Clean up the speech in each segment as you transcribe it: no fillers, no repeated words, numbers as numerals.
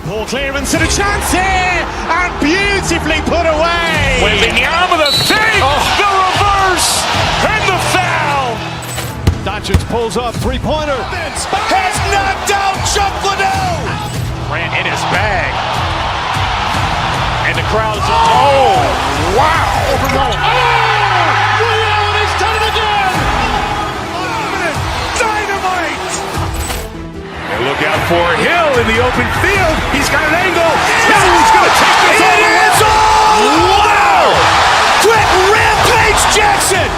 Poor clearance and a chance here, and beautifully put away. Wembanyama with a fake, the reverse, and the foul. Doncic pulls up, three-pointer. Has knocked out Chuck Liddell. Ran in his bag. And the crowd's, wow. Overrun. Liddell has done it again. Dynamite. And look out for Hill in the open field. He's got an angle. He's going to take this all the way. Wow. Quick Rampage Jackson.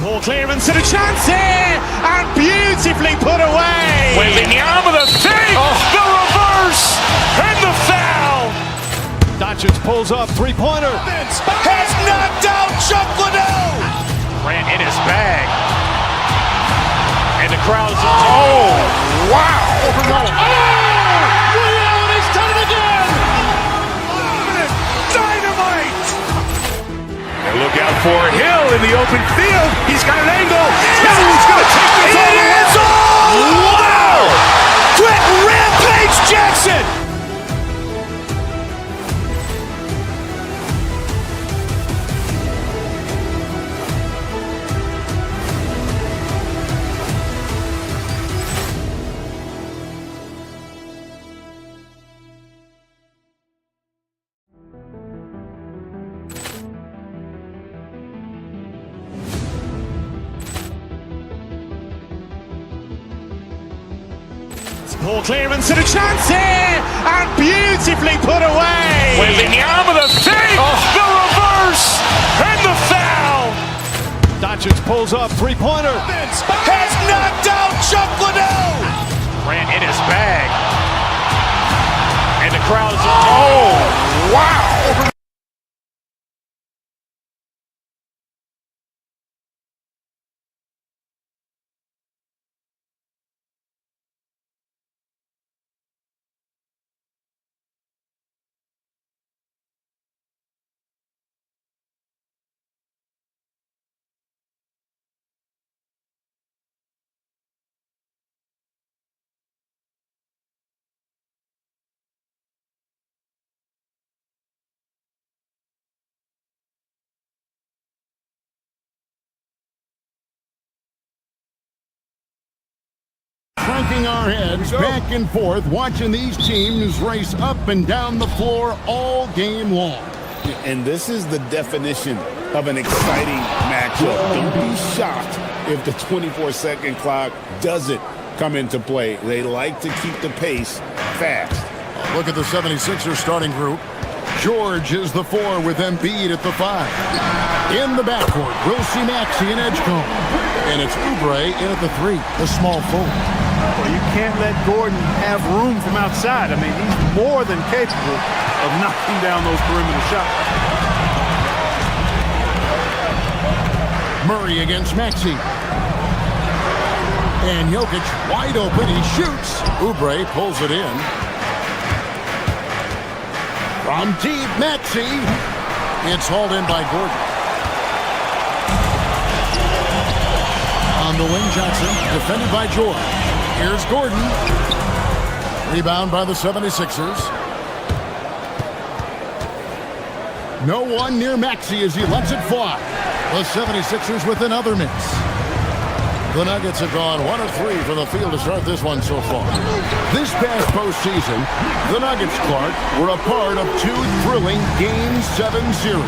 Poor clearance and a chance here, and beautifully put away. Wembanyama with a fake, the reverse, and the foul. Doncic pulls up, three-pointer. Has knocked out Chuck Liddell. Ran in his bag. And the crowd's, wow. Overrun. Liddell has done it again. Dynamite. And look out for Hill in the open field. He's got an angle. He's going to take this all the way. Wow. Quick Rampage Jackson. Poor clearance and a chance here, and beautifully put away. Wembanyama with a fake, the reverse, and the foul. Doncic pulls up, three-pointer. Has knocked out Chuck Liddell. Ran in his bag. And the crowd's, wow. Cranking our heads back and forth, watching these teams race up and down the floor all game long. And this is the definition of an exciting matchup. Don't be shocked if the 24-second clock doesn't come into play. They like to keep the pace fast. Look at the 76ers starting group. George is the 4 with Embiid at the 5. In the backcourt, we'll see Maxey and Edgecombe. And it's Oubre in at the 3, the small forward. Well, you can't let Gordon have room from outside. I mean, he's more than capable of knocking down those perimeter shots. Murray against Maxey. And Jokic wide open. He shoots. Oubre pulls it in. From deep, Maxey. It's hauled in by Gordon. On the wing, Johnson, defended by George. Here's Gordon. Rebound by the 76ers. No one near Maxey as he lets it fly. The 76ers with another miss. The Nuggets have gone 1 of 3 from the field to start this one so far. This past postseason, the Nuggets, Clark, were a part of 2 thrilling Game 7 series.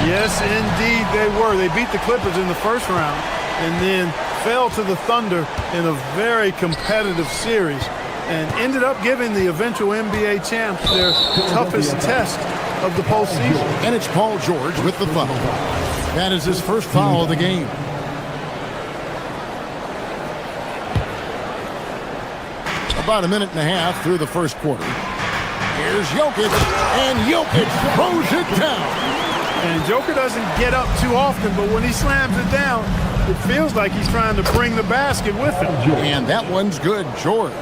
Yes, indeed they were. They beat the Clippers in the first round and then fell to the Thunder in a very competitive series and ended up giving the eventual NBA champs their toughest test of the postseason. And it's Paul George with the foul. That is his first foul of the game. About a minute and a half through the first quarter. Here's Jokic, and Jokic throws it down. And Joker doesn't get up too often, but when he slams it down, it feels like he's trying to bring the basket with him. And that one's good, George.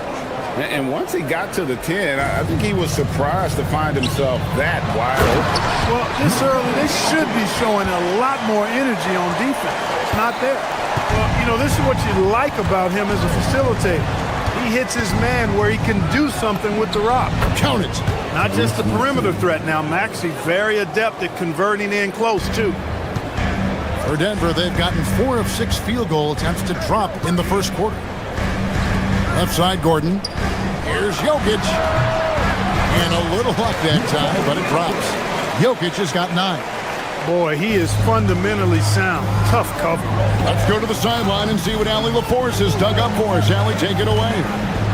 And once he got to the 10, I think he was surprised to find himself that wide open. Well, this early, they should be showing a lot more energy on defense. It's not there. Well, you know, this is what you like about him as a facilitator. He hits his man where he can do something with the rock. Count it. Not just the perimeter threat now. Maxey very adept at converting in close, too. For Denver, they've gotten 4 of 6 field goal attempts to drop in the first quarter. Left side, Gordon. Here's Jokic. And a little luck that time, but it drops. Jokic has got 9. Boy, he is fundamentally sound. Tough cover. Let's go to the sideline and see what Allie LaForce has dug up for us. Allie, take it away.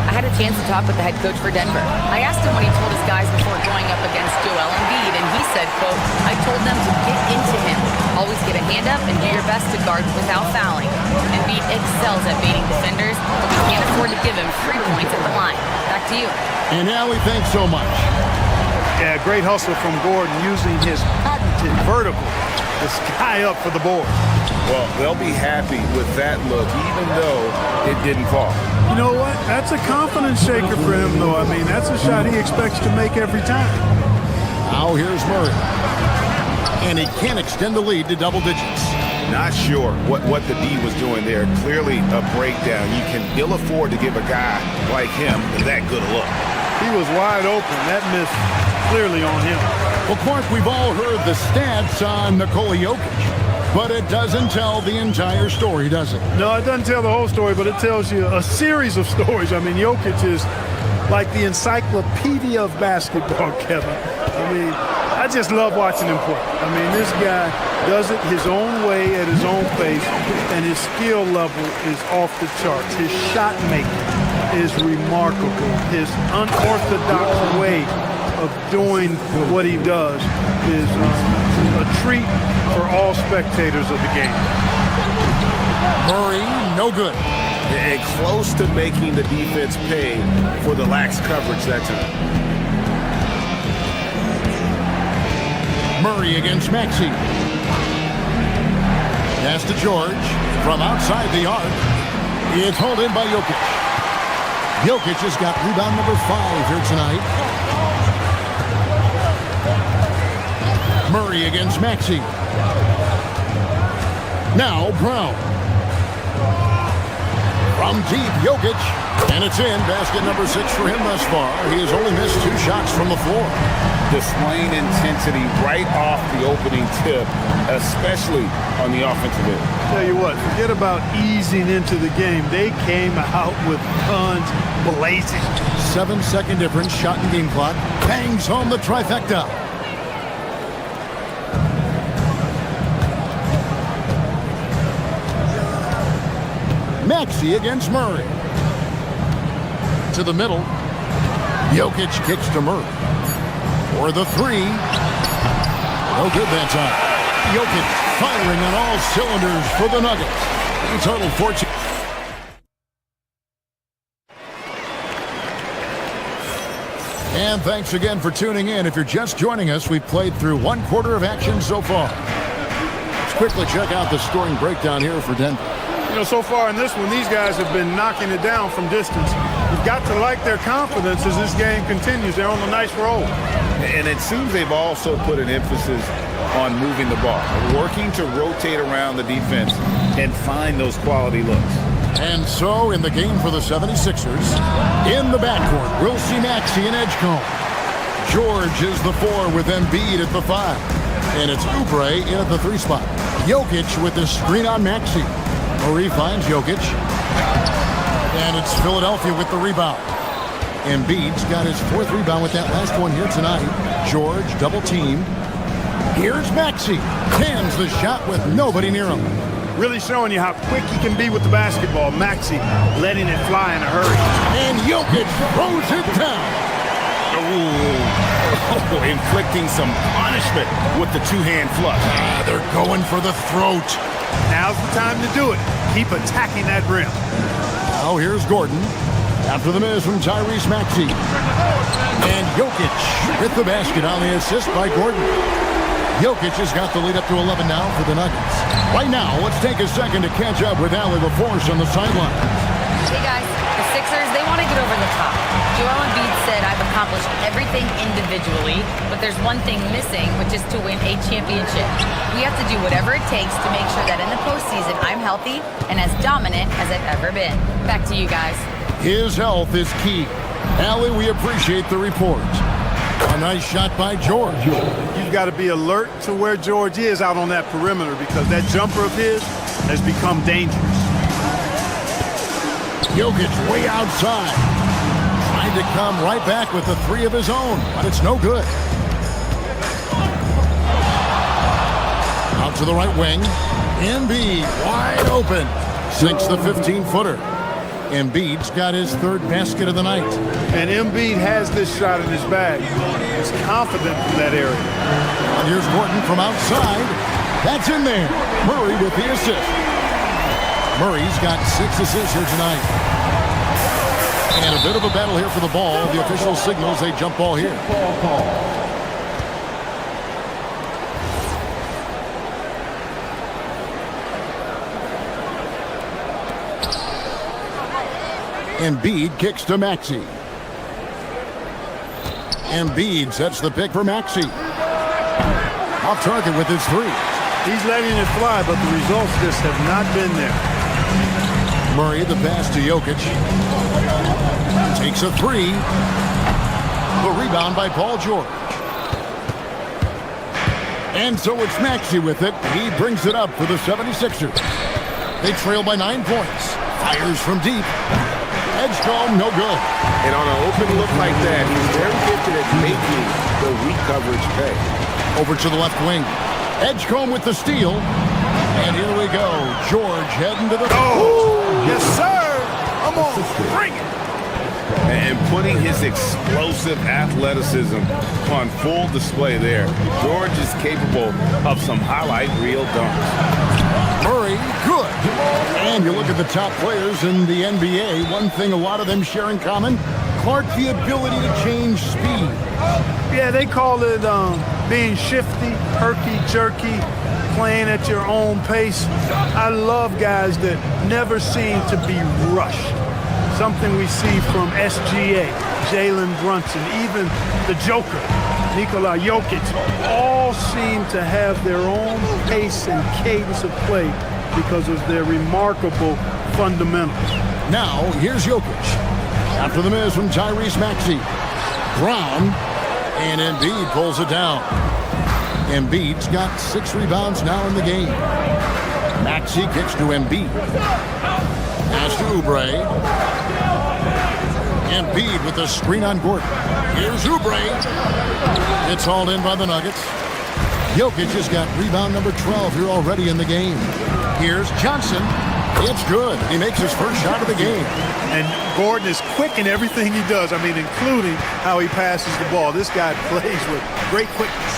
I had a chance to talk with the head coach for Denver. I asked him what he told his guys before going up against Joel Embiid, and he said, quote, I told them to get into him. Always get a hand up and do your best to guard without fouling. Embiid excels at baiting defenders, but we can't afford to give him free points at the line. Back to you. And Allie, thanks so much. Yeah, great hustle from Gordon using his patented vertical to sky up for the board. Well, they'll be happy with that look, even though it didn't fall. You know what? That's a confidence shaker for him, though. I mean, that's a shot he expects to make every time. Now here's Murray. And he can't extend the lead to double digits. Not sure what the D was doing there. Clearly a breakdown. You can ill afford to give a guy like him that good a look. He was wide open. That miss clearly on him. Well, Clark, we've all heard the stats on Nikola Jokic, but it doesn't tell the entire story, does it? No, it doesn't tell the whole story, but it tells you a series of stories. I mean, Jokic is like the encyclopedia of basketball, Kevin. I mean, I just love watching him play. I mean, this guy does it his own way at his own pace, and his skill level is off the charts. His shot making is remarkable. His unorthodox way of doing what he does is a treat for all spectators of the game. Murray, no good. And close to making the defense pay for the lax coverage that time. Murray against Maxey. Pass to George from outside the arc. It's hauled in by Jokic. Jokic has got rebound number 5 here tonight. Murray against Maxey. Now Brown. From deep, Jokic. And it's in. Basket number 6 for him thus far. He has only missed 2 shots from the floor. Displaying intensity right off the opening tip, especially on the offensive end. Tell you what, forget about easing into the game. They came out with guns blazing. 7-second difference, shot and game clock. Bangs home the trifecta. Maxey against Murray. To the middle. Jokic kicks to Murray. For the 3. No good that time. Jokic firing on all cylinders for the Nuggets. He totaled 14. And thanks again for tuning in. If you're just joining us, we've played through 1 quarter of action so far. Let's quickly check out the scoring breakdown here for Denver. You know, so far in this one, these guys have been knocking it down from distance. You've got to like their confidence as this game continues. They're on a nice roll. And it seems they've also put an emphasis on moving the ball, working to rotate around the defense and find those quality looks. And so, in the game for the 76ers, in the backcourt, we'll see Maxey and Edgecombe. George is the 4 with Embiid at the 5. And it's Oubre in at the 3 spot. Jokic with the screen on Maxey. Murray finds Jokic. And it's Philadelphia with the rebound. Embiid's got his 4th rebound with that last one here tonight. George double teamed. Here's Maxey. Cans the shot with nobody near him. Really showing you how quick he can be with the basketball. Maxey letting it fly in a hurry. And Jokic throws it down. Oh, inflicting some punishment with the 2-hand flush. They're going for the throat. Now's the time to do it. Keep attacking that rim. Now here's Gordon. After the miss from Tyrese Maxey. And Jokic with the basket on the assist by Gordon. Jokic has got the lead up to 11 now for the Nuggets. Right now, let's take a second to catch up with Allie LaForce on the sideline. Hey guys, the Sixers, they want to get over the top. Joel Embiid said, I've accomplished everything individually, but there's one thing missing, which is to win a championship. We have to do whatever it takes to make sure that in the postseason, I'm healthy and as dominant as I've ever been. Back to you guys. His health is key. Allie, we appreciate the report. A nice shot by George. You've got to be alert to where George is out on that perimeter because that jumper of his has become dangerous. Jokic way outside. Trying to come right back with the three of his own, but it's no good. Out to the right wing. Embiid wide open. Sinks the 15-footer. Embiid's got his third basket of the night. And Embiid has this shot in his bag. He's confident from that area. And here's Gordon from outside. That's in there. Murray with the assist. Murray's got 6 assists here tonight. And a bit of a battle here for the ball. The official signals a jump ball here. Embiid kicks to Maxey. Embiid sets the pick for Maxey. Off target with his three. He's letting it fly, but the results just have not been there. Murray, the pass to Jokic. Takes a three. The rebound by Paul George. And so it's Maxey with it. He brings it up for the 76ers. They trail by 9 points. Fires from deep. Edgecombe, no good. And on an open look like that, he's very gifted at making the weak coverage pay. Over to the left wing. Edgecombe with the steal. And here we go. George heading to the... Oh! Yes, sir! Come on, bring it! And putting his explosive athleticism on full display there. George is capable of some highlight reel dunks. Murray, good. And you look at the top players in the NBA, one thing a lot of them share in common, Clark, the ability to change speed. Yeah, they call it being shifty, herky-jerky, playing at your own pace. I love guys that never seem to be rushed. Something we see from SGA, Jalen Brunson, even the Joker, Nikola Jokic, all seem to have their own pace and cadence of play because of their remarkable fundamentals. Now, here's Jokic. After the miss from Tyrese Maxey. Brown, and Embiid pulls it down. Embiid's got 6 rebounds now in the game. Maxey kicks to Embiid. Pass to Oubre. Embiid with the screen on Gordon. Here's Oubre. It's hauled in by the Nuggets. Jokic has got rebound number 12 here already in the game. Here's Johnson. It's good. He makes his first shot of the game. And Gordon is quick in everything he does. I mean, including how he passes the ball. This guy plays with great quickness.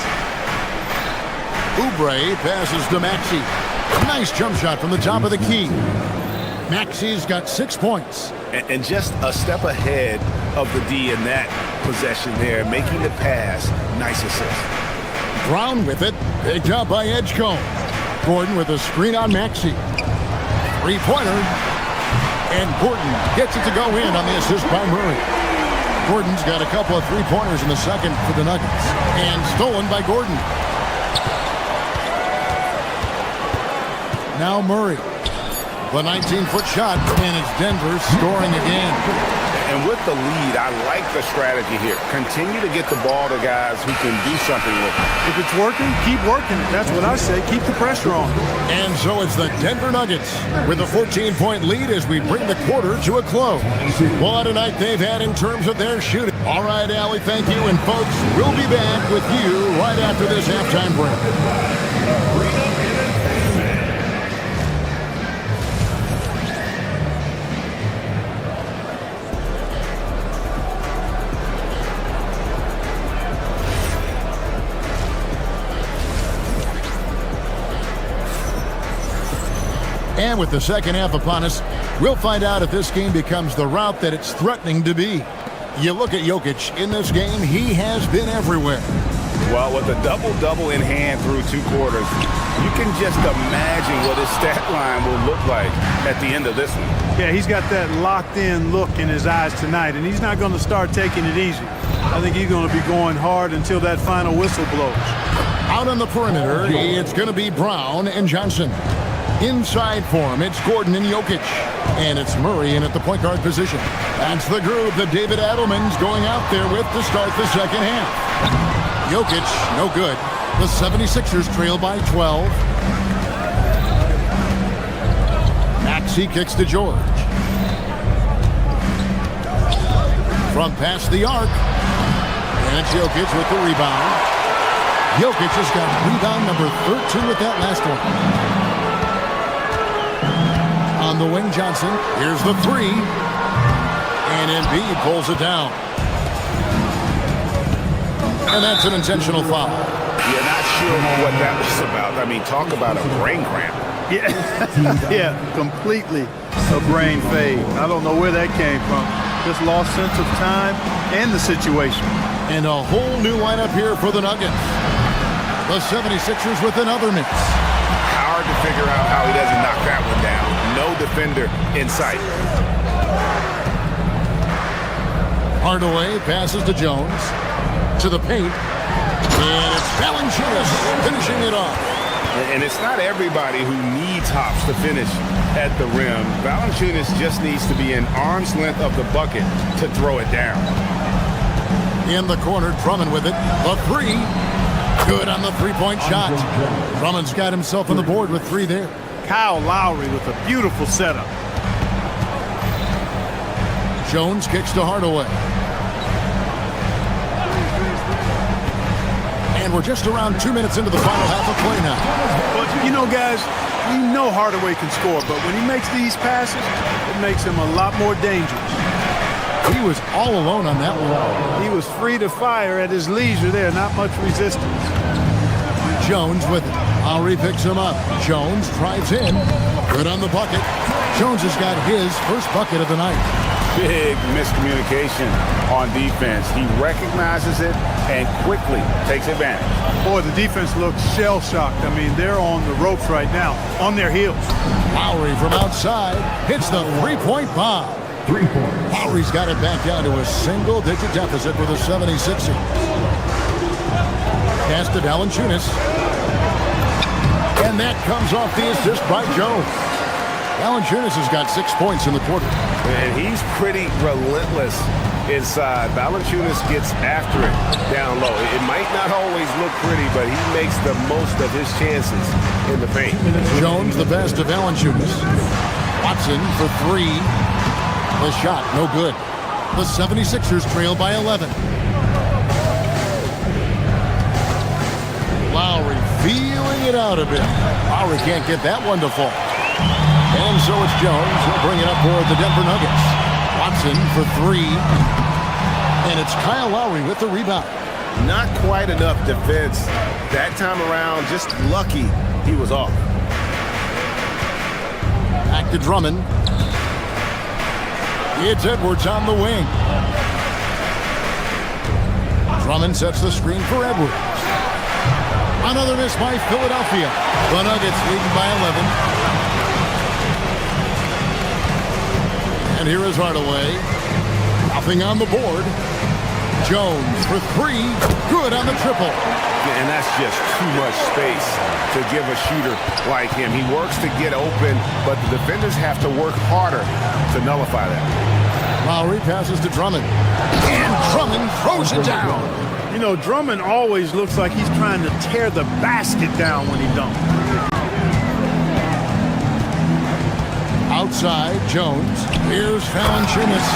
Oubre passes to Maxey. Nice jump shot from the top of the key. Maxey's got 6 points. And just a step ahead of the D in that possession there, making the pass. Nice assist. Brown with it, picked up by Edgecombe. Gordon with a screen on Maxey. Three-pointer. And Gordon gets it to go in on the assist by Murray. Gordon's got a couple of three-pointers in the second for the Nuggets. And stolen by Gordon. Now Murray. The 19-foot shot, and it's Denver scoring again. And with the lead, I like the strategy here. Continue to get the ball to guys who can do something with it. If it's working, keep working it. That's what I say. Keep the pressure on. And so it's the Denver Nuggets with a 14-point lead as we bring the quarter to a close. What a night they've had in terms of their shooting. All right, Allie, thank you. And folks, we'll be back with you right after this halftime break. And with the second half upon us, we'll find out if this game becomes the route that it's threatening to be. You look at Jokic in this game, he has been everywhere. Well, with a double-double in hand through 2 quarters, you can just imagine what his stat line will look like at the end of this one. Yeah, he's got that locked-in look in his eyes tonight, and he's not going to start taking it easy. I think he's going to be going hard until that final whistle blows. Out on the perimeter, it's going to be Brown and Johnson. Inside for him, it's Gordon and Jokic. And it's Murray in at the point guard position. That's the group that David Adelman's going out there with to start the second half. Jokic, no good. The 76ers trail by 12. Maxey kicks to George. From past the arc. And it's Jokic with the rebound. Jokic has got rebound number 13 with that last one. On the wing, Johnson. Here's the 3. And Embiid pulls it down. And that's an intentional foul. You're not sure what that was about. I mean, talk about a brain cramp. Yeah, yeah, completely a brain fade. I don't know where that came from. Just lost sense of time and the situation. And a whole new lineup here for the Nuggets. The 76ers with another miss. Hard to figure out how he doesn't knock that one down. No defender in sight. Hardaway passes to Jones. To the paint. And it's Valanciunas finishing it off. And it's not everybody who needs hops to finish at the rim. Valanciunas just needs to be an arm's length of the bucket to throw it down. In the corner, Drummond with it. The 3. Good on the three-point shot. Drummond's got himself on the board with 3 there. Kyle Lowry with a beautiful setup. Jones kicks to Hardaway. And we're just around 2 minutes into the final half of play now. But, you know, guys, we know Hardaway can score, but when he makes these passes, it makes him a lot more dangerous. He was all alone on that one. He was free to fire at his leisure there, not much resistance. Jones with it. Lowry picks him up. Jones drives in. Good on the bucket. Jones has got his first bucket of the night. Big miscommunication on defense. He recognizes it and quickly takes advantage. Boy, the defense looks shell-shocked. I mean, they're on the ropes right now, on their heels. Lowry from outside hits the three-point bomb. 3 points. Lowry's got it back down to a single-digit deficit for the 76ers. Pass to Valanciunas. And that comes off the assist by Jones. Valanciunas has got 6 points in the quarter. And he's pretty relentless inside. Valanciunas gets after it down low. It might not always look pretty, but he makes the most of his chances in the paint. Jones the best of Valanciunas. Watson for 3. The shot, no good. The 76ers trail by 11. Lowry feeling it out a bit. Lowry can't get that one to fall. And so it's Jones. He'll bring it up for the Denver Nuggets. Watson for 3. And it's Kyle Lowry with the rebound. Not quite enough defense that time around. Just lucky he was off. Back to Drummond. It's Edwards on the wing. Drummond sets the screen for Edwards. Another miss by Philadelphia. The Nuggets leading by 11. And here is Hardaway. Nothing on the board. Jones for 3. Good on the triple. And that's just too much space to give a shooter like him. He works to get open, but the defenders have to work harder to nullify that. Lowry passes to Drummond. And Drummond throws it down. You know, Drummond always looks like he's trying to tear the basket down when he dunks. Outside, Jones. Here's Valanciunas.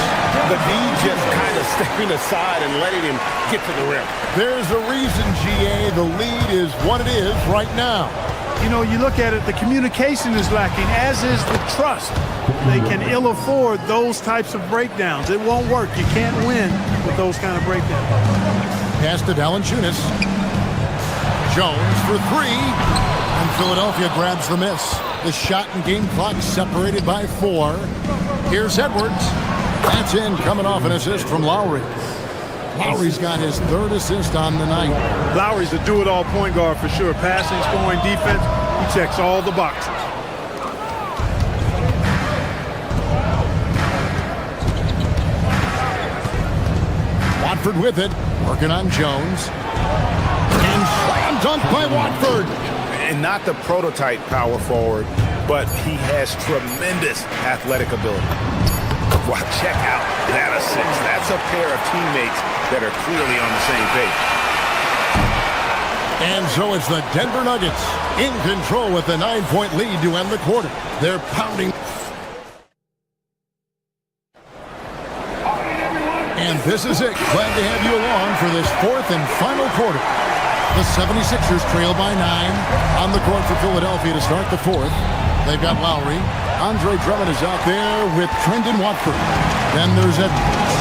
The D just kind of stepping aside and letting him get to the rim. There's a reason, GA. The lead is what it is right now. You know, you look at it, the communication is lacking, as is the trust. They can ill afford those types of breakdowns. It won't work. You can't win with those kind of breakdowns. Pass to Valanciunas. Jones for 3. And Philadelphia grabs the miss. The shot and game clock separated by 4. Here's Edwards. That's in, coming off an assist from Lowry. Lowry's got his 3rd assist on the night. Lowry's a do-it-all point guard for sure. Passing, scoring, defense. He checks all the boxes. Watford with it, working on Jones. And slam dunk by Watford. And not the prototype power forward, but he has tremendous athletic ability. Wow, check out that assist. That's a pair of teammates that are clearly on the same page. And so it's the Denver Nuggets in control with a 9-point lead to end the quarter. They're pounding. And this is it. Glad to have you along for this 4th and final quarter. The 76ers trail by 9 on the court for Philadelphia to start the 4th. They've got Lowry. Andre Drummond is out there with Trendon Watford. Then there's Edwards.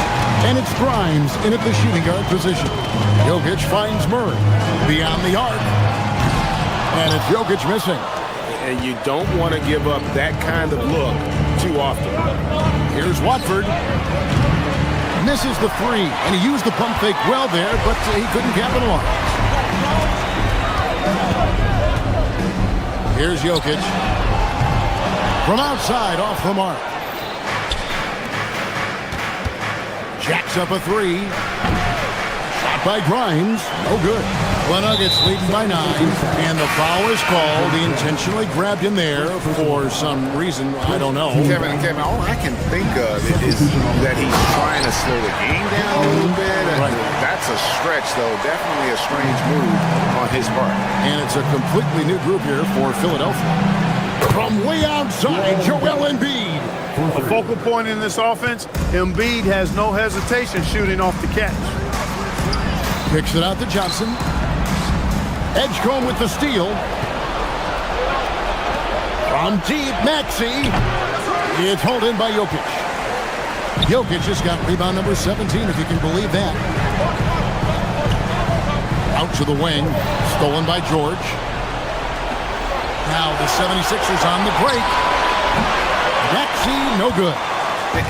And it's Grimes in at the shooting guard position. Jokic finds Murray beyond the arc. And it's Jokic missing. And you don't want to give up that kind of look too often. Here's Watford. Misses the 3, and he used the pump fake well there, but he couldn't capitalize. Here's Jokic. From outside, off the mark. Jacks up a 3. Shot by Grimes. No good. The Nuggets leading by 9, and the foul is called. He intentionally grabbed him there for some reason. I don't know. Kevin, all I can think of is that he's trying to slow the game down a little bit. Right. That's a stretch, though. Definitely a strange move on his part. And it's a completely new group here for Philadelphia. From way outside, Joel Embiid. A focal point in this offense, Embiid has no hesitation shooting off the catch. Kicks it out to Johnson. Edgecombe with the steal. From deep, Maxey. It's hauled in by Jokic. Jokic just got rebound number 17, if you can believe that. Out to the wing. Stolen by George. Now the 76ers on the break. Maxey, no good.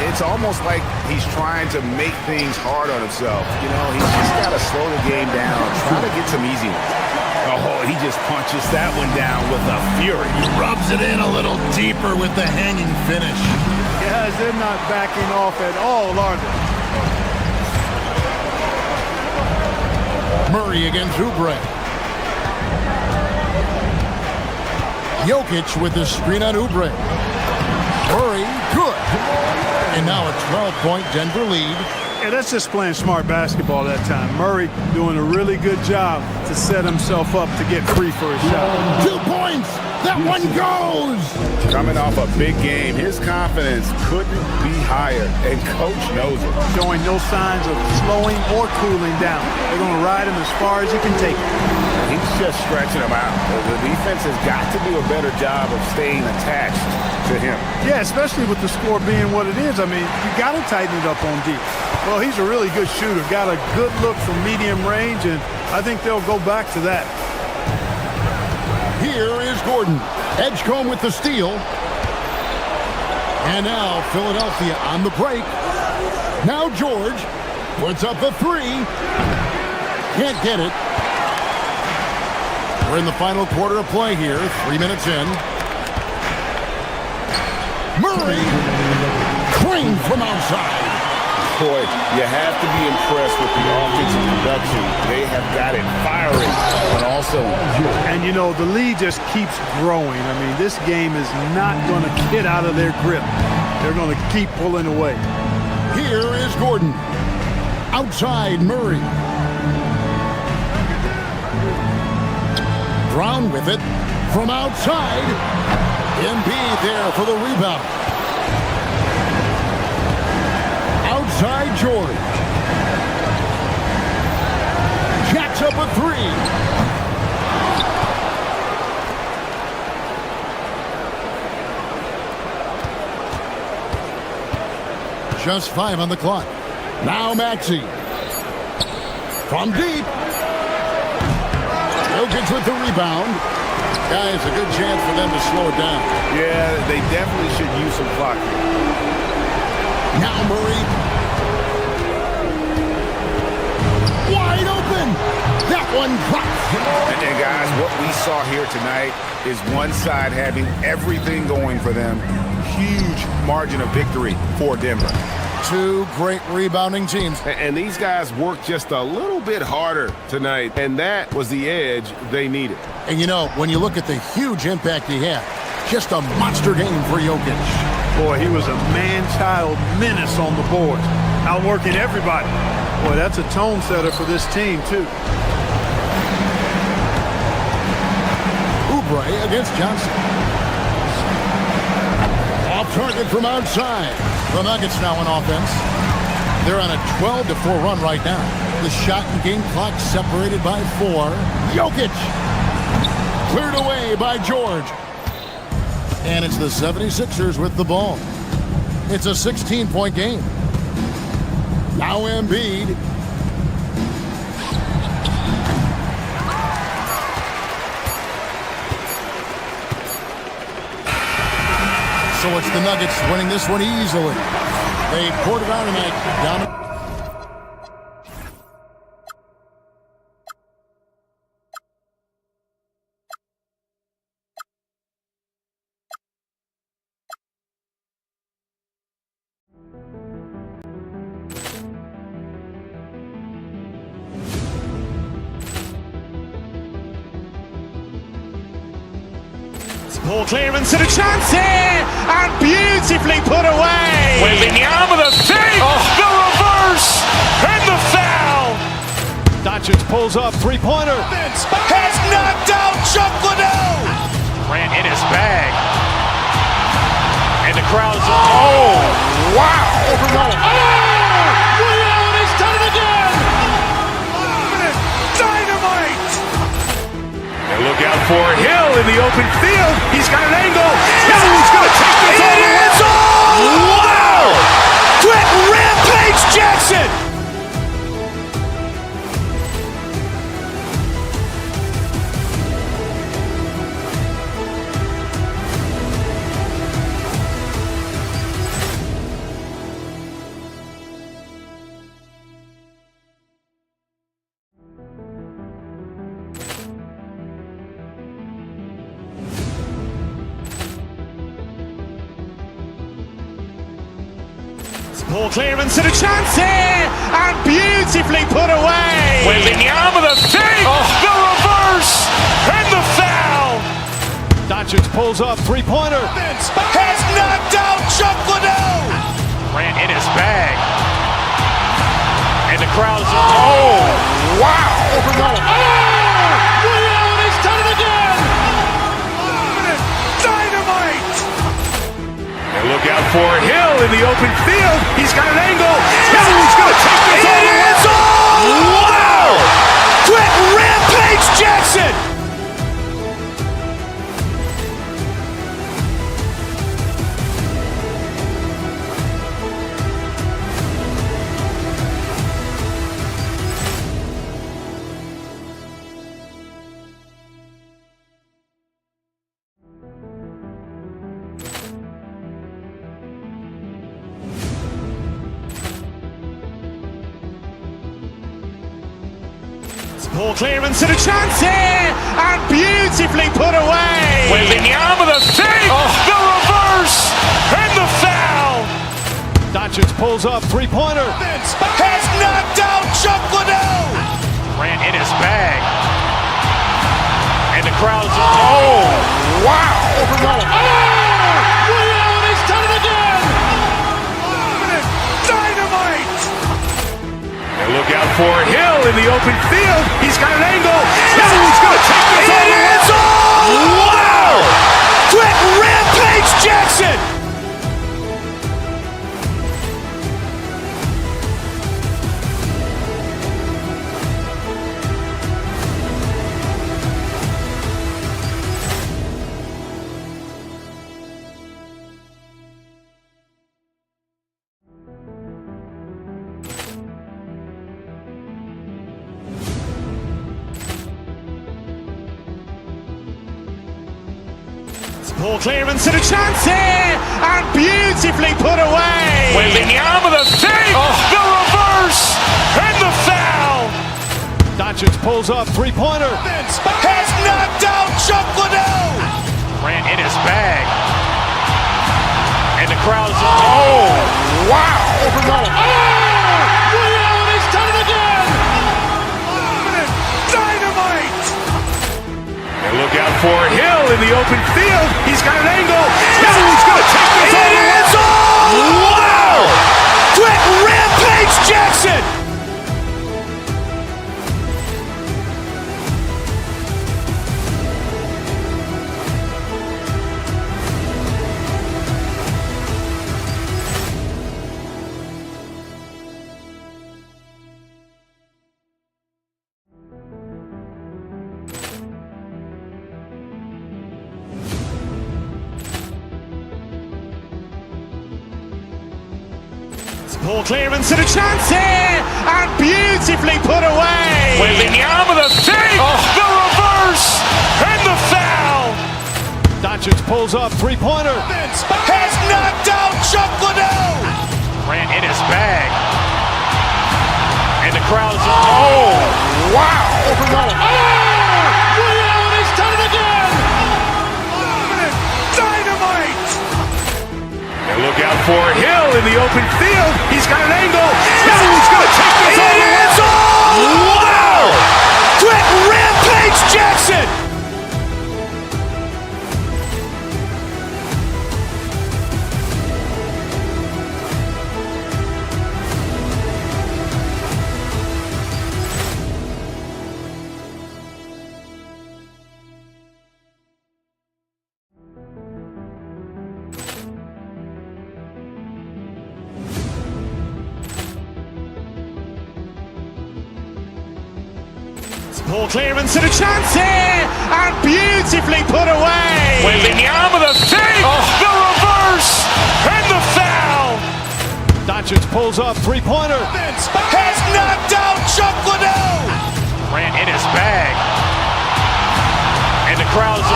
It's almost like he's trying to make things hard on himself. You know, he's just got to slow the game down, try to get some easy ones. Oh, he just punches that one down with a fury. He rubs it in a little deeper with the hanging finish. Guys, they're not backing off at all, are they? Murray against Oubre. Jokic with the screen on Oubre. Murray, good. And now a 12-point Denver lead. Yeah, that's just playing smart basketball that time. Murray doing a really good job to set himself up to get free for a shot. 2 points. That one goes. Coming off a big game, his confidence couldn't be higher, and coach knows it. Showing no signs of slowing or cooling down. They're going to ride him as far as he can take it. He's just stretching him out. The defense has got to do a better job of staying attached to him. Yeah, especially with the score being what it is. I mean, you got to tighten it up on D. Well, he's a really good shooter. Got a good look from medium range, and I think they'll go back to that. Here is Gordon. Edgecombe with the steal. And now Philadelphia on the break. Now George puts up the 3. Can't get it. We're in the final quarter of play here. 3 minutes in. Murray. Crane from outside. Boy, you have to be impressed with the offensive production. They have got it firing on all cylinders. And, you know, the lead just keeps growing. I mean, this game is not going to get out of their grip. They're going to keep pulling away. Here is Gordon. Outside, Murray. Brown with it. From outside. Embiid there for the rebound. Outside George. Jacks up a 3. Just 5 on the clock. Now Maxey. From deep. Jokic with the rebound. Guys, a good chance for them to slow it down. Yeah, they definitely should use some clock here. Now Murray. Wide open. That one drops. And guys, what we saw here tonight is one side having everything going for them. Huge margin of victory for Denver. Two great rebounding teams. And these guys worked just a little bit harder tonight, and that was the edge they needed. And you know, when you look at the huge impact he had, just a monster game for Jokic. Boy, he was a man-child menace on the boards, outworking everybody. Boy, that's a tone setter for this team, too. Oubre against Johnson. Off target from outside. The Nuggets now on offense. They're on a 12-4 run right now. The shot and game clock separated by 4. Jokic. Cleared away by George. And it's the 76ers with the ball. It's a 16-point game. Now Embiid. So it's the Nuggets winning this one easily. They poured it on tonight. Down. Ball clearance and a chance here, and beautifully put away. Wembanyama the fake, the reverse, and the foul. Doncic pulls up, three-pointer. Has knocked out Chuck Liddell. Ran in his bag. And the crowd's, oh, wow. Allen has done it again! Dynamite. And look out for Hill in the open field. He's got an angle. Hill's going to take this all the way. Wow! Quick rampage Jackson. Ball clearance and a chance here, and beautifully put away. Wembanyama the fake, the reverse, and the foul. Doncic pulls up, three-pointer. Has knocked out Chuck Liddell. Ran in his bag. And the crowd's, oh, wow. Allen has done it again! Dynamite. And look out for Hill in the open field. He's got an angle. Hill's going to take this all the way. Wow. Quick rampage Jackson. Ball clearance and a chance here, and beautifully put away. Wembanyama the fake, the reverse, and the foul. Doncic pulls up, three-pointer. Has knocked out Chuck Liddell. Ran in his bag. And the crowd's, oh, wow. Allen has done it again! Dynamite. And look out for Hill in the open field. He's got an angle. Hill's going to take this all the way. Wow. Quick rampage Jackson. Ball clearance and a chance here, and beautifully put away. Wembanyama the save, the reverse, and the foul. Doncic pulls up, three-pointer. Has knocked out Chuck Liddell. Grant in his bag. And the crowd's wow. He's done it again. Dynamite. And look out for Hill in the open field. He's got an angle. He's going to take this all the way. Wow. Quick rampage Jackson. Ball clearance and a chance here, and beautifully put away. Wembanyama the save, the reverse, and the foul. Doncic pulls up, three-pointer. Has knocked out Chuck Liddell. Grant in his bag. And the crowd's wow. He's done it again. Dynamite. And look out for Hill in the open field. He's got an angle. He's going to take this all the way. Wow. Quick rampage Jackson. Ball clearance and a chance here, and beautifully put away. Wembanyama the save, the reverse, and the foul. Doncic pulls up, three-pointer. Has knocked out Chuck Liddell. Grant in his bag. And the crowd's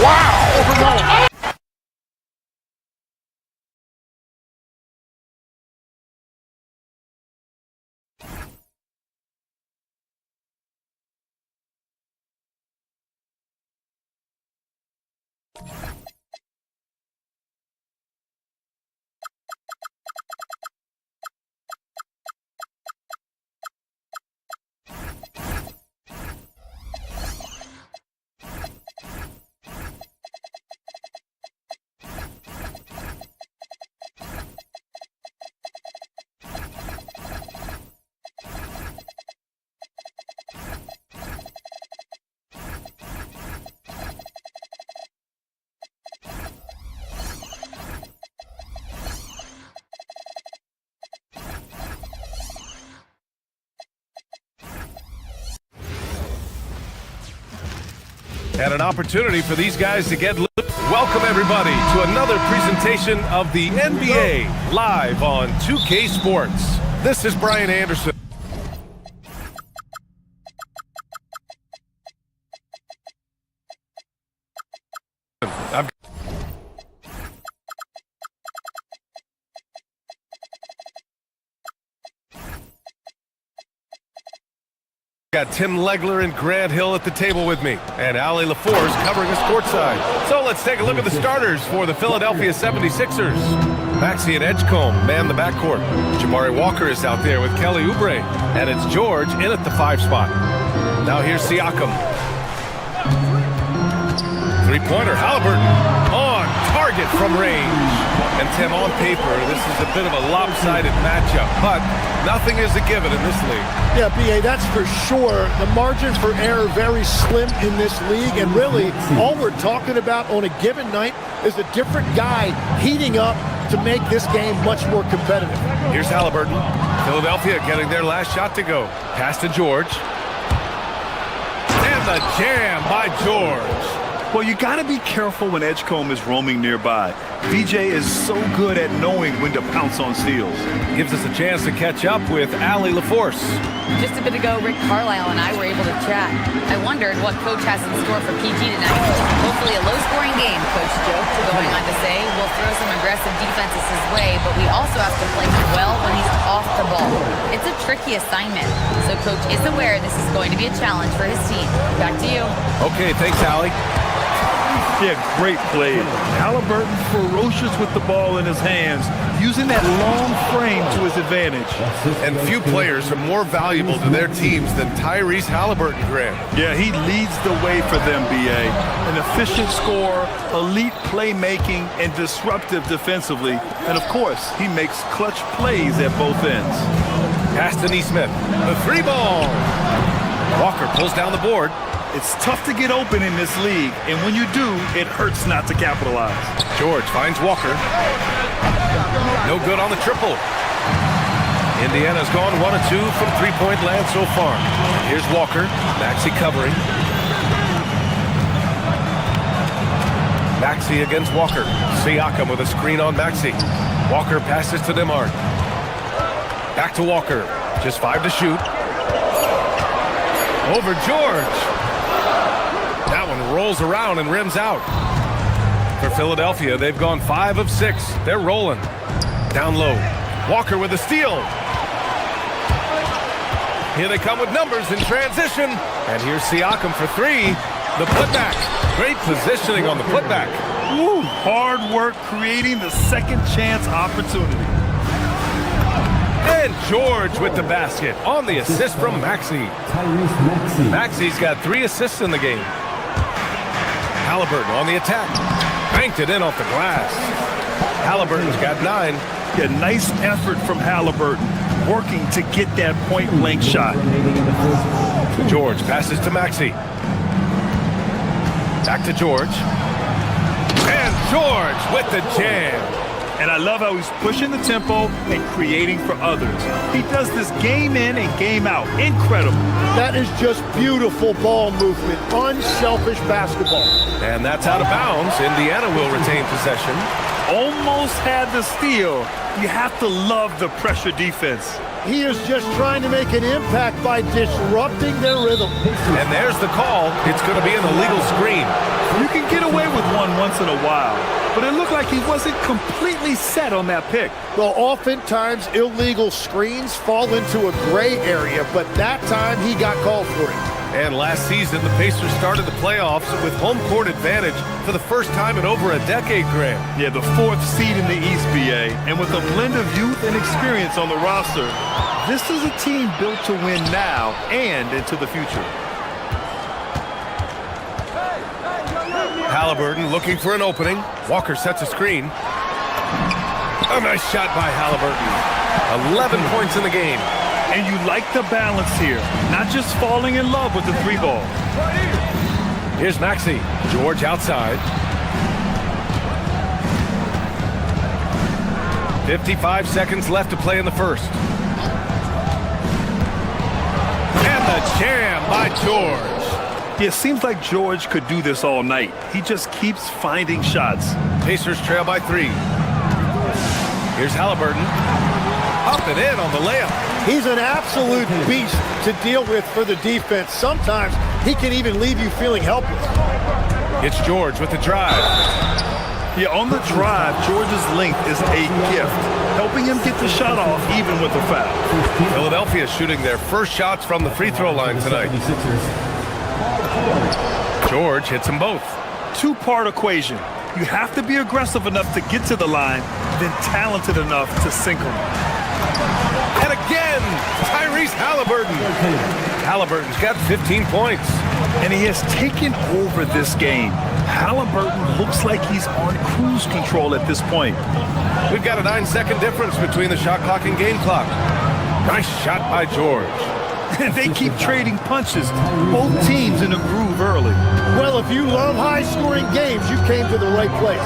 wow. And an opportunity for these guys to get loose. Welcome everybody to another presentation of the NBA live on 2K Sports. This is Brian Anderson. I've got Tim Legler and Grant Hill at the table with me, and Ali LaForce covering us courtside. So let's take a look at the starters for the Philadelphia 76ers. Maxey and Edgecombe man the backcourt. Jabari Walker is out there with Kelly Oubre, and it's George in at the 5 spot. Now here's Siakam. Three-pointer, Halliburton on target from range. And Tim, on paper, this is a bit of a lopsided matchup, but nothing is a given in this league. Yeah, B.A., that's for sure. The margins for error very slim in this league, and really all we're talking about on a given night is a different guy heating up to make this game much more competitive. Here's Halliburton. Philadelphia getting their last shot to go. Pass to George. And the jam by George. Well, you got to be careful when Edgecombe is roaming nearby. VJ is so good at knowing when to pounce on steals. Gives us a chance to catch up with Allie LaForce. Just a bit ago, Rick Carlisle and I were able to chat. I wondered what Coach has in store for PG tonight. Hopefully a low-scoring game, Coach joked, going on to say, we'll throw some aggressive defenses his way, but we also have to play him well when he's off the ball. It's a tricky assignment, so Coach is aware this is going to be a challenge for his team. Back to you. Okay, thanks, Allie. Yeah, great play. Halliburton ferocious with the ball in his hands, using that long frame to his advantage. And few players are more valuable to their teams than Tyrese Halliburton, Graham. Yeah, he leads the way for them, B.A. An efficient scorer, elite playmaking, and disruptive defensively. And, of course, he makes clutch plays at both ends. Pass to Neesmith. The three ball. Walker pulls down the board. It's tough to get open in this league, and when you do, it hurts not to capitalize. George finds Walker. No good on the triple. Indiana's gone 1 of 2 from three-point land so far. Here's Walker. Maxey covering. Maxey against Walker. Siakam with a screen on Maxey. Walker passes to Demar. Back to Walker. Just 5 to shoot. Over George. That one rolls around and rims out. For Philadelphia, they've gone 5 of 6. They're rolling. Down low. Walker with a steal. Here they come with numbers in transition. And here's Siakam for 3. The putback. Great positioning on the putback. Woo, hard work creating the second chance opportunity. And George with the basket on the assist from Maxey. Maxey's got 3 assists in the game. Halliburton on the attack. Banked it in off the glass. Halliburton's got 9. Yeah, nice effort from Halliburton, working to get that point-blank shot. George passes to Maxey. Back to George. And George with the jam. And I love how he's pushing the tempo and creating for others. He does this game in and game out. Incredible. That is just beautiful ball movement, unselfish basketball. And that's out of bounds. Indiana will retain possession. Almost had the steal. You have to love the pressure defense. He is just trying to make an impact by disrupting their rhythm. And there's the call. It's going to be an illegal screen. You can get away with one once in a while, but it looked like he wasn't completely set on that pick. Well, oftentimes illegal screens fall into a gray area, but that time he got called for it. And last season, the Pacers started the playoffs with home court advantage for the first time in over a decade, Graham. Yeah, the 4th seed in the East, BA. And with a blend of youth and experience on the roster, this is a team built to win now and into the future. Halliburton looking for an opening. Walker sets a screen. A nice shot by Halliburton. 11 points in the game. And you like the balance here, not just falling in love with the 3 ball. Here's Maxey. George outside. 55 seconds left to play in the first. And the jam by George. Yeah, it seems like George could do this all night. He just keeps finding shots. Pacers trail by 3. Here's Halliburton. Up and in on the layup. He's an absolute beast to deal with for the defense. Sometimes he can even leave you feeling helpless. It's George with the drive. Yeah, on the drive, George's length is a gift, helping him get the shot off even with a foul. Philadelphia shooting their first shots from the free throw line tonight. George hits them both. 2-part equation. You have to be aggressive enough to get to the line, then talented enough to sink them. And again, Tyrese Halliburton. Halliburton's got 15 points. And he has taken over this game. Halliburton looks like he's on cruise control at this point. We've got a 9-second difference between the shot clock and game clock. Nice shot by George. And they keep trading punches. Both teams in a groove early. Well, if you love high-scoring games, you came to the right place.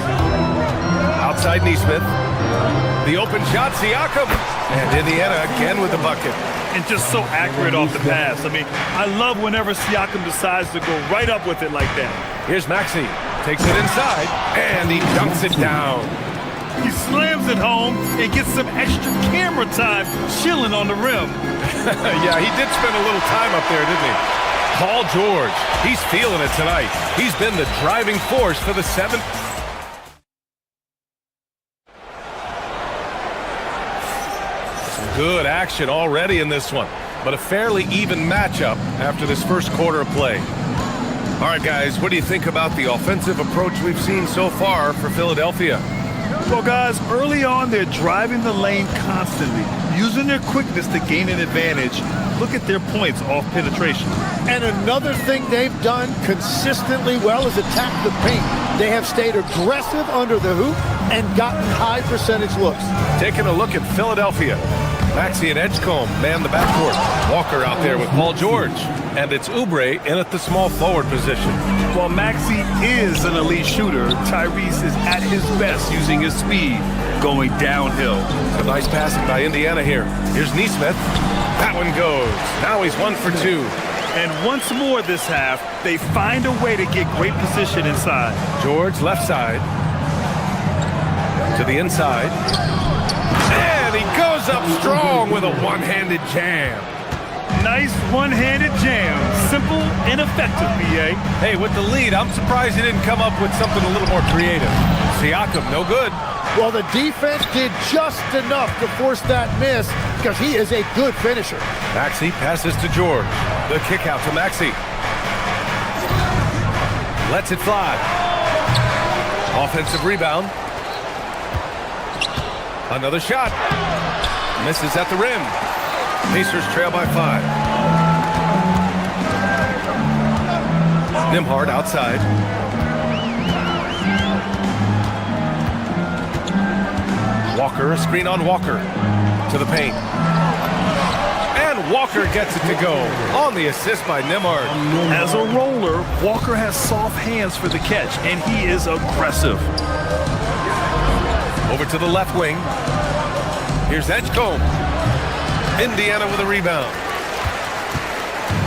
Outside Neesmith. The open shot, Siakam. And Indiana again with the bucket. And just so accurate off the pass. I mean, I love whenever Siakam decides to go right up with it like that. Here's Maxey. Takes it inside, and he dunks it down. He slams it home and gets some extra camera time chilling on the rim. Yeah, he did spend a little time up there, didn't he? Paul George, he's feeling it tonight. He's been the driving force for the 7th. Some good action already in this one, but a fairly even matchup after this first quarter of play. All right, guys, what do you think about the offensive approach we've seen so far for Philadelphia? Well, guys, early on, they're driving the lane constantly, using their quickness to gain an advantage. Look at their points off penetration. And another thing they've done consistently well is attack the paint. They have stayed aggressive under the hoop and gotten high percentage looks. Taking a look at Philadelphia. Maxey and Edgecombe man the backcourt. Walker out there with Paul George. And it's Oubre in at the small forward position. While Maxey is an elite shooter, Tyrese is at his best using his speed, going downhill. A nice passing by Indiana here. Here's Nesmith. That one goes. Now he's 1 for 2. And once more this half, they find a way to get great position inside. George left side. To the inside. And he goes up strong with a one-handed jam. Nice one-handed jam. Simple and effective, B.A. Hey, with the lead, I'm surprised he didn't come up with something a little more creative. Siakam, no good. Well, the defense did just enough to force that miss because he is a good finisher. Maxey passes to George. The kick out to Maxey. Lets it fly. Offensive rebound. Another shot. Misses at the rim. Pacers trail by 5. Nembhard outside. Walker, a screen on Walker. To the paint. And Walker gets it to go on the assist by Nembhard. As a roller, Walker has soft hands for the catch, and he is aggressive. Over to the left wing. Here's Edgecombe. Indiana with a rebound.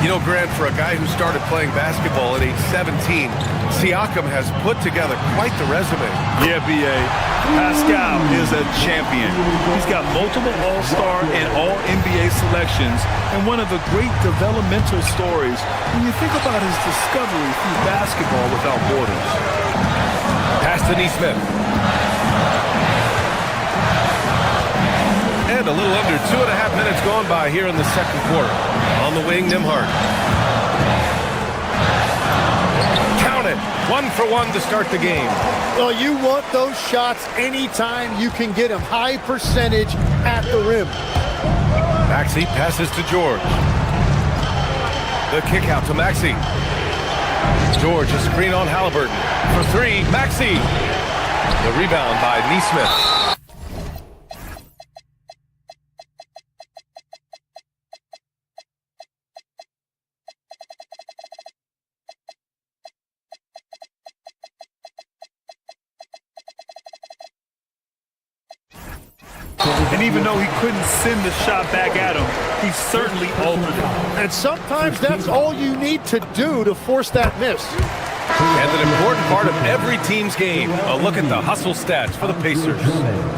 You know, Grant, for a guy who started playing basketball at age 17, Siakam has put together quite the resume. Yeah, B.A. Pascal is a champion. He's got multiple All-Star and All-NBA selections, and one of the great developmental stories when you think about his discovery through basketball without borders. Pass to Nesmith. And a little under 2.5 minutes gone by here in the second quarter. On the wing, Nembhard. Count it. 1 for 1 to start the game. Well, you want those shots anytime you can get them. High percentage at the rim. Maxey passes to George. The kick out to Maxey. George, a screen on Halliburton. For 3, Maxey. The rebound by Nesmith. And even though he couldn't send the shot back at him, he certainly opened it. And sometimes that's all you need to do to force that miss. And an important part of every team's game, a look at the hustle stats for the Pacers.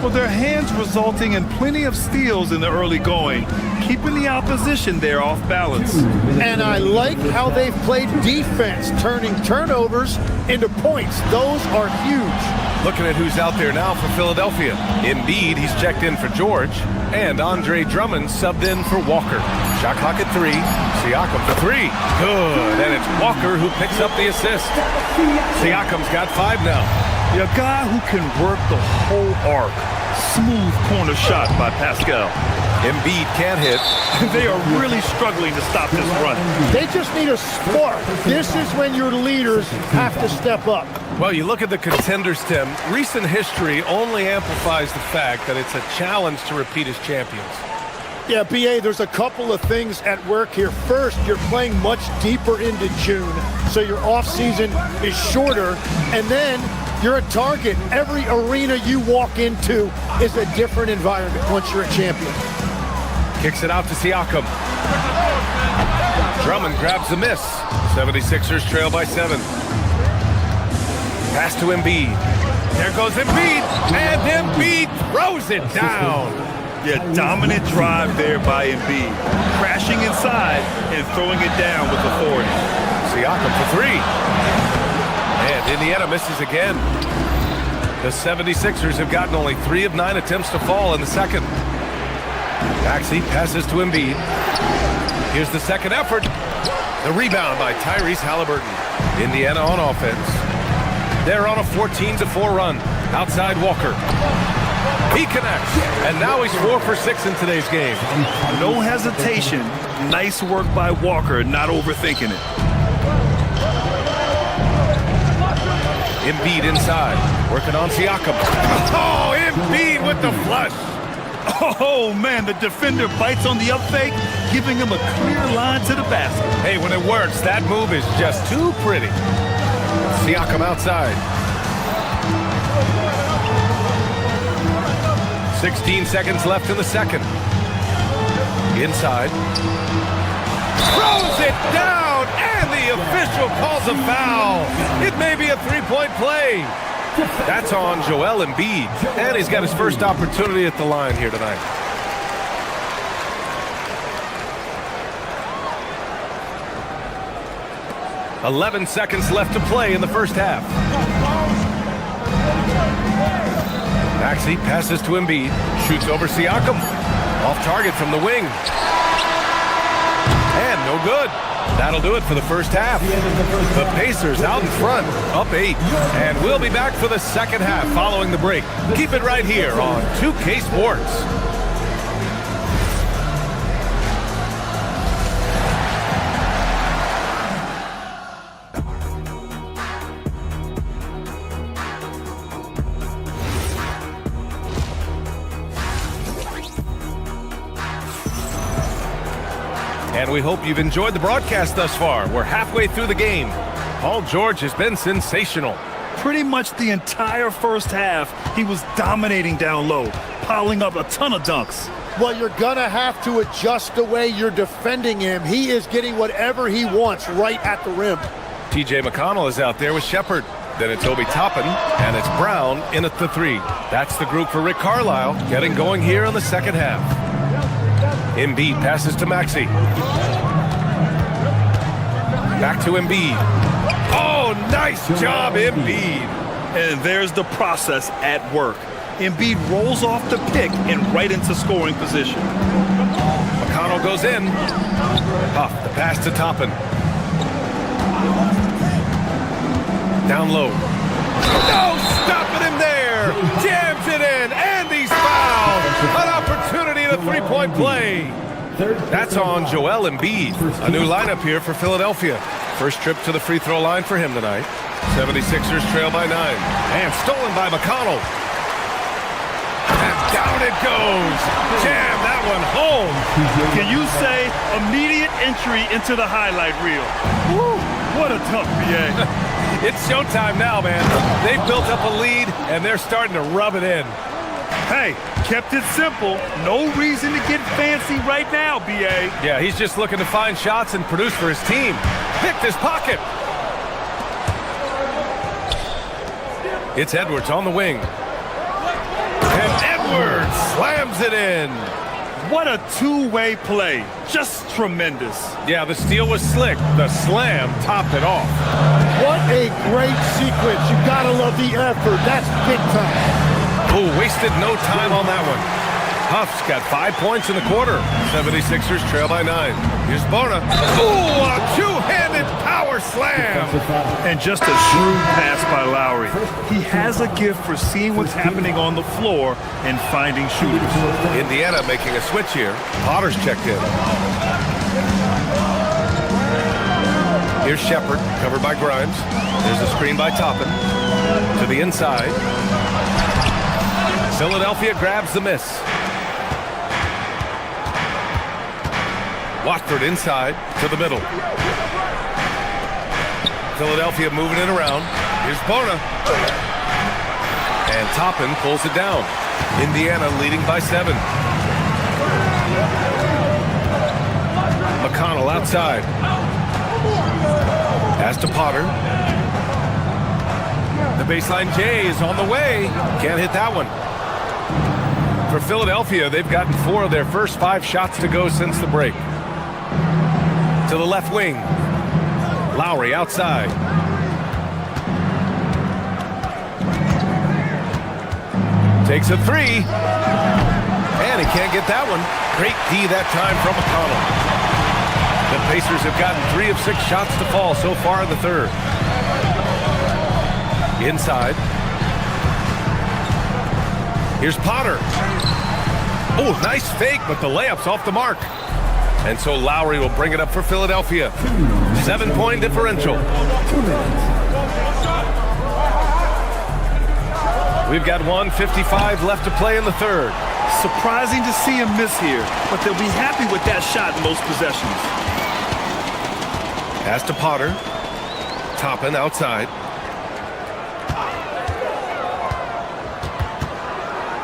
Well, their hands resulting in plenty of steals in the early going, keeping the opposition there off balance. And I like how they've played defense, turning turnovers into points. Those are huge. Looking at who's out there now for Philadelphia. Embiid, he's checked in for George. And Andre Drummond subbed in for Walker. Shot clock at 3. Siakam for 3. Good. And it's Walker who picks up the assist. Siakam's got 5 now. A guy who can work the whole arc. Smooth corner shot by Pascal. Embiid can't hit. They are really struggling to stop this run. They just need a spark. This is when your leaders have to step up. Well, you look at the contenders, Tim. Recent history only amplifies the fact that it's a challenge to repeat as champions. Yeah, B.A., there's a couple of things at work here. First, you're playing much deeper into June, so your offseason is shorter. And then you're a target. Every arena you walk into is a different environment once you're a champion. Kicks it out to Siakam. Drummond grabs the miss. 76ers trail by 7. Pass to Embiid. There goes Embiid, and Embiid throws it down. Yeah, dominant drive there by Embiid. Crashing inside and throwing it down with authority. Siakam for three. And Indiana misses again. The 76ers have gotten only 3 of 9 attempts to fall in the second. Maxey passes to Embiid. Here's the second effort. The rebound by Tyrese Halliburton. Indiana on offense. They're on a 14-4 run. Outside Walker. He connects, and now he's 4 for 6 in today's game. No hesitation. Nice work by Walker, not overthinking it. Embiid inside, working on Siakam. Oh, Embiid with the flush. Oh, man, the defender bites on the up fake, giving him a clear line to the basket. Hey, when it works, that move is just too pretty. Siakam outside. 16 seconds left in the second. Inside. Throws it down, and the official calls a foul. It may be a three-point play. That's on Joel Embiid, and he's got his first opportunity at the line here tonight. "11 seconds left to play in the first half. Maxey passes to Embiid, shoots over Siakam. Off target from the wing. And no good. That'll do it for the first half. The Pacers out in front, up 8. And we'll be back for the second half following the break. Keep it right here on 2K Sports. And we hope you've enjoyed the broadcast thus far. We're halfway through the game. Paul George has been sensational. Pretty much the entire first half, he was dominating down low, piling up a ton of dunks. Well, you're going to have to adjust the way you're defending him. He is getting whatever he wants right at the rim. TJ McConnell is out there with Shepard. Then it's Obi Toppin, and it's Brown in at the 3. That's the group for Rick Carlisle, getting going here in the second half. Embiid passes to Maxey. Back to Embiid. Oh, nice job, Embiid. And there's the process at work. Embiid rolls off the pick and right into scoring position. McConnell goes in. Huff, the pass to Toppin. Down low. No, stopping him there. Jams it in, and he's fouled. An opportunity in a three-point play. That's on Joel Embiid. A new lineup here for Philadelphia. First trip to the free throw line for him tonight. 76ers trail by 9. And stolen by McConnell. And down it goes. Jam that one home. Can you say immediate entry into the highlight reel? Woo, what a dunk, BA. It's showtime now, man. They've built up a lead, and they're starting to rub it in. Hey, kept it simple. No reason to get fancy right now, BA. Yeah, he's just looking to find shots and produce for his team. Picked his pocket. It's Edwards on the wing. And Edwards slams it in. What a two-way play. Just tremendous. Yeah, the steal was slick. The slam topped it off. What a great sequence. You gotta love the effort. That's big time. Oh, wasted no time on that one. Huff's got 5 points in the quarter. 76ers trail by 9. Here's Bona. Oh, a two-handed power slam. And just a shrewd pass by Lowry. He has a gift for seeing what's happening on the floor and finding shooters. Indiana making a switch here. Potter's checked in. Here's Shepard, covered by Grimes. There's a screen by Toppin. To the inside. Philadelphia grabs the miss. Watford inside to the middle. Philadelphia moving it around. Here's Bona. And Toppin pulls it down. Indiana leading by 7. McConnell outside. Pass to Potter. The baseline J is on the way. Can't hit that one. For Philadelphia, they've gotten 4 of their first 5 shots to go since the break. To the left wing. Lowry outside. Takes a 3. And he can't get that one. Great D that time from McConnell. The Pacers have gotten 3 of 6 shots to fall so far in the third. Inside. Here's Potter. Oh, nice fake, but the layup's off the mark. And so Lowry will bring it up for Philadelphia. 7-point differential. We've got 1:55 left to play in the third. Surprising to see him miss here, but they'll be happy with that shot in most possessions. Pass to Potter. Toppin outside.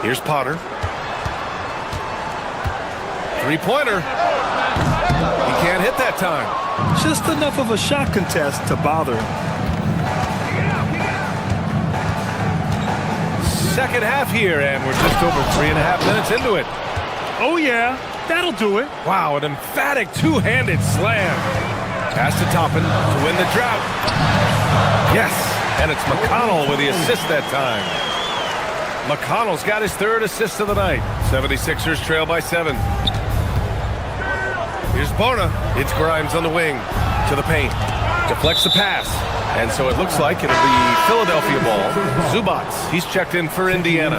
Here's Potter. 3-pointer. He can't hit that time. Just enough of a shot contest to bother him. Second half here, and we're just over 3.5 minutes into it. Oh, yeah, that'll do it. Wow, an emphatic two-handed slam. Pass to Toppin to win the drought. Yes, and it's McConnell with the assist that time. McConnell's got his 3rd assist of the night. 76ers trail by 7. Here's Bona. It's Grimes on the wing. To the paint. Deflects the pass. And so it looks like it'll be Philadelphia ball. Zubats. He's checked in for Indiana.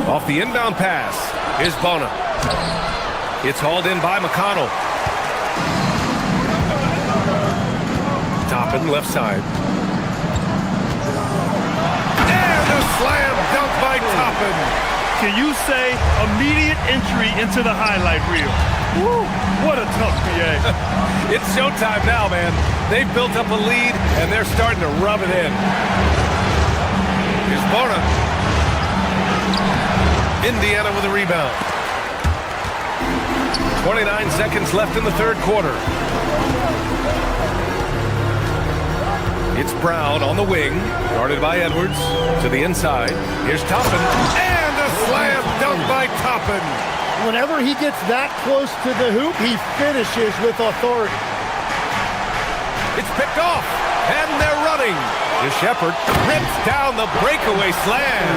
Off the inbound pass. Here's Bona. It's hauled in by McConnell. Toppin left side. And a slam dunk by Toppin. Can you say immediate entry into the highlight reel? Woo, what a tough PA. It's showtime now, man. They've built up a lead, and they're starting to rub it in. Here's Bona. Indiana with a rebound. 29 seconds left in the third quarter. It's Brown on the wing, guarded by Edwards. To the inside. Here's Toppin. And a slam dunk by Toppin. Whenever he gets that close to the hoop, he finishes with authority. It's picked off, and they're running. Shepherd rips down the breakaway slam.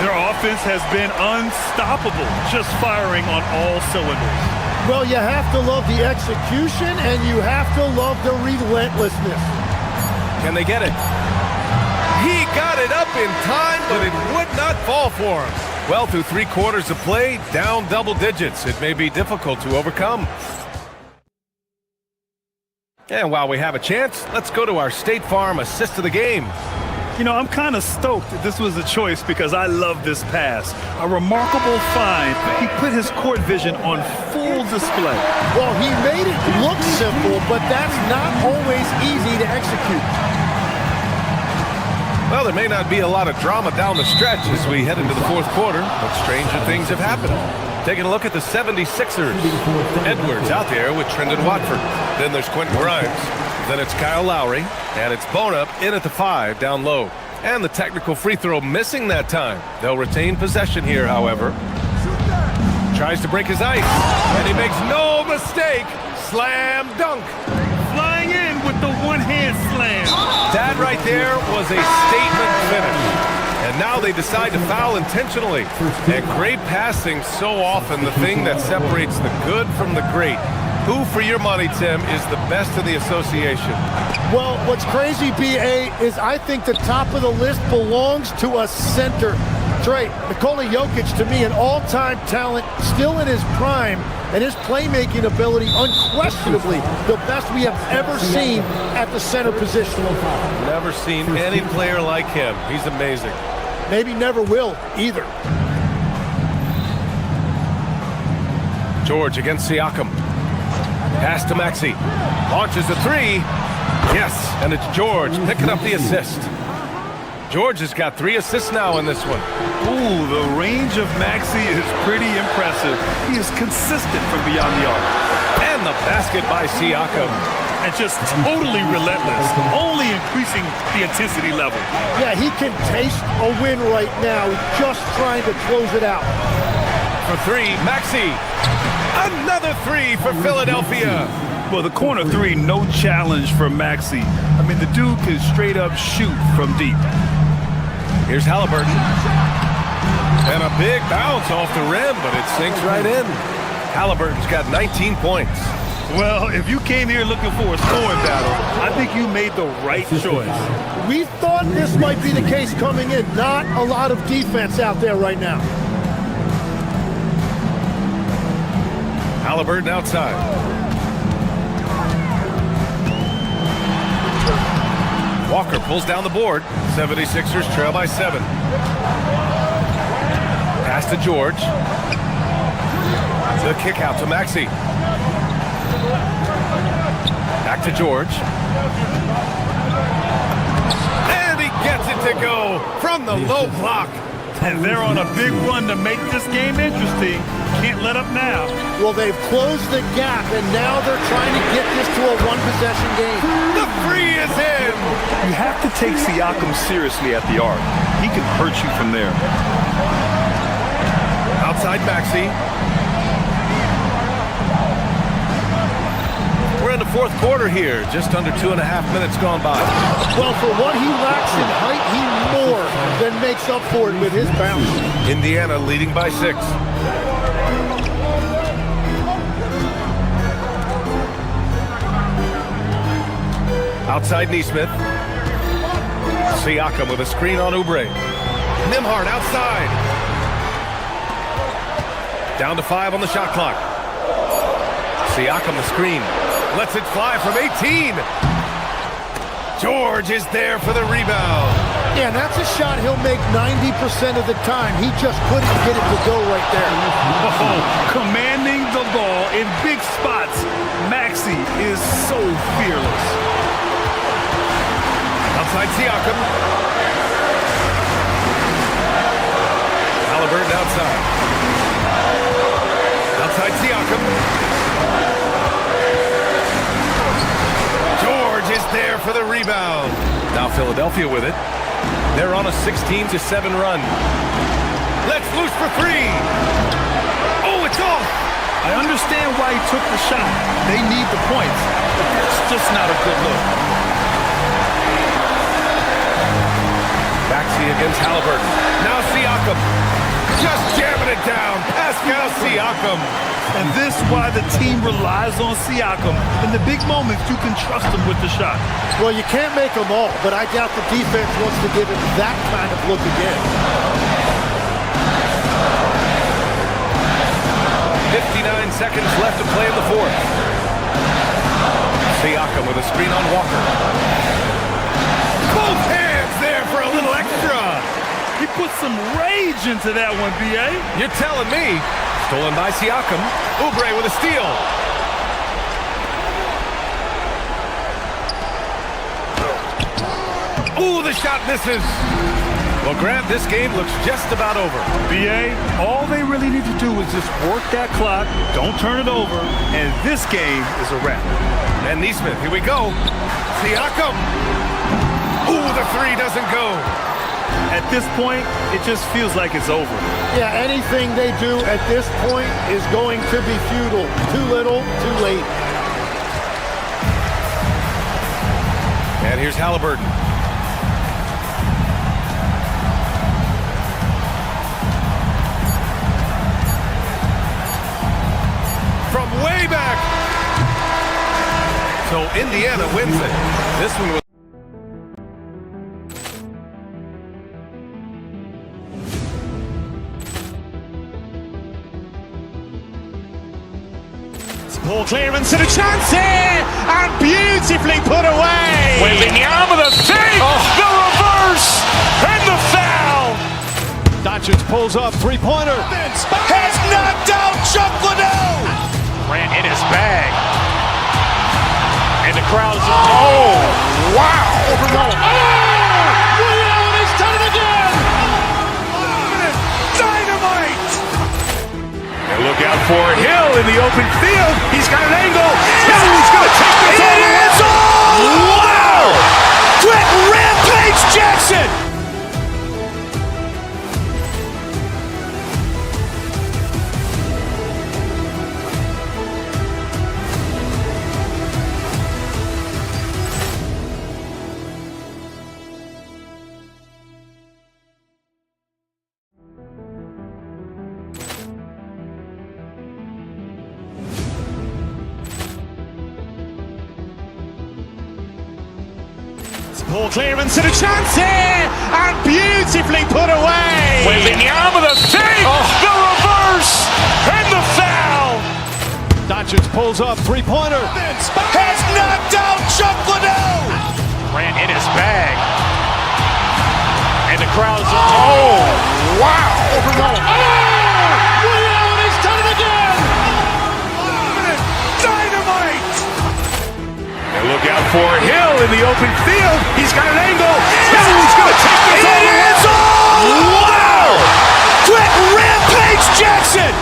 Their offense has been unstoppable, just firing on all cylinders. Well, you have to love the execution, and you have to love the relentlessness. Can they get it? He got it up in time, but it would not fall for him. Well, through 3 quarters of play, down double digits. It may be difficult to overcome. And while we have a chance, let's go to our State Farm assist of the game. You know, I'm kind of stoked that this was a choice because I love this pass. A remarkable find. He put his court vision on full display. Well, he made it look simple, but that's not always easy to execute. Well, there may not be a lot of drama down the stretch as we head into the fourth quarter, but stranger things have happened. Taking a look at the 76ers. Edwards out there with Trendon Watford. Then there's Quentin Grimes. Then it's Kyle Lowry. And it's Bona in at the 5 down low. And the technical free throw missing that time. They'll retain possession here, however. Tries to break his ice. And he makes no mistake. Slam dunk. Flying in with the one-hand slam. That right there was a statement finish. And now they decide to foul intentionally. And great passing, so often the thing that separates the good from the great. Who, for your money, Tim, is the best in the association? Well, what's crazy, B.A., is I think the top of the list belongs to a center. Trey, Nikola Jokic, to me, an all-time talent, still in his prime, and his playmaking ability, unquestionably, the best we have ever seen at the center position. Never seen any player like him. He's amazing. Maybe never will, either. George against Siakam. Pass to Maxey. Launches a 3. Yes, and it's George picking up the assist. George has got 3 assists now in this one. Ooh, the range of Maxey is pretty impressive. He is consistent from beyond the arc. And the basket by Siakam. and just totally relentless, only increasing the intensity level. Yeah, he can taste a win right now, just trying to close it out. For three, Maxey. Another three for Philadelphia. Well, the corner three, no challenge for Maxey. I mean, the dude can straight up shoot from deep. Here's Halliburton. And a big bounce off the rim, but it sinks right in. Halliburton's got 19 points. Well, if you came here looking for a scoring battle, I think you made the right choice. We thought this might be the case coming in. Not a lot of defense out there right now. Halliburton outside. Walker pulls down the board. 76ers trail by 7. Pass to George. The kick out to Maxey. Back to George. And he gets it to go from the low block. And they're on a big run to make this game interesting. Can't let up now. Well, they've closed the gap, and now they're trying to get this to a one-possession game. The three is in. You have to take Siakam seriously at the arc. He can hurt you from there. Outside Maxey. We're in the fourth quarter here. Just under 2.5 minutes gone by. Well, for what he lacks in height, he more than makes up for it with his bounce. Indiana leading by 6. Outside Neesmith. Siakam with a screen on Oubre. Nembhard outside. Down to 5 on the shot clock. Siakam the screen. Lets it fly from 18. George is there for the rebound. Yeah, and that's a shot he'll make 90% of the time. He just couldn't get it to go right there. Oh, commanding the ball in big spots. Maxey is so fearless. Outside Siakam. Halliburton outside. Outside Siakam. George is there for the rebound. Now Philadelphia with it. They're on a 16-7 run. Let's loose for 3. Oh, it's off. I understand why he took the shot. They need the points, but that's just not a good look. Maxey against Halliburton. Now Siakam. Just jamming it down. Pascal Siakam. And this is why the team relies on Siakam. In the big moments, you can trust him with the shot. Well, you can't make them all, but I doubt the defense wants to give him that kind of look again. 59 seconds left to play in the fourth. Siakam with a screen on Walker. Both hands there for a little extra. He put some rage into that one, B.A. You're telling me. Stolen by Siakam. Oubre with a steal. Ooh, the shot misses. Well, Grant, this game looks just about over. B.A., all they really need to do is just work that clock, don't turn it over, and this game is a wrap. And Neesmith, here we go. Siakam. Ooh, the 3 doesn't go. At this point, it just feels like it's over. Yeah, anything they do at this point is going to be futile. Too little, too late. And here's Halliburton. From way back. So Indiana wins it. This one was Ball clearance and a chance here, and beautifully put away. Wembanyama the fake, the reverse, and the foul. Doncic pulls up, three-pointer. Has knocked out Chuck Liddell. Ran in his bag. And the crowd is... Oh, wow. He's done it again. Dynamite. And look out for Hill in the open field. He's got an angle. Hill is going to take this all the way. Ball clearance and a chance here, and beautifully put away. Wembanyama the fake, the reverse, and the foul. Doncic pulls up, three-pointer. Has knocked out Chuck Liddell. Grant in his bag. And the crowd's oh, wow. He's done it again. Dynamite. And look out for Hill in the open field. He's got an angle. He's going to take this all the way. Wow. Quick rampage Jackson.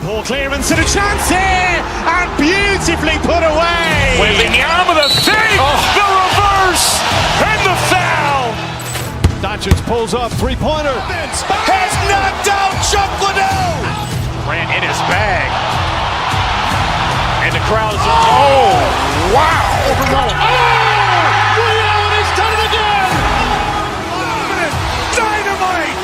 Ball clearance and a chance here, and beautifully put away. Wembanyama the fake, the reverse, and the foul. Doncic pulls up, three-pointer. Has knocked out Chuck Liddell. Grant in his bag. And the crowd's oh, wow. He's done it again. Dynamite.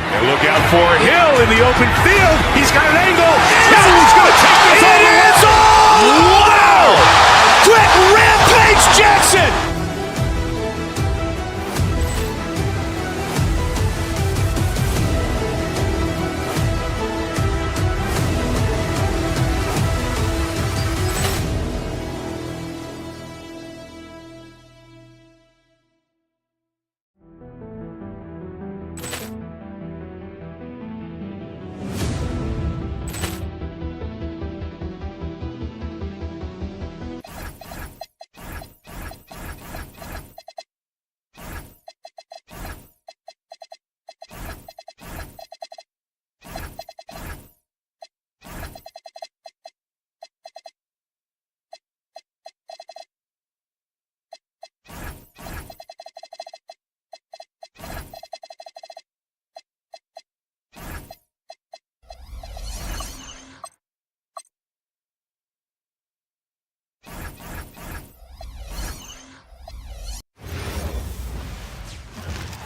And look out for Hill in the open field. He's got an angle. He's going to take this all the way. Wow. Quick rampage Jackson.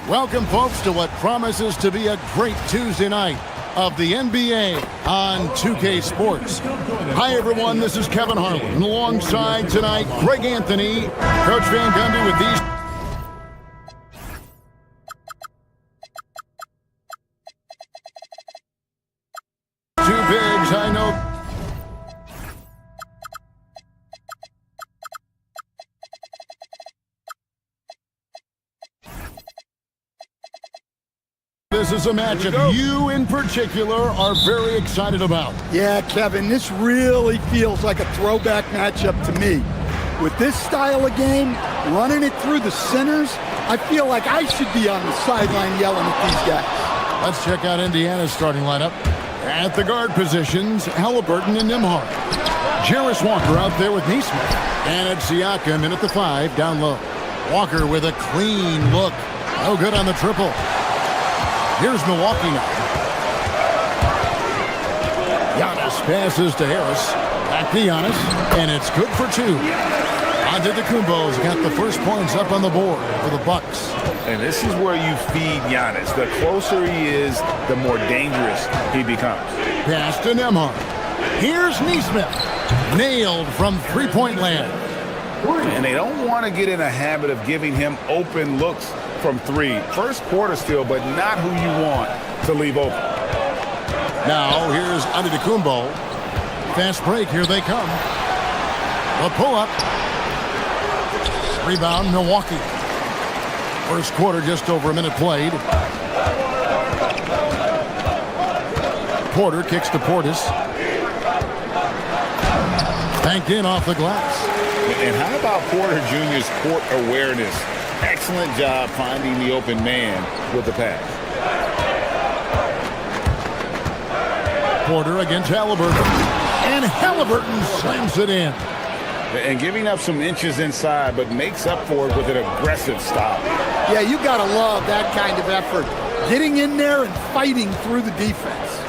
Welcome, folks, to what promises to be a great Tuesday night of the NBA on 2K Sports. Hi, everyone. This is Kevin Harlan. And alongside tonight, Greg Anthony, Coach Van Gundy with these. Two bigs, I know. This is a matchup you in particular are very excited about. Yeah, Kevin, this really feels like a throwback matchup to me. With this style of game, running it through the centers, I feel like I should be on the sideline yelling at these guys. Let's check out Indiana's starting lineup. At the guard positions, Halliburton and Nembhard. Jarris Walker out there with Neesmith. And it's Siakam in at the 5, down low. Walker with a clean look. No good on the triple. Here's Milwaukee now. Giannis passes to Harris. Back to Giannis, and it's good for 2. Antetokounmpo's got the first points up on the board for the Bucks. And this is where you feed Giannis. The closer he is, the more dangerous he becomes. Pass to Nembhard. Here's Neesmith. Nailed from three-point land. And they don't want to get in a habit of giving him open looks from 3. First quarter still, but not who you want to leave open. Now here's Antetokounmpo. Fast break, here they come. A pull-up. Rebound, Milwaukee. First quarter, just over a minute played. Porter kicks to Portis. Banked in off the glass. And how about Porter Jr.'s court awareness? Excellent job finding the open man with the pass. Porter against Halliburton. And Halliburton slams it in. and giving up some inches inside, but makes up for it with an aggressive stop. Yeah, you got to love that kind of effort. Getting in there and fighting through the defense.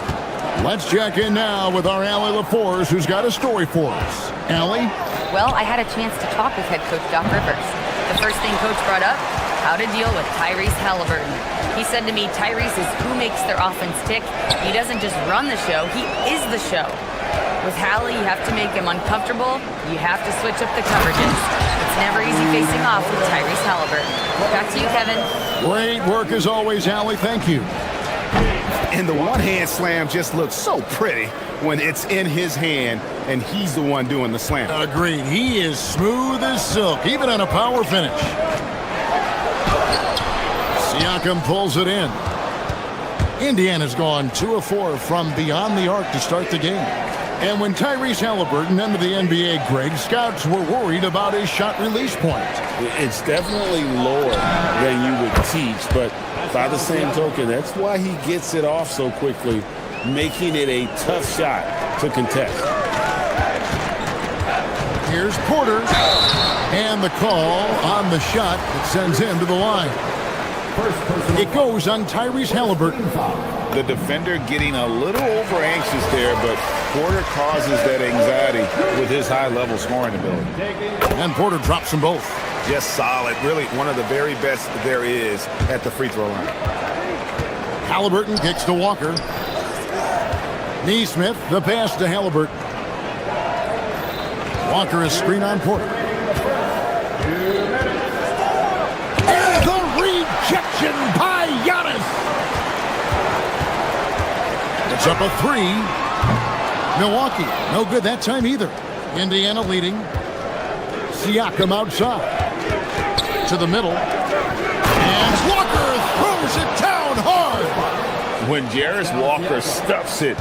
Let's check in now with our Allie LaForce, who's got a story for us. Allie? Well, I had a chance to talk with head coach Doc Rivers. The first thing coach brought up, how to deal with Tyrese Halliburton. He said to me, Tyrese is who makes their offense tick. He doesn't just run the show, he is the show. With Hallie, you have to make him uncomfortable. You have to switch up the coverages. It's never easy facing off with Tyrese Halliburton. Back to you, Kevin. Great work as always, Allie. Thank you. And the one-hand slam just looks so pretty when it's in his hand and he's the one doing the slam. Agreed. He is smooth as silk, even on a power finish. Siakam pulls it in. Indiana's gone 2 of 4 from beyond the arc to start the game. And when Tyrese Halliburton entered the NBA, Greg, scouts were worried about his shot release point. It's definitely lower than you would teach, but by the same token, that's why he gets it off so quickly, making it a tough shot to contest. Here's Porter, and the call on the shot that sends him to the line. It goes on Tyrese Halliburton. The defender getting a little over-anxious there, but Porter causes that anxiety with his high-level scoring ability. And Porter drops them both. Just solid. Really one of the very best there is at the free throw line. Halliburton kicks to Walker. Neesmith, the pass to Halliburton. Walker is screen on Porter. And the rejection by Giannis. It's up a 3. Milwaukee, no good that time either. Indiana leading. Siakam outside. To the middle. And Walker throws it down hard. When Jarris Walker stuffs it,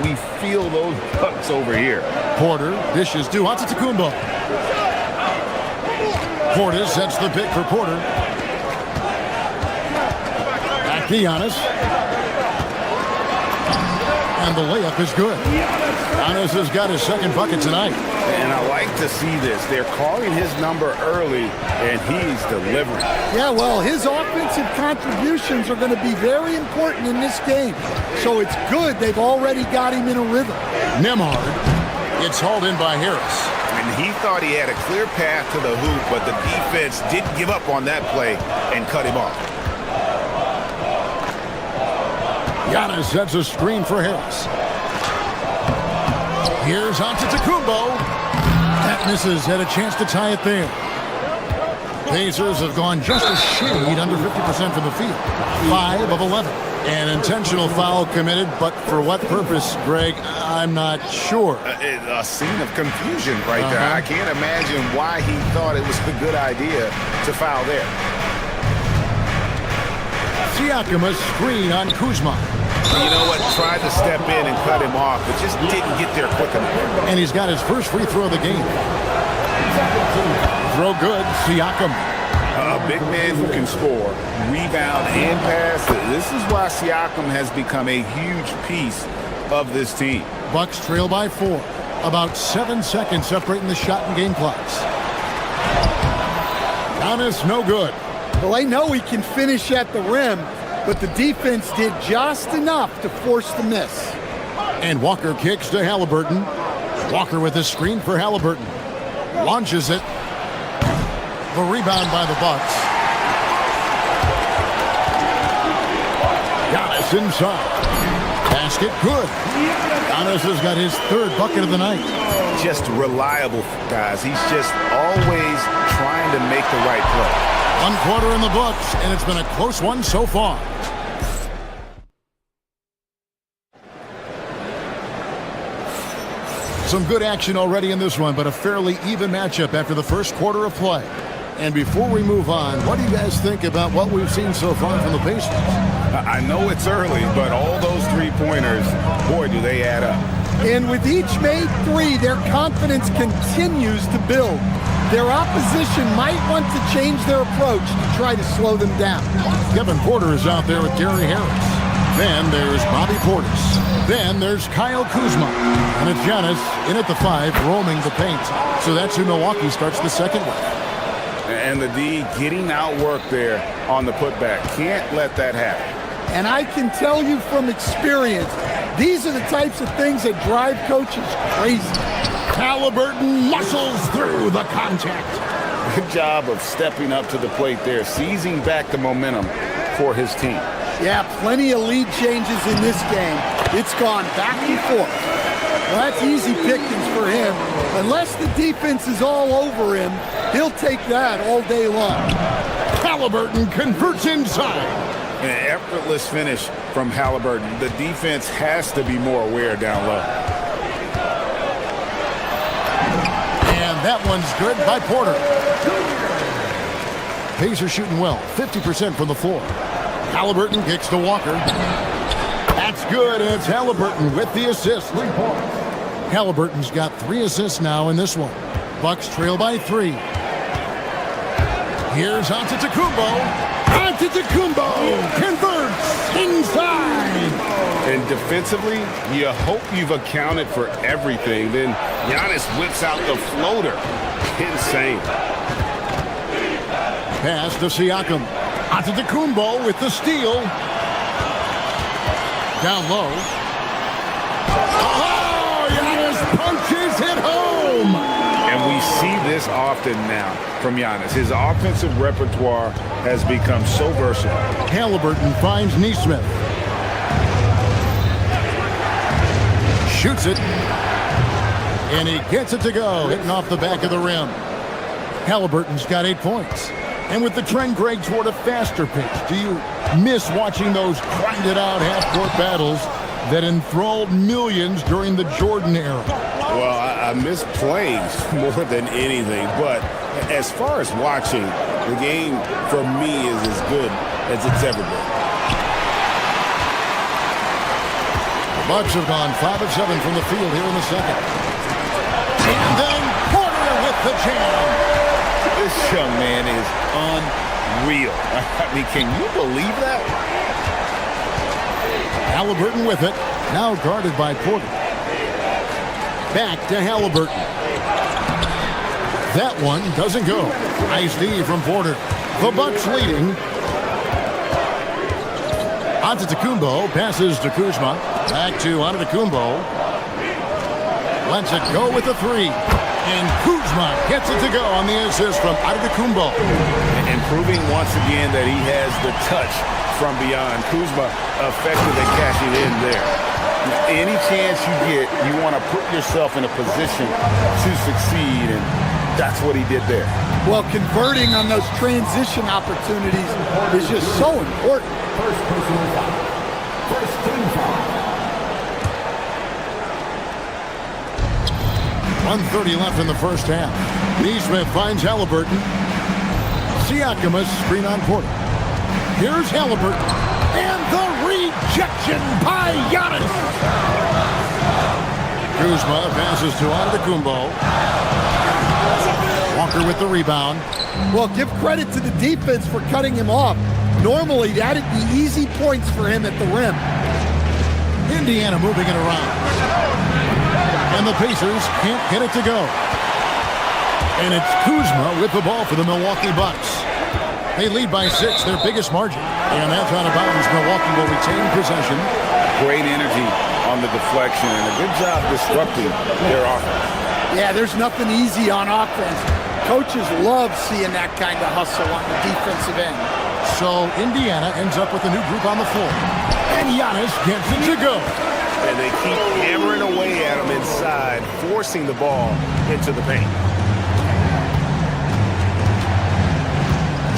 we feel those bucks over here. Porter dishes to Antetokounmpo. Porter sets the pick for Porter. Back to Giannis. And the layup is good. Giannis has got his second bucket tonight. And I like to see this. They're calling his number early, and he's delivering. Yeah, well, his offensive contributions are going to be very important in this game. So it's good they've already got him in a rhythm. Nembhard gets hauled in by Harris. And he thought he had a clear path to the hoop, but the defense didn't give up on that play and cut him off. Giannis sets a screen for Harris. Here's Antetokounmpo. That misses. Had a chance to tie it there. Pacers have gone just a shade under 50% from the field. 5 of 11. An intentional foul committed, but for what purpose, Greg, I'm not sure. A scene of confusion right there. I can't imagine why he thought it was a good idea to foul there. Siakam a screen on Kuzma. You know what? Tried to step in and cut him off, but just didn't get there quick enough. And he's got his first free throw of the game. Throw good, Siakam. A big man who can score, rebound, and pass. This is why Siakam has become a huge piece of this team. Bucks trail by 4. About 7 seconds separating the shot and game clocks. Giannis, no good. Well, I know he can finish at the rim, but the defense did just enough to force the miss. And Walker kicks to Halliburton. Walker with a screen for Halliburton. Launches it. The rebound by the Bucks. Giannis inside. Basket good. Giannis has got his 3rd bucket of the night. Just reliable, guys. He's just always trying to make the right play. 1 quarter in the books, and it's been a close one so far. Some good action already in this one, but a fairly even matchup after the first quarter of play. And before we move on, what do you guys think about what we've seen so far from the Pacers? I know it's early, but all those three-pointers, boy, do they add up. And with each made 3, their confidence continues to build. Their opposition might want to change their approach to try to slow them down. Kevin Porter is out there with Gary Harris. Then there's Bobby Portis. Then there's Kyle Kuzma. And it's Giannis in at the 5, roaming the paint. So that's who Milwaukee starts the second with. And the D getting outworked there on the putback. Can't let that happen. And I can tell you from experience, these are the types of things that drive coaches crazy. Halliburton muscles through the contact. Good job of stepping up to the plate there, seizing back the momentum for his team. Yeah, plenty of lead changes in this game. It's gone back and forth. Well, that's easy pickings for him. Unless the defense is all over him, he'll take that all day long. Halliburton converts inside. An effortless finish from Halliburton. The defense has to be more aware down low. And that one's good by Porter. Pacers shooting well, 50% from the floor. Halliburton kicks to Walker. That's good. It's Halliburton with the assist. Halliburton's got 3 assists now in this one. Bucks trail by 3. Here's Antetokounmpo. Antetokounmpo converts inside. And defensively, you hope you've accounted for everything. Then Giannis whips out the floater. Insane. Pass to Siakam. Antetokounmpo with the steal. Down low. Oh, Giannis punches it home. And we see this often now from Giannis. His offensive repertoire has become so versatile. Halliburton finds Nesmith. Shoots it. And he gets it to go, hitting off the back of the rim. Halliburton's got 8 points. And with the trend, Greg, toward a faster pace, do you miss watching those grinded-out half-court battles that enthralled millions during the Jordan era? Well, I miss plays more than anything. But as far as watching, the game for me is as good as it's ever been. The Bucks have gone 5 of 7 from the field here in the second. And then Porter with the jam. This young man is unreal. I mean, can you believe that? Halliburton with it. Now guarded by Porter. Back to Halliburton. That one doesn't go. Nice D from Porter. The Bucks leading. Antetokounmpo passes to Kuzma. Back to Antetokounmpo. Lets it go with the 3. And Kuzma gets it to go on the assist from Antetokounmpo. And proving once again that he has the touch from beyond. Kuzma effective at cashing in there. Any chance you get, you want to put yourself in a position to succeed, and that's what he did there. Well, converting on those transition opportunities is just so important. First personal foul. First team foul. 1:30 left in the first half. Nesmith finds Halliburton. Siakam a screen on Porter. Here's Halliburton. And the rejection by Giannis. Kuzma passes to Antetokounmpo. Walker with the rebound. Well, give credit to the defense for cutting him off. Normally, that'd be easy points for him at the rim. Indiana moving it around. And the Pacers can't get it to go. And it's Kuzma with the ball for the Milwaukee Bucks. They lead by 6, their biggest margin. And that's out of bounds. Milwaukee will retain possession. Great energy on the deflection and a good job disrupting their offense. Yeah, there's nothing easy on offense. Coaches love seeing that kind of hustle on the defensive end. So Indiana ends up with a new group on the floor. And Giannis gets it to go. And they keep hammering away at him inside, forcing the ball into the paint.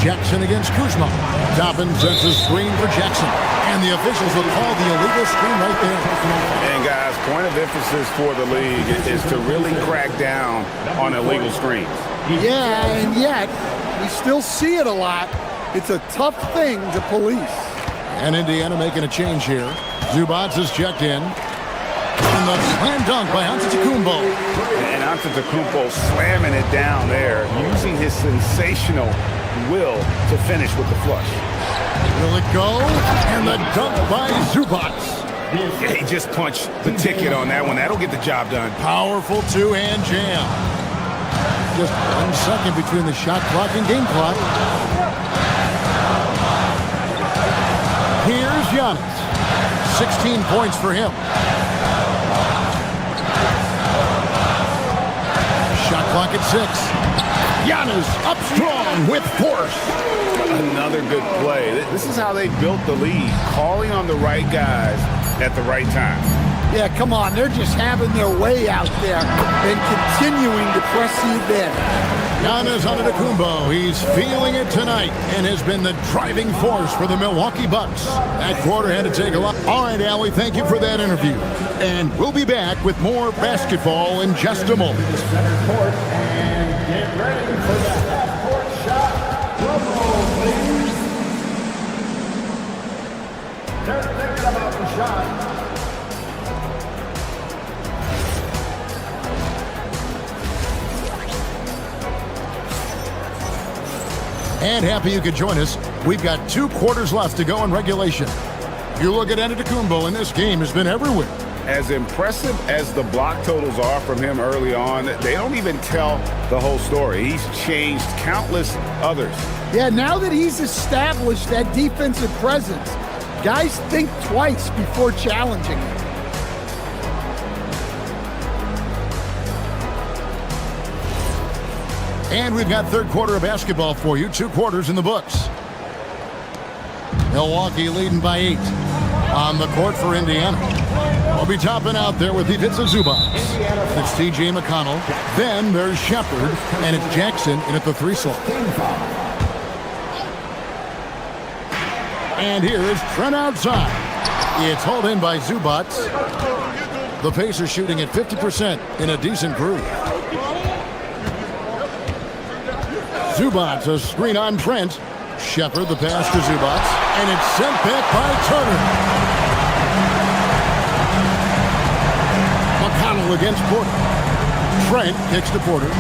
Jackson against Kuzma. Toppin sets a screen for Jackson. And the officials will call the illegal screen right there. And guys, point of emphasis for the league is to really crack down on illegal screens. Yeah, and yet we still see it a lot. It's a tough thing to police. And Indiana making a change here. Zubats is checked in. And the slam dunk by Antetokounmpo. And Antetokounmpo slamming it down there, using his sensational will to finish with the flush. Will it go? And the dunk by Zubats. Yeah, he just punched the ticket on that one. That'll get the job done. Powerful two-hand jam. Just 1 second between the shot clock and game clock. Here's Giannis. 16 points for him. Shot clock at 6. Giannis up strong with force. Another good play. This is how they built the lead. Calling on the right guys at the right time. Yeah, come on. They're just having their way out there and continuing to press the advantage. Giannis Antetokounmpo, he's feeling it tonight and has been the driving force for the Milwaukee Bucks. That quarter had to take a lot. All right, Allie, thank you for that interview. And we'll be back with more basketball in just a moment. And get ready for the half-court shot. Drum roll, please. They're thinking about the shot. And happy you could join us. We've got 2 quarters left to go in regulation. You look at Antetokounmpo, and this game has been everywhere. As impressive as the block totals are from him early on, they don't even tell the whole story. He's changed countless others. Yeah, now that he's established that defensive presence, guys think twice before challenging him. And we've got third quarter of basketball for you. 2 quarters in the books. Milwaukee leading by 8 on the court for Indiana. We'll be topping out there with Ivica Zubac. It's T.J. McConnell. Then there's Shepard, and it's Jackson in at the 3 slot. And here is Trent outside. It's hauled in by Zubac. The Pacers shooting at 50% in a decent groove. Zubac, a screen on Trent. Shepard, the pass to Zubac, and it's sent back by Turner. McConnell against Porter. Trent kicks to Porter.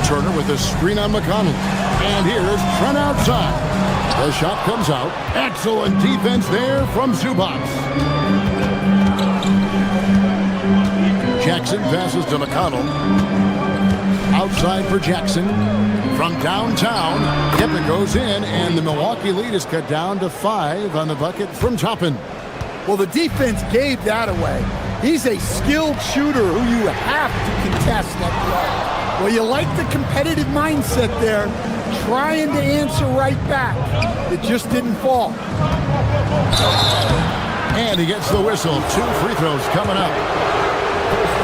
Turner with a screen on McConnell. And here's Trent outside. The shot comes out. Excellent defense there from Zubac. Jackson passes to McConnell. Outside for Jackson. From downtown, yep, it goes in, and the Milwaukee lead is cut down to 5 on the bucket from Toppin. Well, the defense gave that away. He's a skilled shooter who you have to contest that play. Well, you like the competitive mindset there, trying to answer right back. It just didn't fall. And he gets the whistle. 2 free throws coming up.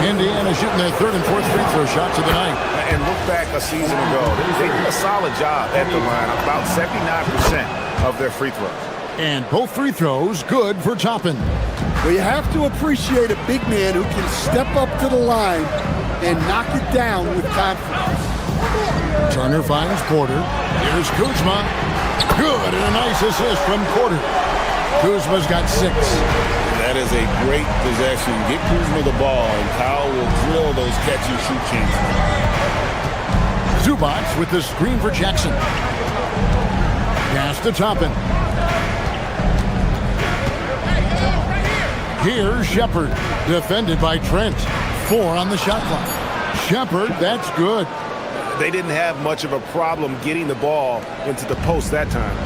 Indiana shooting their 3rd and 4th free throw shots of the night. And look back a season ago, they did a solid job at the line, about 79% of their free throws. And both free throws good for Toppin. Well, you have to appreciate a big man who can step up to the line and knock it down with confidence. Turner finds Porter. Here's Kuzma. Good, and a nice assist from Porter. Kuzma's got 6. That is a great possession. Get Kuzma the ball, and Kyle will drill those catch-and-shoot chances. Zubac with the screen for Jackson. Pass to Toppin. Here's Shepard, defended by Trent. 4 on the shot clock. Shepard, that's good. They didn't have much of a problem getting the ball into the post that time.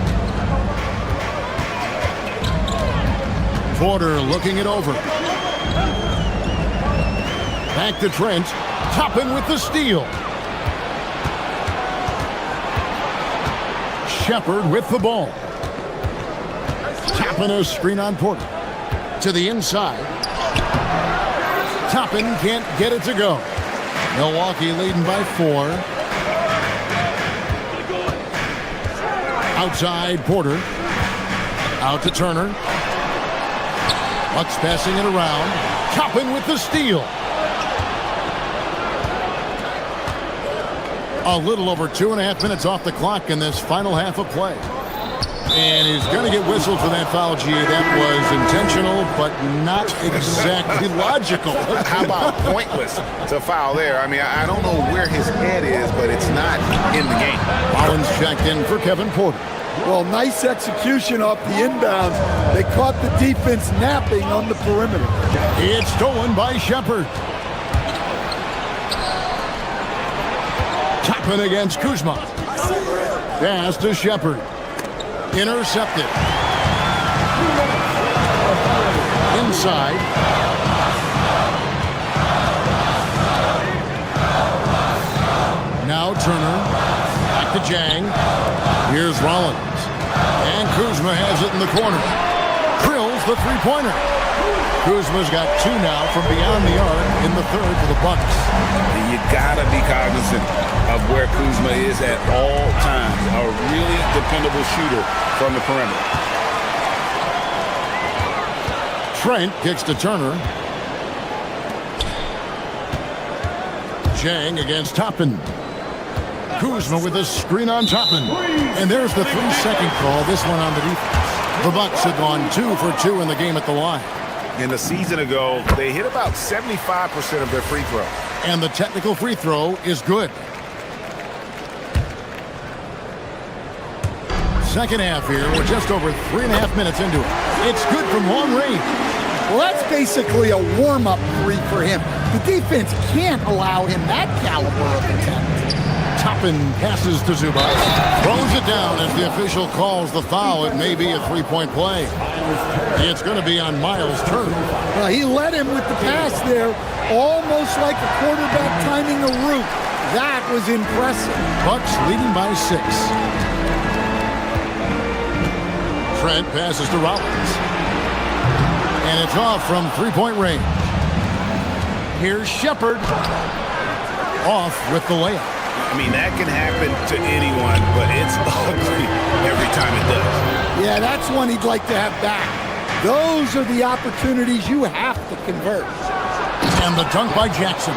Porter looking it over. Back to Trent. Toppin with the steal. Shepard with the ball. Toppin a screen on Porter. To the inside. Toppin can't get it to go. Milwaukee leading by 4. Outside Porter. Out to Turner. Bucks passing it around. Toppin with the steal. A little over 2.5 minutes off the clock in this final half of play. And he's going to get whistled for that foul, G. That was intentional, but not exactly logical. How about pointless to foul there? I mean, I don't know where his head is, but it's not in the game. Collins checked in for Kevin Porter. Well, nice execution off the inbounds. They caught the defense napping on the perimeter. It's stolen by Shepard. Toppin against Kuzma. Pass to Shepard. Intercepted. Inside. Now Turner. Back to Jang. Here's Rollins. And Kuzma has it in the corner. Drills the three-pointer. Kuzma's got two now from beyond the arc in the third for the Bucks. You gotta be cognizant of where Kuzma is at all times. A really dependable shooter from the perimeter. Trent kicks to Turner. Jang against Toppin. Kuzma with a screen on Toppin. And there's the 3-second call, this one on the defense. The Bucks have gone 2 for 2 in the game at the line. In the season ago, they hit about 75% of their free throw. And the technical free throw is good. Second half here, we're just over 3.5 minutes into it. It's good from long range. Well, that's basically a warm-up three for him. The defense can't allow him that caliber of attempt. Toppin passes to Zubac. Throws it down as the official calls the foul. It may be a three-point play. It's going to be on Miles Turner. Well, he led him with the pass there, almost like a quarterback timing a route. That was impressive. Bucks leading by 6. Trent passes to Rollins. And it's off from three-point range. Here's Shepard. Off with the layup. I mean, that can happen to anyone, but it's ugly every time it does. Yeah, that's one he'd like to have back. Those are the opportunities you have to convert. And the dunk by Jackson.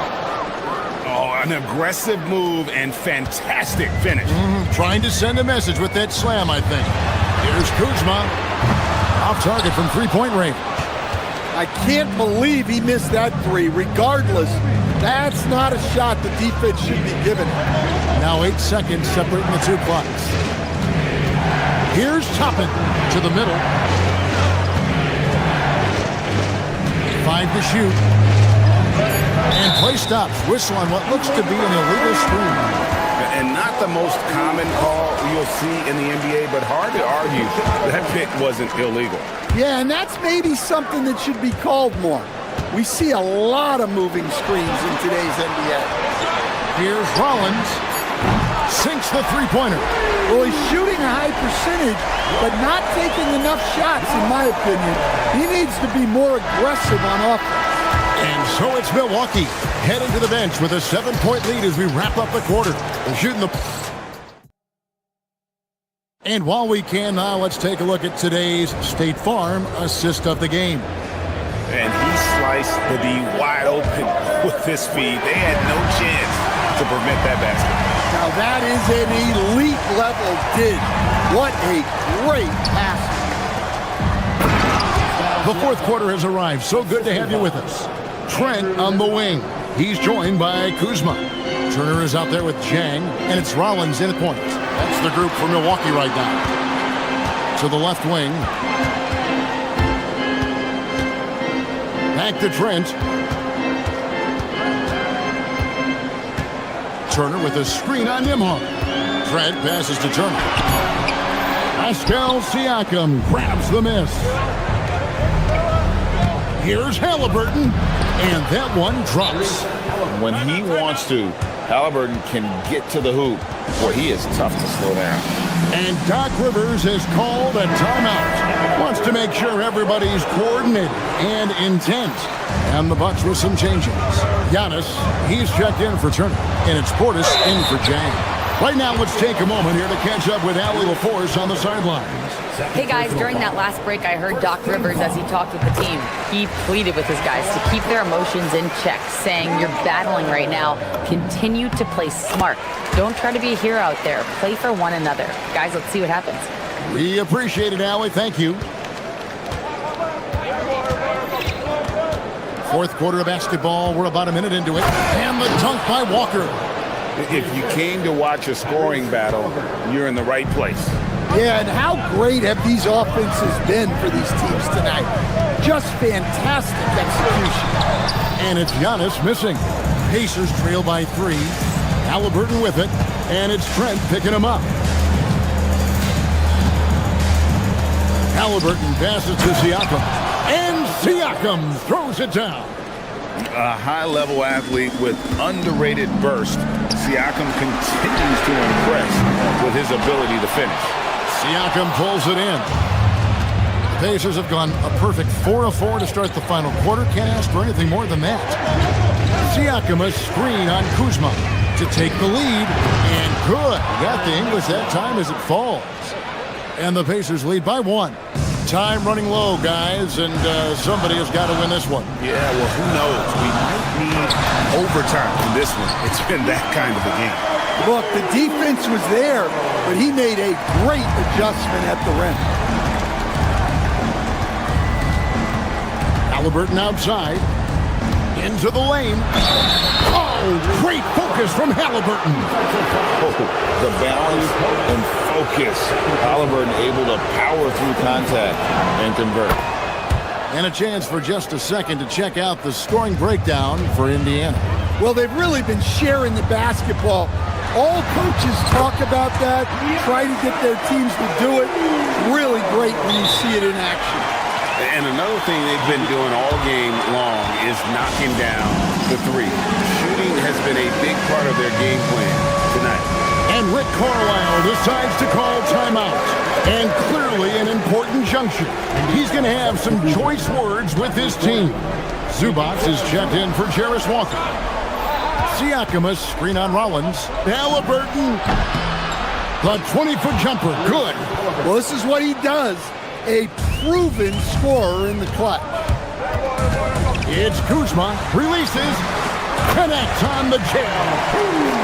Oh, an aggressive move and fantastic finish. Trying to send a message with that slam, I think. Here's Kuzma. Off target from three-point range. I can't believe he missed that three. Regardless, that's not a shot the defense should be giving. Now 8 seconds separating the two clocks. Here's Toppin to the middle. 5 to shoot. And play stops. Whistle on what looks to be an illegal screen. And not the most common call you'll see in the NBA, but hard to argue that pick wasn't illegal. Yeah, and that's maybe something that should be called more. We see a lot of moving screens in today's NBA. Here's Rollins. Sinks the three-pointer. Well, he's shooting a high percentage, but not taking enough shots, in my opinion. He needs to be more aggressive on offense. And so it's Milwaukee heading to the bench with a 7-point lead as we wrap up the quarter. They're shooting the... And while we can now, let's take a look at today's State Farm assist of the game. And he sliced the D wide open with his speed. They had no chance to prevent that basket. Now that is an elite level dig. What a great pass. The fourth quarter has arrived. So good to have you with us. Trent on the wing. He's joined by Kuzma. Turner is out there with Jang, and it's Rollins in at point. That's the group for Milwaukee right now. To the left wing. Back to Trent. Turner with a screen on Nimhar. Trent passes to Turner. Pascal Siakam grabs the miss. Here's Halliburton, and that one drops. When he wants to, Halliburton can get to the hoop, where he is tough to slow down. And Doc Rivers has called a timeout. Wants to make sure everybody's coordinated and intent. And the Bucks with some changes. Giannis, he's checked in for Turner, and it's Portis in for Jang. Right now, let's take a moment here to catch up with Allie LaForce on the sidelines. Hey guys, during that last break, I heard Doc Rivers as he talked with the team. He pleaded with his guys to keep their emotions in check, saying, "You're battling right now. Continue to play smart. Don't try to be a hero out there. Play for one another." Guys, let's see what happens. We appreciate it, Allie. Thank you. Fourth quarter of basketball. We're about a minute into it. And the dunk by Walker. If you came to watch a scoring battle, you're in the right place. Yeah, and how great have these offenses been for these teams tonight? Just fantastic execution. And it's Giannis missing. Pacers trail by 3. Halliburton with it, and it's Trent picking him up. Halliburton passes to Siakam, and Siakam throws it down. A high-level athlete with underrated burst. Siakam continues to impress with his ability to finish. Siakam pulls it in. The Pacers have gone a perfect 4 of 4 to start the final quarter. Can't ask for anything more than that. Siakam a screen on Kuzma to take the lead, and good. Got the English that time as it falls. And the Pacers lead by 1. Time running low, guys, and somebody has got to win this one. Yeah, well, who knows? We might need overtime in this one. It's been that kind of a game. Look, the defense was there, but he made a great adjustment at the rim. Halliburton outside. Into the lane. Oh, great focus from Halliburton. Oh, the balance and focus. Halliburton able to power through contact and convert. And a chance for just a second to check out the scoring breakdown for Indiana. Well, they've really been sharing the basketball. All coaches talk about that, try to get their teams to do it. It's really great when you see it in action. And another thing they've been doing all game long is knocking down the three. Shooting has been a big part of their game plan tonight. And Rick Carlisle decides to call timeout. And clearly an important juncture. He's going to have some choice words with his team. Zubac is checked in for Jarris Walker. Siakam a screen on Rollins. Halliburton. The 20-foot jumper. Good. Well, this is what he does. A proven scorer in the clutch. It's Kuzma. Releases. Connects on the jail.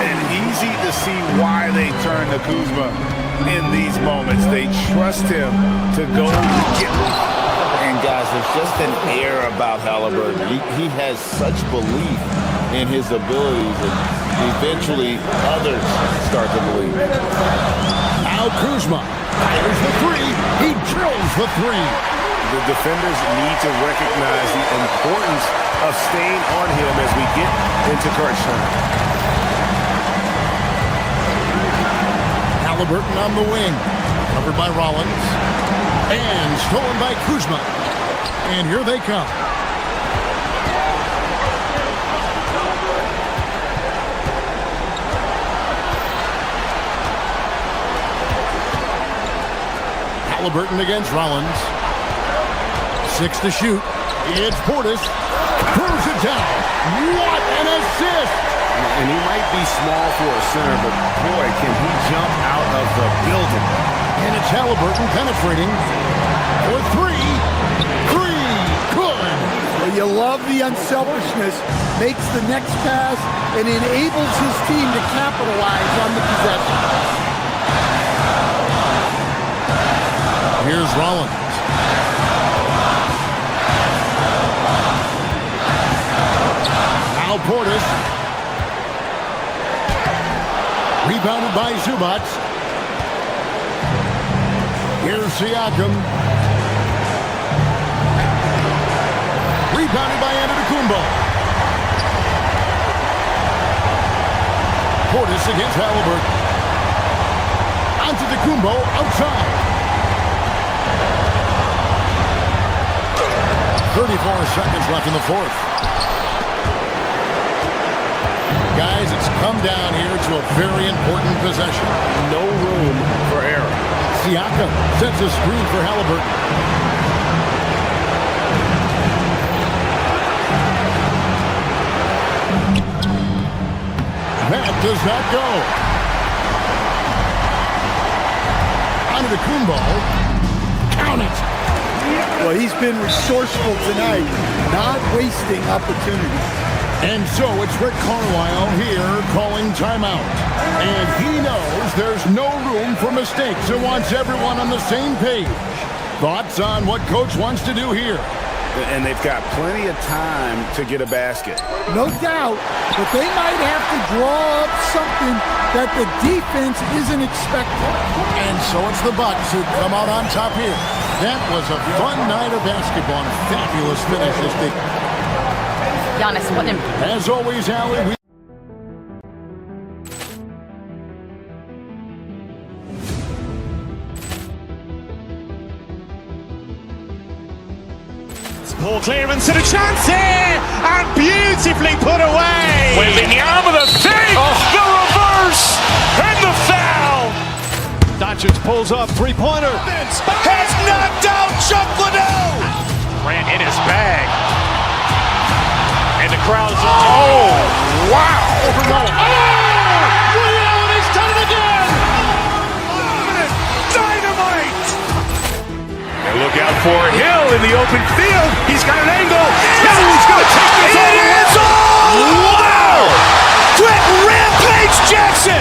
And easy to see why they turn to Kuzma in these moments. They trust him to go get it. And guys, there's just an air about Halliburton. He has such belief in his abilities, and eventually others start to believe. Now Kuzma. There's the 3. He drills the 3. The defenders need to recognize the importance of staying on him as we get into crunch time. Halliburton on the wing. Covered by Rollins. And stolen by Kuzma. And here they come. Halliburton against Rollins. 6 to shoot. It's Portis. Throws it down. What an assist! And he might be small for a center, but boy, can he jump out of the building. And it's Halliburton penetrating for 3. 3. Good. Well, you love the unselfishness. Makes the next pass and enables his team to capitalize on the possession. Here's Rollins. Now Portis. Rebounded by Zubac. Here's Siakam. Rebounded by Antetokounmpo. Portis against Halliburton. Antetokounmpo outside. 34 seconds left in the fourth. Guys, it's come down here to a very important possession. No room for error. Siakam sets a screen for Halliburton. That does not go. Antetokounmpo. Count it. Well, he's been resourceful tonight, not wasting opportunities. And so it's Rick Carlisle here calling timeout. And he knows there's no room for mistakes and wants everyone on the same page. Thoughts on what Coach wants to do here? and they've got plenty of time to get a basket. No doubt, but they might have to draw up something that the defense isn't expecting. And so it's the Bucks who come out on top here. That was a fun night of basketball. Fabulous finish this day. Giannis, what an... As always, Allie, Ball clearance and a chance here, and beautifully put away. Wembanyama the fake, the reverse, and the foul. Doncic pulls up, three-pointer. Has knocked out Chuck Liddell. Grant in his bag. And the crowd's oh, wow. He's done it again. Dynamite. And look out for Hill in the open field. He's got an angle. He's going to take this all the way. Wow! Quick Rampage Jackson.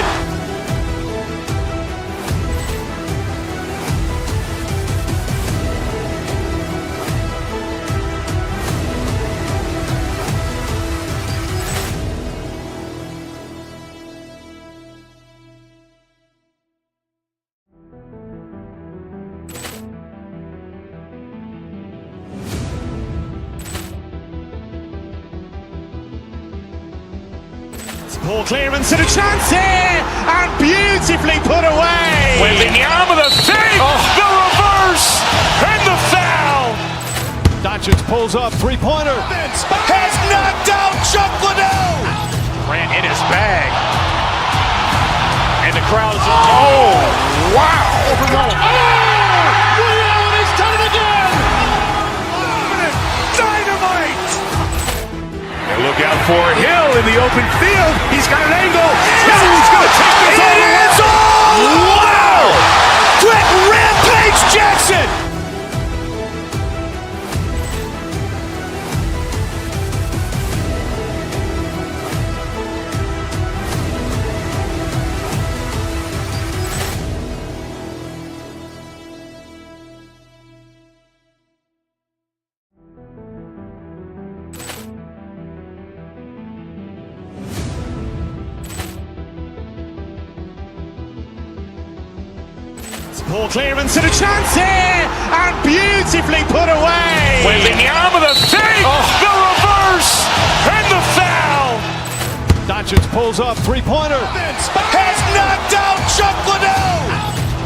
Ball clearance and a chance here, and beautifully put away. Wembanyama the fake, the reverse, and the foul. Doncic pulls up, three-pointer. Has knocked out Chuck Liddell. Grant in his bag. And the crowd's oh, wow. He's done it again. Dynamite. And look out for Hill in the open field. He's got an angle. He's going to take this all the way. Wow! Quick Rampage Jackson. Ball clearance and a chance here, and beautifully put away. Wembanyama the fake, the reverse, and the foul. Doncic pulls up, three-pointer. Has knocked out Chuck Liddell.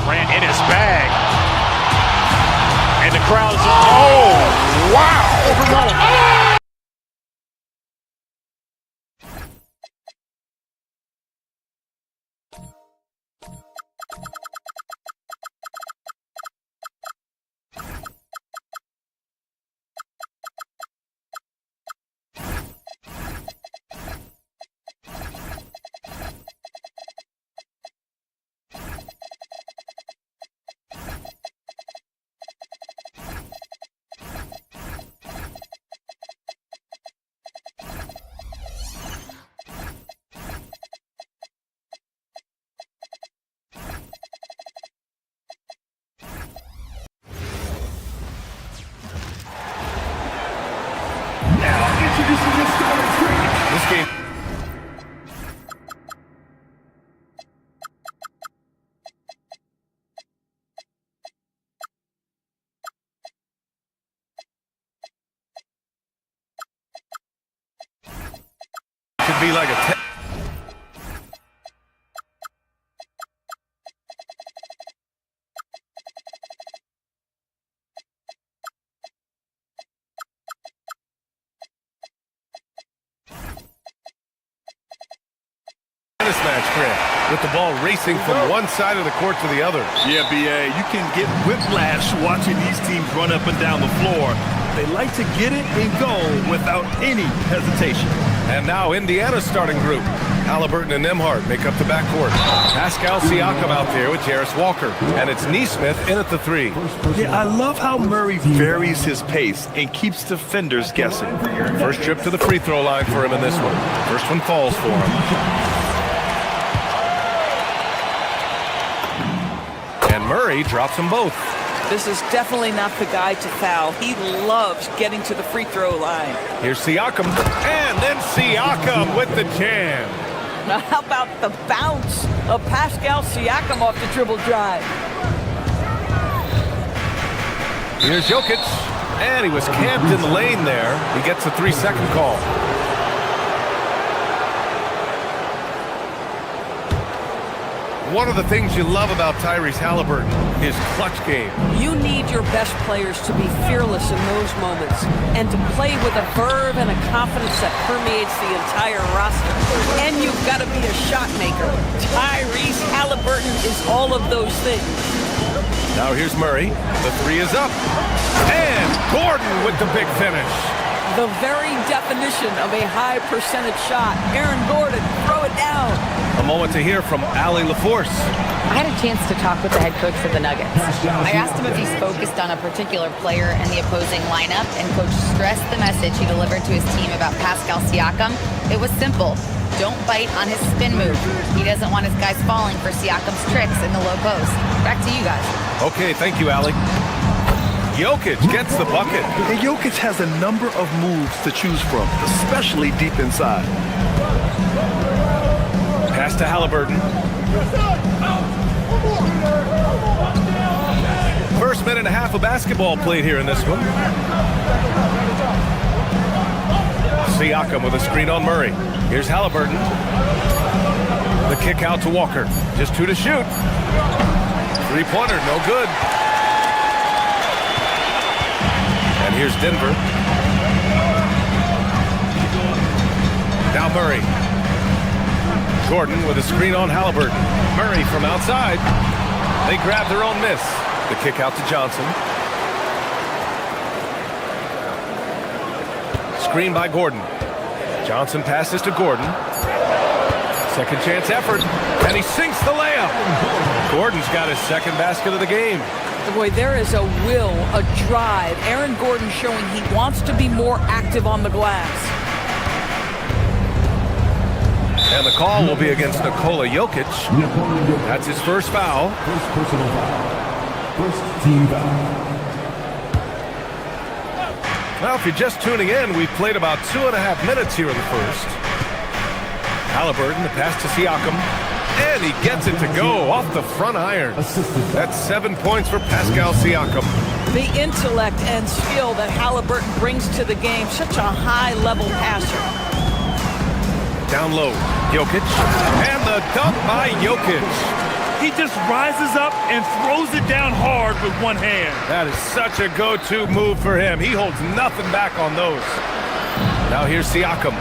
Grant in his bag. And the crowd's oh, wow. This game. Could be like a tennis match, Grant, with the ball racing from one side of the court to the other. Yeah, B.A., you can get whiplash watching these teams run up and down the floor. They like to get it and go without any hesitation. And now Indiana's starting group. Halliburton and Nembhard make up the backcourt. Pascal Siakam out there with Jarris Walker. And it's Neesmith in at the three. Yeah, I love how Murray varies his pace and keeps defenders guessing. First trip to the free throw line for him in this one. First one falls for him. And Murray drops them both. This is definitely not the guy to foul. He loves getting to the free throw line. Here's Siakam, and then Siakam with the jam. Now how about the bounce of Pascal Siakam off the dribble drive? Here's Jokic, and he was camped in the lane there. He gets a 3-second call. One of the things you love about Tyrese Halliburton, his clutch game. You need your best players to be fearless in those moments and to play with a verve and a confidence that permeates the entire roster. And you've got to be a shot maker. Tyrese Halliburton is all of those things. Now here's Murray. The three is up. And Gordon with the big finish. The very definition of a high percentage shot. Aaron Gordon, throw it down. A moment to hear from Ali LaForce. I had a chance to talk with the head coach for the Nuggets. I asked him if he's focused on a particular player in the opposing lineup, and Coach stressed the message he delivered to his team about Pascal Siakam. It was simple. Don't bite on his spin move. He doesn't want his guys falling for Siakam's tricks in the low post. Back to you guys. Okay, thank you, Ali. Jokic gets the bucket. And Jokic has a number of moves to choose from, especially deep inside. Pass to Halliburton. First minute and a half of basketball played here in this one. Siakam with a screen on Murray. Here's Halliburton. The kick out to Walker. Just 2 to shoot. Three-pointer, no good. And here's Denver. Now Murray. Gordon with a screen on Halliburton. Murray from outside. They grab their own miss. The kick out to Johnson. Screen by Gordon. Johnson passes to Gordon. Second chance effort. And he sinks the layup. Gordon's got his second basket of the game. Boy, there is a will, a drive. Aaron Gordon showing he wants to be more active on the glass. And the call will be against Nikola Jokic. That's his first foul. First personal foul. First team foul. Now, if you're just tuning in, we've played about 2.5 minutes here in the first. Halliburton, the pass to Siakam. And he gets it to go off the front iron. That's 7 points for Pascal Siakam. The intellect and skill that Halliburton brings to the game. Such a high-level passer. Down low, Jokic. And the dunk by Jokic. He just rises up and throws it down hard with one hand. That is such a go-to move for him. He holds nothing back on those. Now here's Siakam.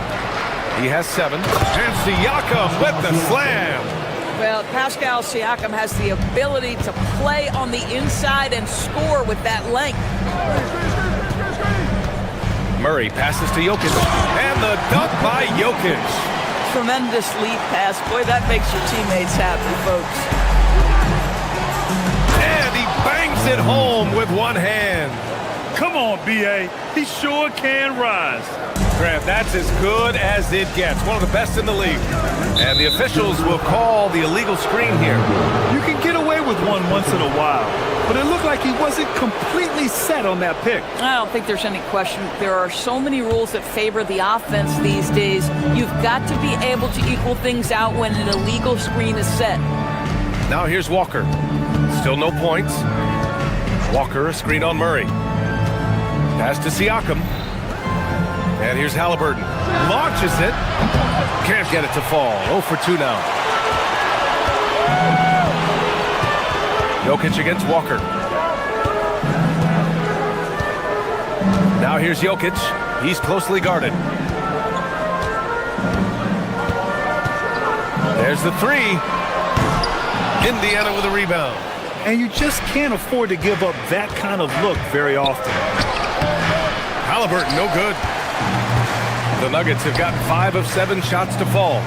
He has 7. And Siakam with the slam. Well, Pascal Siakam has the ability to play on the inside and score with that length. Murray passes to Jokic. And the dunk by Jokic. Tremendous lead pass. Boy, that makes your teammates happy, folks. And he bangs it home with one hand. Come on, B.A. He sure can rise. Grant, that's as good as it gets. One of the best in the league. And the officials will call the illegal screen here. You can get away with one once in a while, but it looked like he wasn't completely set on that pick. I don't think there's any question. There are so many rules that favor the offense these days. You've got to be able to equal things out when an illegal screen is set. Now here's Walker. Still no points. Walker, a screen on Murray. Pass to Siakam. And here's Halliburton. Launches it. Can't get it to fall. 0 for 2 now. Jokic against Walker. Now here's Jokic. He's closely guarded. There's the 3. Indiana with a rebound. And you just can't afford to give up that kind of look very often. Halliburton, no good. The Nuggets have gotten 5 of 7 shots to fall.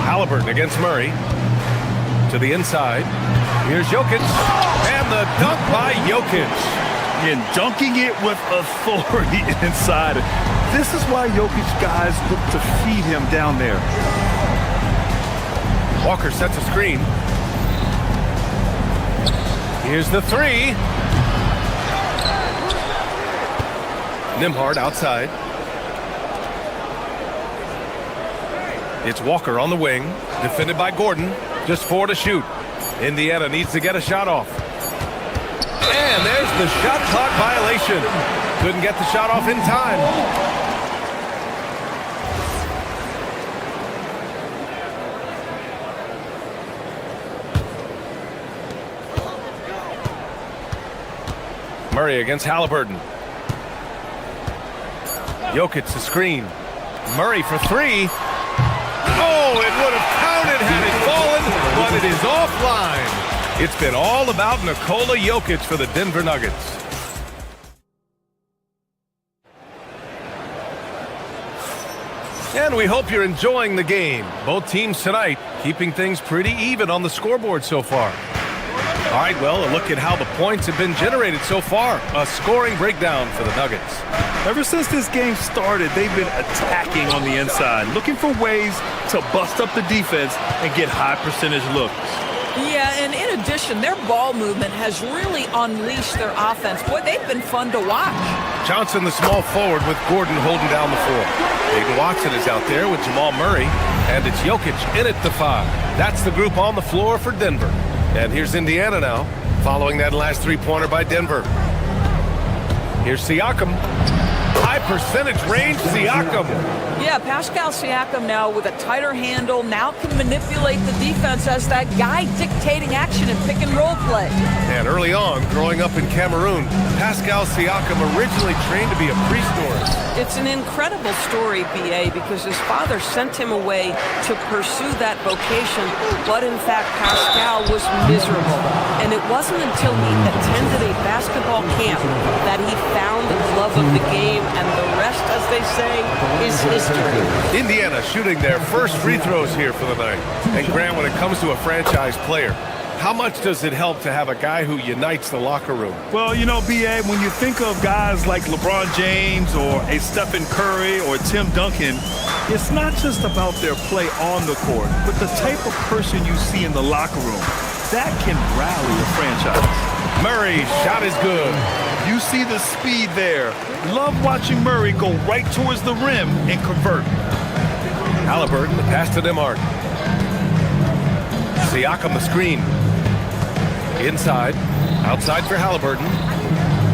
Halliburton against Murray. To the inside. Here's Jokic. And the dunk by Jokic. And dunking it with authority inside. This is why Jokic guys look to feed him down there. Walker sets a screen. Here's the three. Nembhard outside. It's Walker on the wing, defended by Gordon. Just 4 to shoot. Indiana needs to get a shot off. And there's the shot clock violation. Couldn't get the shot off in time. Murray against Halliburton. Jokic the screen. Murray for three. Oh, it would have counted had it fallen, but it is offline. It's been all about Nikola Jokic for the Denver Nuggets. And we hope you're enjoying the game. Both teams tonight keeping things pretty even on the scoreboard so far. All right, well, a look at how the points have been generated so far. A scoring breakdown for the Nuggets. Ever since this game started, they've been attacking on the inside, looking for ways to bust up the defense and get high percentage looks. Yeah, and in addition, their ball movement has really unleashed their offense. Boy, they've been fun to watch. Johnson, the small forward, with Gordon holding down the floor. Aiden Watson is out there with Jamal Murray, and it's Jokic in at the 5. That's the group on the floor for Denver. And here's Indiana now, following that last three-pointer by Denver. Here's Siakam. High percentage range, Siakam. Yeah, Pascal Siakam now with a tighter handle, now can manipulate the defense as that guy dictating action and pick and roll play. And early on, growing up in Cameroon, Pascal Siakam originally trained to be a priest horse. It's an incredible story, B.A., because his father sent him away to pursue that vocation, but in fact, Pascal was miserable. And it wasn't until he attended a basketball camp that he found the love of the game, and the rest, as they say, is history. Indiana shooting their first free throws here for the night. And Grant, when it comes to a franchise player, how much does it help to have a guy who unites the locker room? Well, you know, B.A., when you think of guys like LeBron James or a Stephen Curry or Tim Duncan, it's not just about their play on the court, but the type of person you see in the locker room. That can rally a franchise. Murray, shot is good. You see the speed there. Love watching Murray go right towards the rim and convert. Halliburton, the pass to Nembhard. Siakam, the screen. Inside, outside for Halliburton.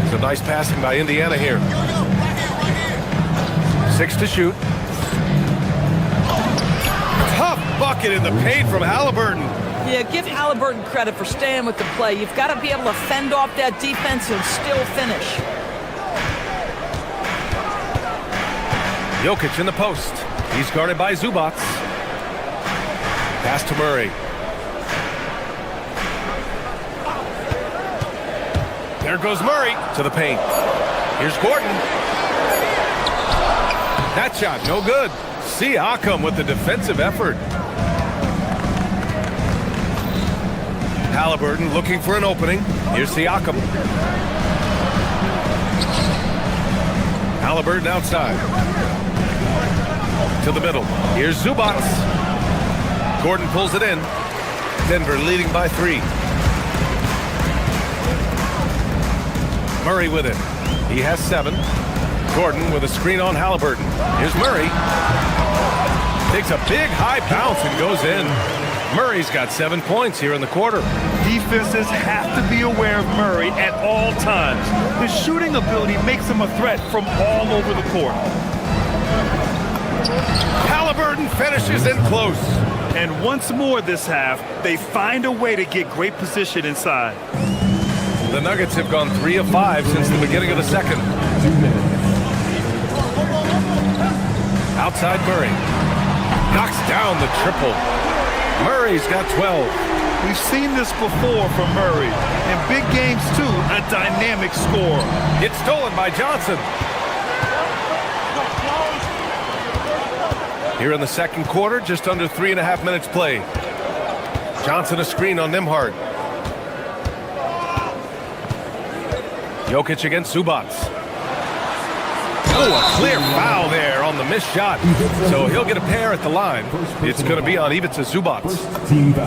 Some nice passing by Indiana here. 6 to shoot. Tough bucket in the paint from Halliburton. Yeah, give Halliburton credit for staying with the play. You've got to be able to fend off that defense and still finish. Jokic in the post. He's guarded by Zubac. Pass to Murray. There goes Murray to the paint. Here's Gordon. That shot, no good. Siakam with the defensive effort. Halliburton looking for an opening. Here's Siakam. Halliburton outside. To the middle. Here's Zubac. Gordon pulls it in. Denver leading by 3. Murray with it. He has 7. Gordon with a screen on Halliburton. Here's Murray. Takes a big high bounce and goes in. Murray's got 7 points here in the quarter. Defenses have to be aware of Murray at all times. His shooting ability makes him a threat from all over the court. Halliburton finishes in close. And once more this half, they find a way to get great position inside. The Nuggets have gone 3 of 5 since the beginning of the second. Outside Murray. Knocks down the triple. Murray's got 12. We've seen this before from Murray. In big games, too, a dynamic scorer. It's stolen by Johnson. Here in the second quarter, just under 3.5 minutes played. Johnson a screen on Nembhard. Jokic against Zubac. Oh, a clear foul there on the missed shot. So he'll get a pair at the line. It's going to be on Ivica Zubac.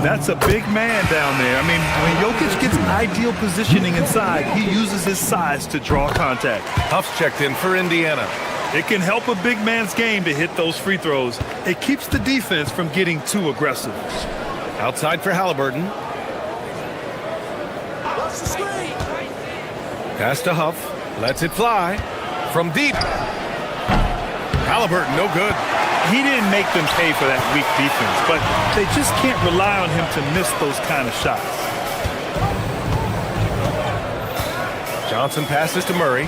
That's a big man down there. I mean, when Jokic gets ideal positioning inside, he uses his size to draw contact. Huff's checked in for Indiana. It can help a big man's game to hit those free throws. It keeps the defense from getting too aggressive. Outside for Halliburton. Pass to Huff. Lets it fly. From deep. Halliburton, no good. He didn't make them pay for that weak defense, but they just can't rely on him to miss those kind of shots. Johnson passes to Murray.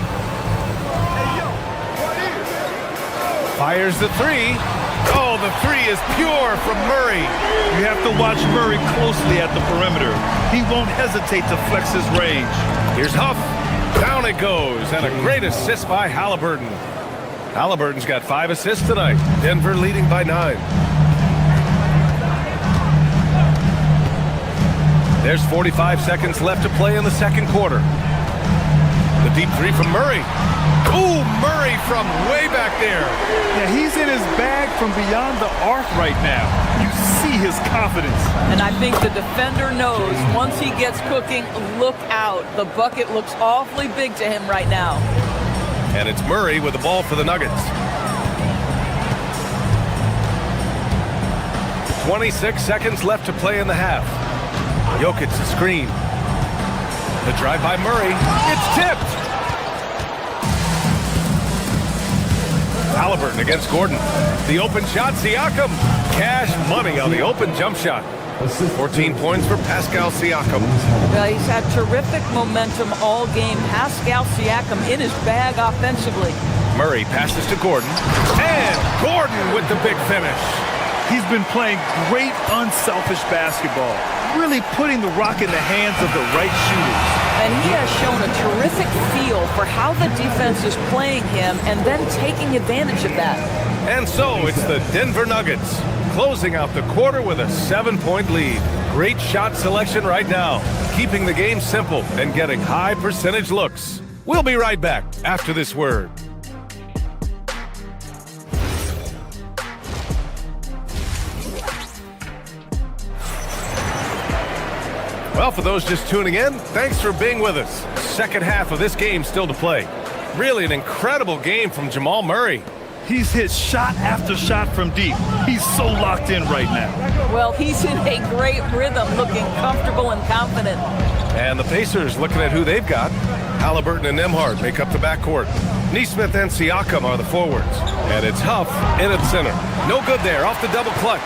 Fires the three. Oh, the three is pure from Murray. You have to watch Murray closely at the perimeter. He won't hesitate to flex his range. Here's Huff. Down it goes, and a great assist by Halliburton. Halliburton's got 5 assists tonight. Denver leading by 9. There's 45 seconds left to play in the second quarter. The deep three from Murray. Ooh, Murray from way back there. Yeah, he's in his bag from beyond the arc right now. You see his confidence. And I think the defender knows once he gets cooking, look out. The bucket looks awfully big to him right now. And it's Murray with the ball for the Nuggets. 26 seconds left to play in the half. Jokic the screen. The drive by Murray. It's tipped. Halliburton against Gordon. The open shot, Siakam. Cash money on the open jump shot. 14 points for Pascal Siakam. Well, he's had terrific momentum all game. Pascal Siakam in his bag offensively. Murray passes to Gordon. And Gordon with the big finish. He's been playing great unselfish basketball. Really putting the rock in the hands of the right shooters. And he has shown a terrific feel for how the defense is playing him and then taking advantage of that. And so it's the Denver Nuggets closing out the quarter with a 7-point lead. Great shot selection right now, keeping the game simple and getting high percentage looks. We'll be right back after this word. Well, for those just tuning in, thanks for being with us. Second half of this game still to play. Really an incredible game from Jamal Murray. He's hit shot after shot from deep. He's so locked in right now. Well, he's in a great rhythm, looking comfortable and confident. And the Pacers looking at who they've got. Halliburton and Nembhard make up the backcourt. Nesmith and Siakam are the forwards. And it's Huff in at center. No good there, off the double clutch.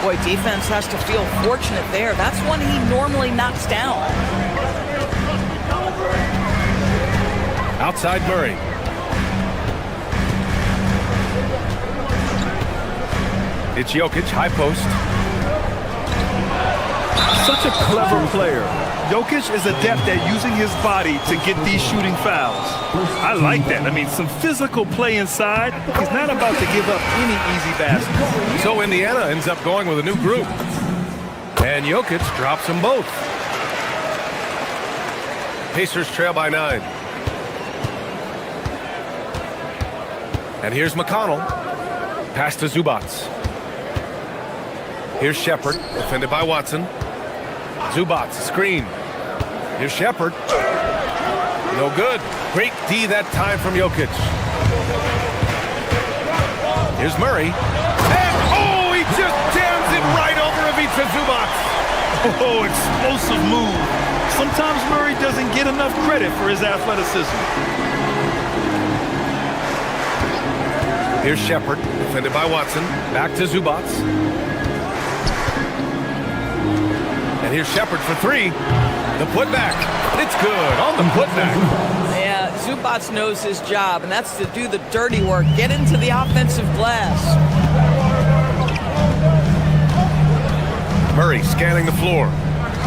Boy, defense has to feel fortunate there. That's one he normally knocks down. Outside Murray. It's Jokic, high post. Such a clever player. Jokic is adept at using his body to get these shooting fouls. I like that. I mean, some physical play inside. He's not about to give up any easy baskets. So Indiana ends up going with a new group. And Jokic drops them both. Pacers trail by 9. And here's McConnell. Pass to Zubac. Here's Shepard, defended by Watson. Zubac, screen. Here's Shepard. No good. Great D that time from Jokic. Here's Murray. And, oh, he just jams it right over Ivica Zubac. Oh, explosive move. Sometimes Murray doesn't get enough credit for his athleticism. Here's Shepard, defended by Watson. Back to Zubac. And here's Shepard for 3. The putback. It's good on the putback. Yeah, Zubac knows his job, and that's to do the dirty work. Get into the offensive glass. Murray scanning the floor.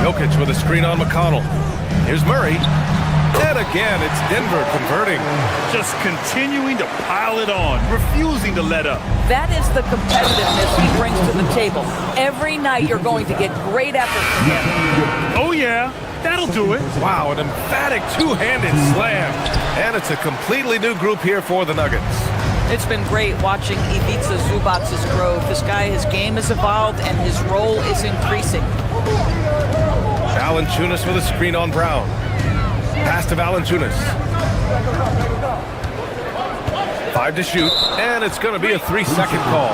Jokic with a screen on McConnell. Here's Murray. And again, it's Denver converting. Just continuing to pile it on, refusing to let up. That is the competitiveness he brings to the table. Every night you're going to get great effort from him. Oh, yeah. That'll do it. Wow, an emphatic two-handed slam. And it's a completely new group here for the Nuggets. It's been great watching Ivica Zubac's growth. This guy, his game has evolved and his role is increasing. Valanciunas with a screen on Brown. Pass to Valanciunas. 5 to shoot, and it's going to be a 3-second call.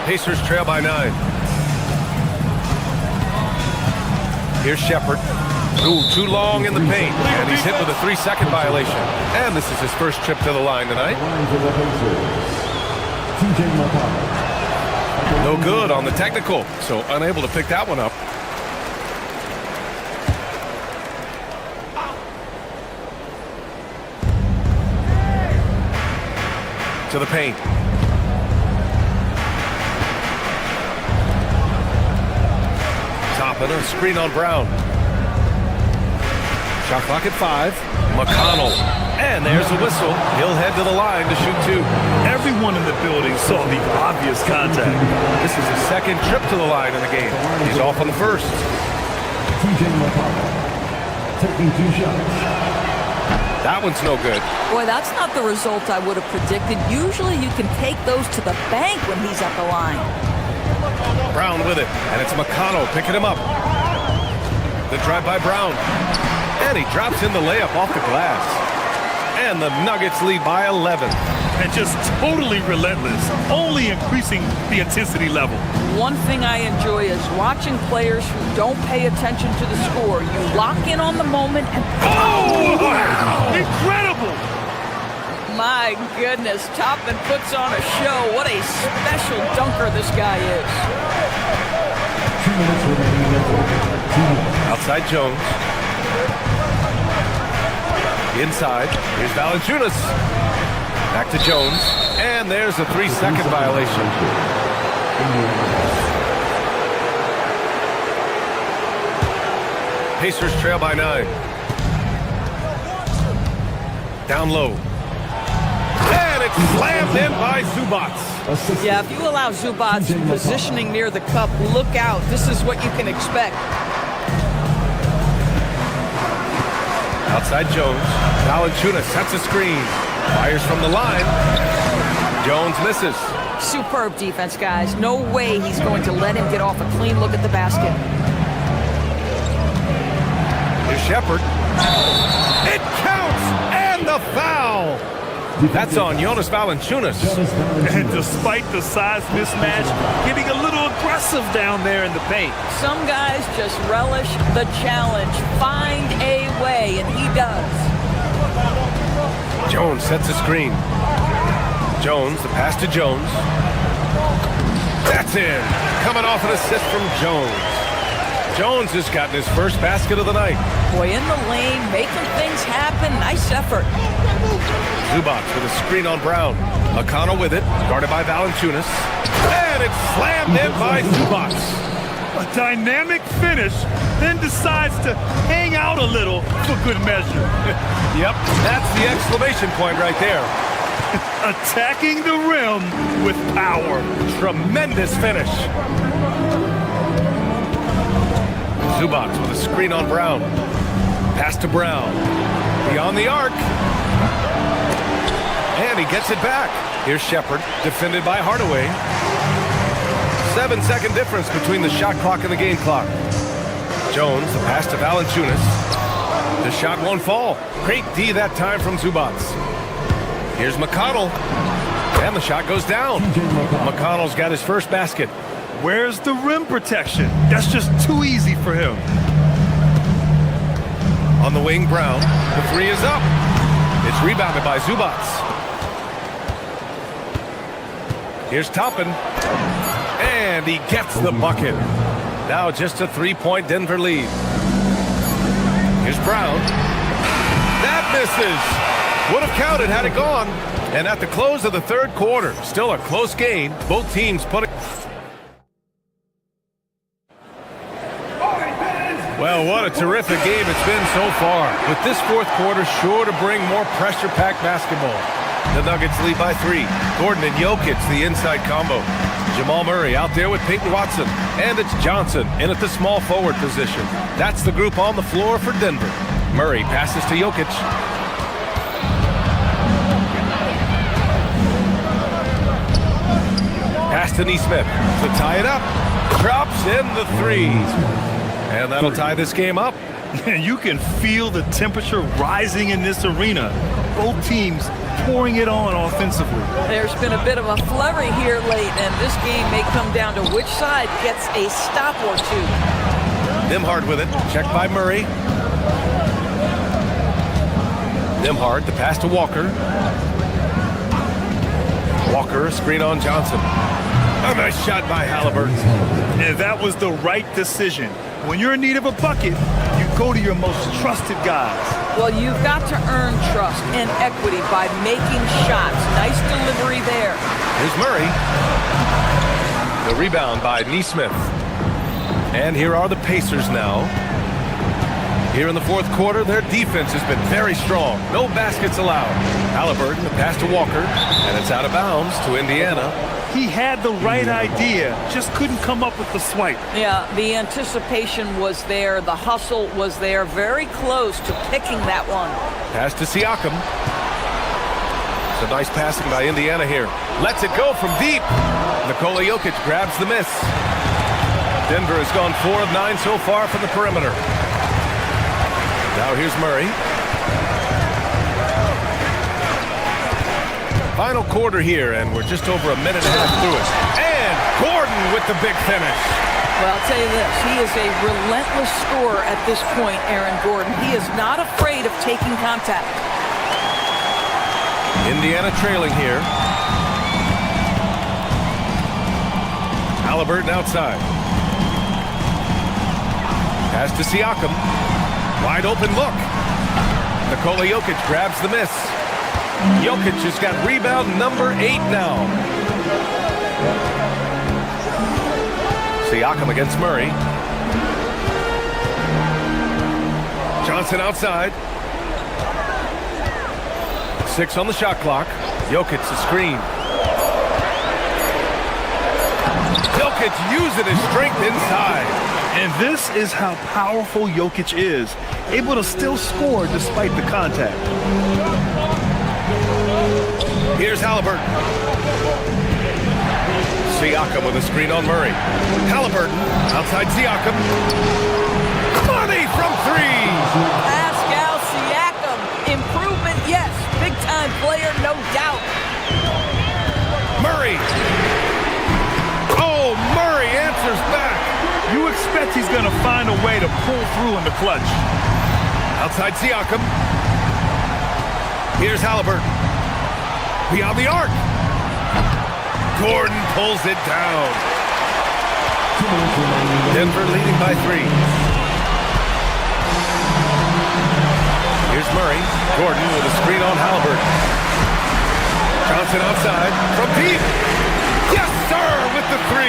Pacers trail by 9. Here's Shepherd. Ooh, too long in the paint, and he's hit with a 3-second violation. And this is his first trip to the line tonight. No good on the technical, so unable to pick that one up. To the paint. Toppin, a screen on Brown. Shot clock at 5. McConnell. And there's the whistle. He'll head to the line to shoot 2. Everyone in the building saw the obvious contact. This is his second trip to the line in the game. He's off on the first. TJ McConnell taking 2 shots. That one's no good. Boy, that's not the result I would have predicted. Usually you can take those to the bank when he's at the line. Brown with it, and it's McConnell picking him up. The drive by Brown. And he drops in the layup off the glass. And the Nuggets lead by 11. And just totally relentless, only increasing the intensity level. One thing I enjoy is watching players who don't pay attention to the score. You lock in on the moment and... Oh! Wow. Incredible! My goodness, Toppin puts on a show. What a special dunker this guy is. 2 minutes remaining. Outside Jones. Inside, here's Valanciunas. Back to Jones, and there's a 3-second violation. Pacers trail by 9. Down low. And it's slammed in by Zubac. Yeah, if you allow Zubac positioning near the cup, look out. This is what you can expect. Outside Jones. Valanciunas sets a screen. Fires from the line. Jones misses. Superb defense, guys. No way he's going to let him get off a clean look at the basket. Here's Shepherd. It counts! And the foul! That's on Jonas Valanciunas. And despite the size mismatch, getting a little aggressive down there in the paint. Some guys just relish the challenge. Find a way, and he does. Jones sets a screen. Jones, the pass to Jones. That's in. Coming off an assist from Jones. Jones has gotten his first basket of the night. Boy, in the lane, making things happen. Nice effort. Zubac with a screen on Brown. McConnell with it, guarded by Valanciunas. And it's slammed in by Zubac. A dynamic finish, then decides to hang out a little for good measure. Yep, that's the exclamation point right there. Attacking the rim with power. Tremendous finish. Zubac with a screen on Brown. Pass to Brown. Beyond the arc. And he gets it back. Here's Shepherd, defended by Hardaway. 7-second difference between the shot clock and the game clock. Jones, the pass to Valanciunas. The shot won't fall. Great D that time from Zubac. Here's McConnell. And the shot goes down. McConnell's got his first basket. Where's the rim protection? That's just too easy for him. On the wing, Brown. The 3 is up. It's rebounded by Zubac. Here's Toppin. And he gets the bucket. Now just a 3-point Denver lead. Here's Brown. That misses. Would have counted had it gone. And at the close of the third quarter, still a close game. Both teams put it. Well, what a terrific game it's been so far. With this fourth quarter sure to bring more pressure-packed basketball. The Nuggets lead by 3. Gordon and Jokic, the inside combo. Jamal Murray out there with Peyton Watson. And it's Johnson in at the small forward position. That's the group on the floor for Denver. Murray passes to Jokic. Pass to Nesmith to tie it up. Drops in the three. And that'll tie this game up. You can feel the temperature rising in this arena. Both teams pouring it on offensively. There's been a bit of a flurry here late, and this game may come down to which side gets a stop or two. Nembhard with it. Checked by Murray. Nembhard, the pass to Walker. Walker, a screen on Johnson. A nice shot by Halliburton. And that was the right decision. When you're in need of a bucket, you go to your most trusted guys. Well, you've got to earn trust and equity by making shots. Nice delivery there. Here's Murray. The rebound by Nesmith. And here are the Pacers now. Here in the fourth quarter, their defense has been very strong. No baskets allowed. Halliburton, the pass to Walker, and it's out of bounds to Indiana. He had the right idea, just couldn't come up with the swipe. Yeah, the anticipation was there. The hustle was there. Very close to picking that one. Pass to Siakam. It's a nice passing by Indiana here. Lets it go from deep. Nikola Jokic grabs the miss. Denver has gone 4 of 9 so far from the perimeter. Now here's Murray. Final quarter here, and we're just over a minute and a half through it. And Gordon with the big finish. Well, I'll tell you this. He is a relentless scorer at this point, Aaron Gordon. He is not afraid of taking contact. Indiana trailing here. Halliburton outside. Pass to Siakam. Wide open look. Nikola Jokic grabs the miss. Jokic has got rebound number 8 now. Siakam against Murray. Johnson outside. 6 on the shot clock. Jokic the screen. Jokic using his strength inside. And this is how powerful Jokic is. Able to still score despite the contact. Here's Halliburton. Siakam with a screen on Murray. Halliburton outside Siakam. Money from 3. Pascal Siakam. Improvement, yes. Big-time player, no doubt. Murray. Oh, Murray answers back. You expect he's going to find a way to pull through in the clutch. Outside Siakam. Here's Halliburton. Beyond the arc. Gordon pulls it down. Denver leading by 3. Here's Murray. Gordon with a screen on Halliburton. Johnson outside from deep. Yes, sir, with the 3.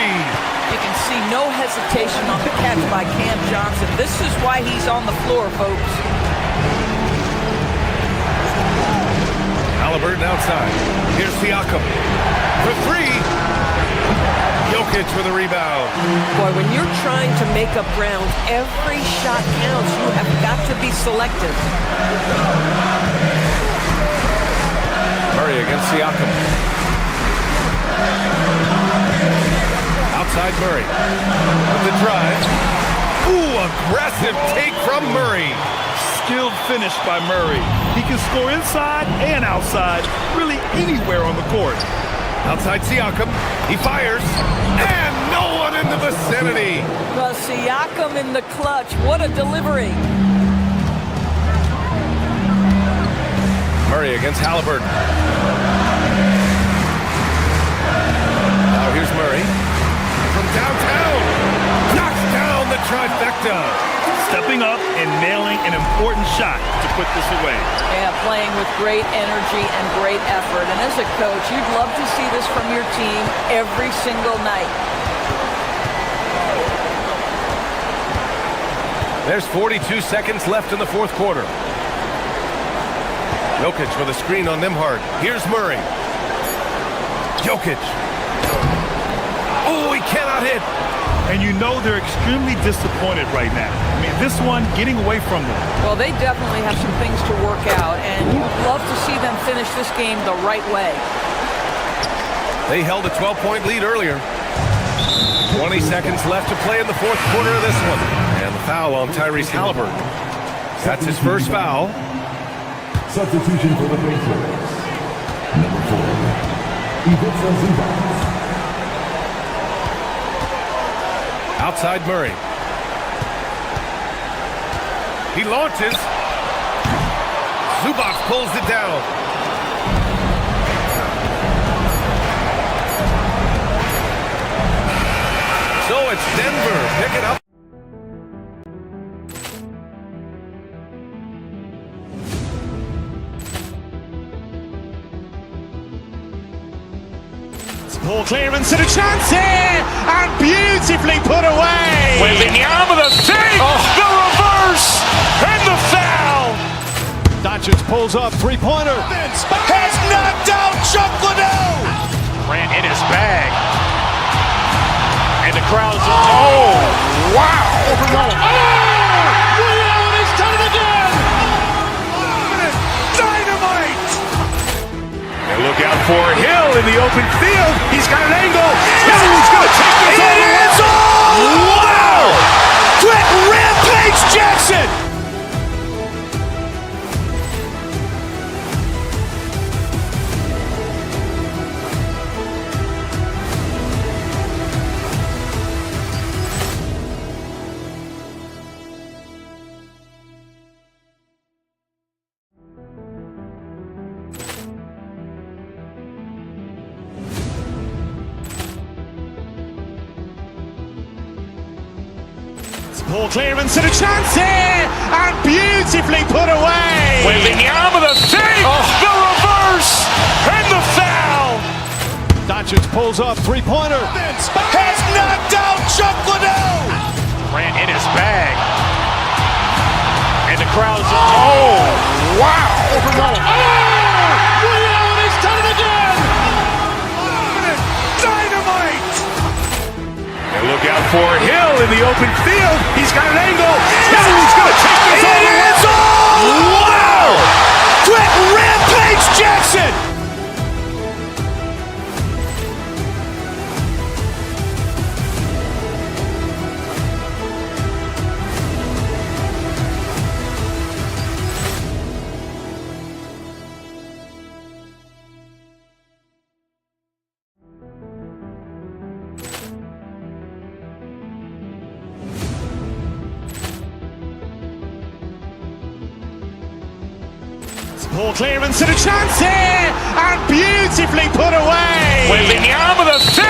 You can see no hesitation on the catch by Cam Johnson. This is why he's on the floor, folks. Halliburton outside. Here's Siakam for 3. Jokic with a rebound. Boy, when you're trying to make up ground, every shot counts. You have got to be selective. Murray against Siakam. Outside Murray with the drive. Ooh, aggressive take from Murray. Skilled finish by Murray. He can score inside and outside, really anywhere on the court. Outside Siakam, he fires, and no one in the vicinity. Well, Siakam in the clutch. What a delivery. Murray against Halliburton. Now here's Murray from downtown. Knocks down the trifecta. Stepping up and nailing an important shot to put this away. Yeah, playing with great energy and great effort. And as a coach, you'd love to see this from your team every single night. There's 42 seconds left in the fourth quarter. Jokic with a screen on Nembhard. Here's Murray. Jokic. Oh, he cannot hit. And you know they're extremely disappointed right now. I mean, this one getting away from them. Well, they definitely have some things to work out, and you'd love to see them finish this game the right way. They held a 12-point lead earlier. 20 seconds left to play in the fourth quarter of this one. And the foul on Tyrese Halliburton. That's his first foul. Substitution for the Pacers. Number 4, Zubac. Outside Murray. He launches. Zubac pulls it down. So it's Denver picking up. Ball clearance and a chance here, and beautifully put away. Wembanyama the save, the reverse, and the foul. Doncic pulls up, three-pointer. Has knocked out Chuck Liddell. Ran in his bag. And the crowd's, oh, wow. Ray Allen has done it again. Dynamite. And look out for Hill in the open field. He's got an angle. He's going to take this all the way. Wow. Quick rampage Jackson. Ball clearance and a chance here, and beautifully put away. Wembanyama the save, the reverse, and the foul. Doncic pulls up, three-pointer. Has knocked out Chuck Liddell. Ran in his bag. And the crowd's, oh, wow. Ray Allen has done it again. Dynamite. And look out for Hill in the open field. He's got an angle. He's going to take this all the way. Wow. Quick rampage Jackson. Ball clearance and a chance here, and beautifully put away. Wembanyama the save.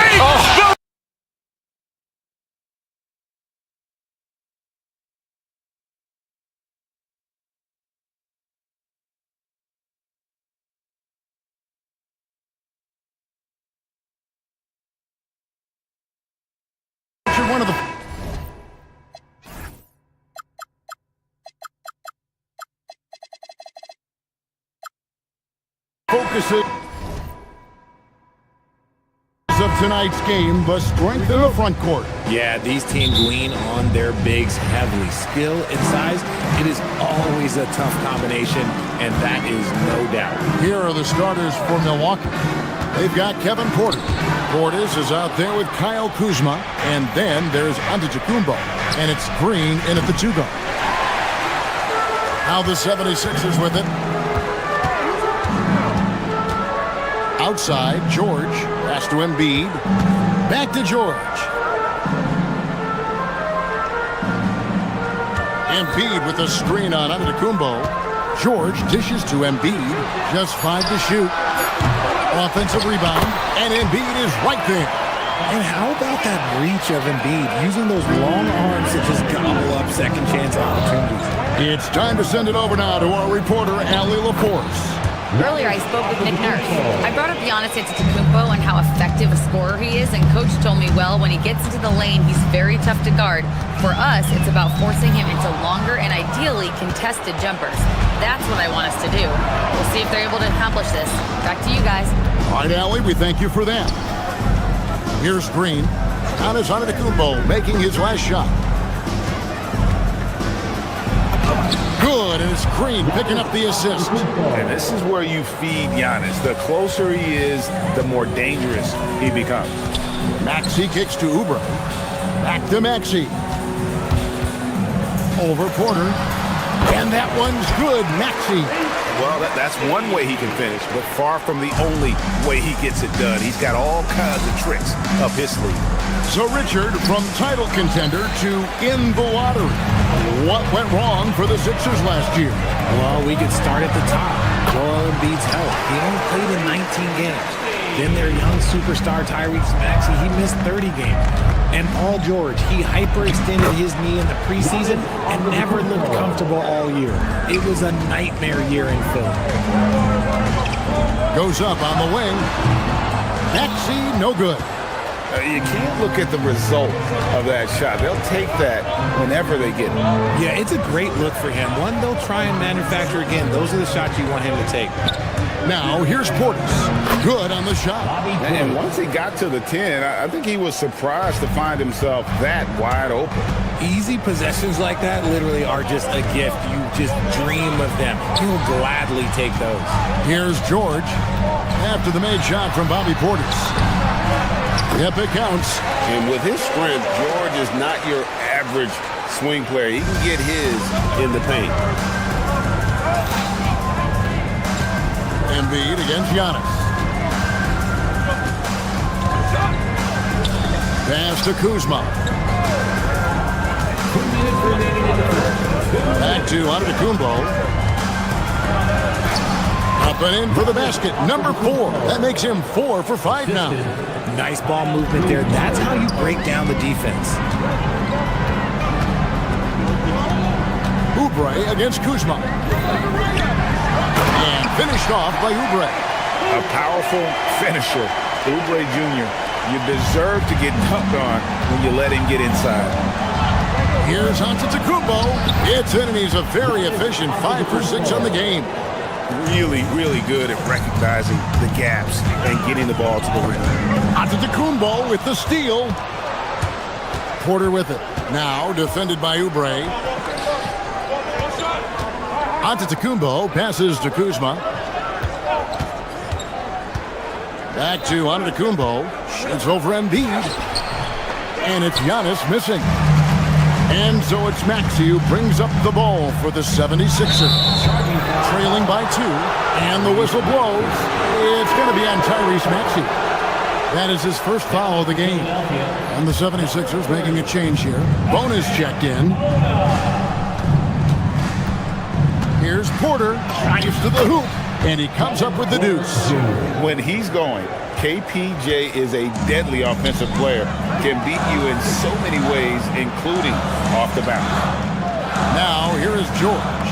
One of the focuses of tonight's game, the strength in the front court. Yeah, these teams lean on their bigs heavily. Skill and size, it is always a tough combination, and that is no doubt. Here are the starters for Milwaukee. They've got Kevin Porter. Portis is out there with Kyle Kuzma, and then there's Antetokounmpo, and it's Green in at the 2 guard. Now the 76ers with it. Outside, George. Pass to Embiid. Back to George. Embiid with a screen on Antetokounmpo. George dishes to Embiid. Just 5 to shoot. Offensive rebound. And Embiid is right there. And how about that reach of Embiid, using those long arms to just gobble up second chance opportunities? It's time to send it over now to our reporter, Allie LaForce. Earlier, I spoke with Nick Nurse. I brought up Giannis Antetokounmpo and how effective a scorer he is, and Coach told me, well, when he gets into the lane, he's very tough to guard. For us, it's about forcing him into longer and ideally contested jumpers. That's what I want us to do. We'll see if they're able to accomplish this. Back to you guys. All right, Allie, we thank you for that. Here's Green. Giannis Antetokounmpo making his last shot. Good, and it's Green picking up the assist. And this is where you feed Giannis. The closer he is, the more dangerous he becomes. Maxey kicks to Oubre. Back to Maxey. Over Porter. And that one's good. Maxey. Well, that's one way he can finish, but far from the only way he gets it done. He's got all kinds of tricks up his sleeve. So Richard, from title contender to in the lottery. What went wrong for the Sixers last year? Well, we could start at the top. Joel Embiid's health. He only played in 19 games. Then their young superstar Tyrese Maxey, he missed 30 games. And Paul George, he hyperextended his knee in the preseason and never looked comfortable all year. It was a nightmare year in Philly. Goes up on the wing. Maxey, no good. You can't look at the result of that shot. They'll take that whenever they get it. Yeah, it's a great look for him. One they'll try and manufacture again. Those are the shots you want him to take. Now, here's Portis. Good on the shot. And once he got to the 10, I think he was surprised to find himself that wide open. Easy possessions like that literally are just a gift. You just dream of them. He'll gladly take those. Here's George after the made shot from Bobby Portis. Yep, it counts. And with his strength, George is not your average swing player. He can get his in the paint. Embiid against Giannis. Pass to Kuzma. Back to Antetokounmpo. Up and in for the basket. Number 4. That makes him 4 for 5 now. Nice ball movement there. That's how you break down the defense. Oubre against Kuzma. And finished off by Oubre. A powerful finisher. Oubre Jr. You deserve to get dunked on when you let him get inside. Here's Antetokounmpo. It's in, and he's a very efficient 5 for 6 on the game. Really, really good at recognizing the gaps and getting the ball to the rim. Antetokounmpo with the steal. Porter with it. Now defended by Oubre. Antetokounmpo passes to Kuzma. Back to Antetokounmpo. Shoots over Embiid. And it's Giannis missing. And so it's Maxey who brings up the ball for the 76ers. Trailing by 2. And the whistle blows. It's going to be on Tyrese Maxey. That is his first foul of the game. And the 76ers making a change here. Bonus checked in. Here's Porter. Drives to the hoop. And he comes up with the deuce. When he's going, KPJ is a deadly offensive player. Can beat you in so many ways, including off the bounce. Now, here is George.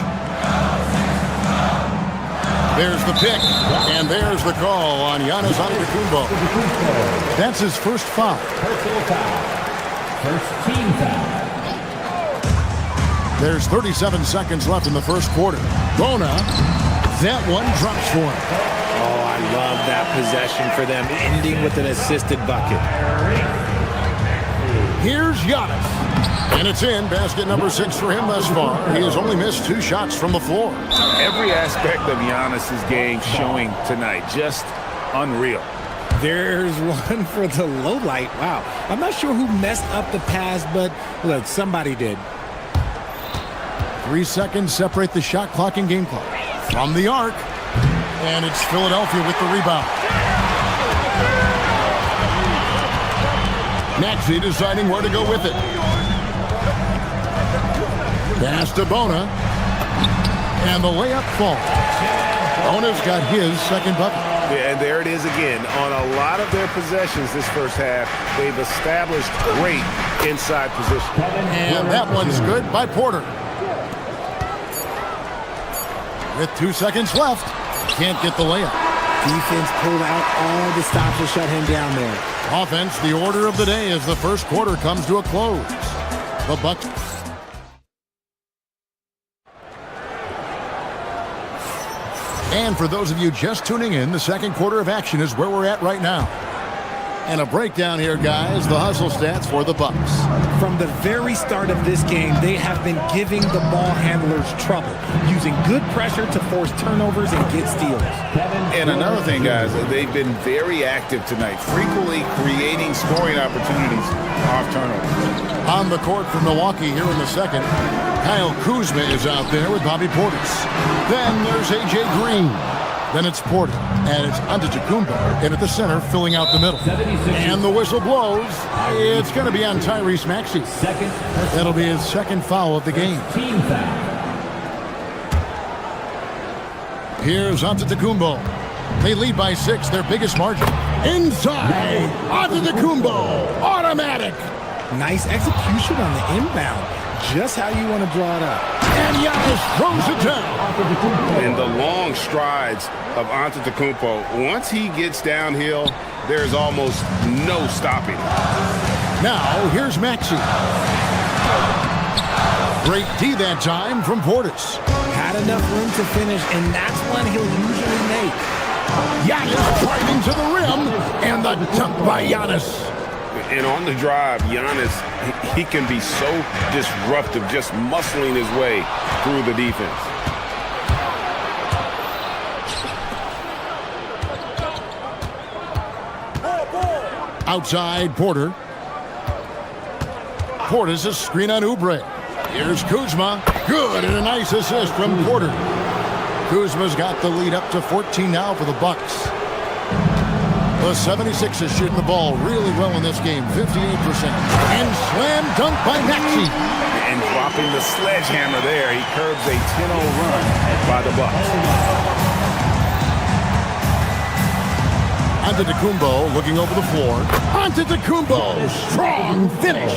There's the pick, and there's the call on Giannis Antetokounmpo. That's his first foul. Personal foul. First team foul. There's 37 seconds left in the first quarter. Bona, that one drops for him. Oh, I love that possession for them, ending with an assisted bucket. Here's Giannis. And it's in. Basket number 6 for him thus far. He has only missed 2 shots from the floor. Every aspect of Giannis's game showing tonight. Just unreal. There's one for the low light. Wow. I'm not sure who messed up the pass, but look, somebody did. 3 seconds separate the shot clock and game clock. From the arc. And it's Philadelphia with the rebound. Maxey deciding where to go with it. Pass to Bona. And the layup falls. Bona's got his second bucket. Yeah, and there it is again. On a lot of their possessions this first half, they've established great inside position. And that one's good by Porter. With 2 seconds left, can't get the layup. Defense pulled out all the stops to shut him down there. Offense, the order of the day as the first quarter comes to a close. The Bucks. And for those of you just tuning in, the second quarter of action is where we're at right now. And a breakdown here, guys. The hustle stats for the Bucks. From the very start of this game, they have been giving the ball handlers trouble, using good pressure to force turnovers and get steals. And another thing, guys, they've been very active tonight, frequently creating scoring opportunities off turnovers. On the court for Milwaukee here in the second, Kyle Kuzma is out there with Bobby Portis. Then there's A.J. Green. Then it's Porter, and it's Antetokounmpo in at the center, filling out the middle. And the whistle blows. It's going to be on Tyrese Maxey. That'll be his second foul of the game. Here's Antetokounmpo. They lead by 6, their biggest margin. Inside, Antetokounmpo, automatic. Nice execution on the inbound. Just how you want to draw it up. And Giannis throws it down. And the long strides of Antetokounmpo, once he gets downhill, there's almost no stopping him. Now, here's Maxey. Great D that time from Portis. Had enough room to finish, and that's one he'll usually make. Giannis driving to the rim, and the dunk by Giannis. And on the drive, Giannis, he can be so disruptive, just muscling his way through the defense. Outside, Porter. Portis a screen on Oubre. Here's Kuzma. Good, and a nice assist from Porter. Kuzma's got the lead up to 14 now for the Bucks. The 76ers shooting the ball really well in this game, 58%. And slam dunk by Maxey. And dropping the sledgehammer there, he curbs a 10-0 run by the Bucks. Antetokounmpo looking over the floor. Antetokounmpo, strong finish.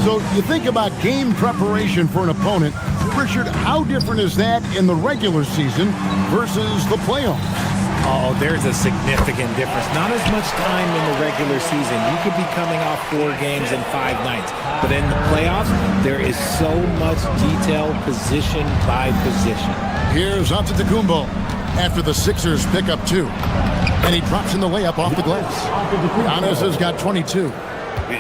So you think about game preparation for an opponent. Richard, how different is that in the regular season versus the playoffs? Oh, there's a significant difference. Not as much time in the regular season. You could be coming off 4 games in 5 nights. But in the playoffs, there is so much detail position by position. Here's Antetokounmpo after the Sixers pick up 2. And he drops in the layup off the glass. Giannis has got 22.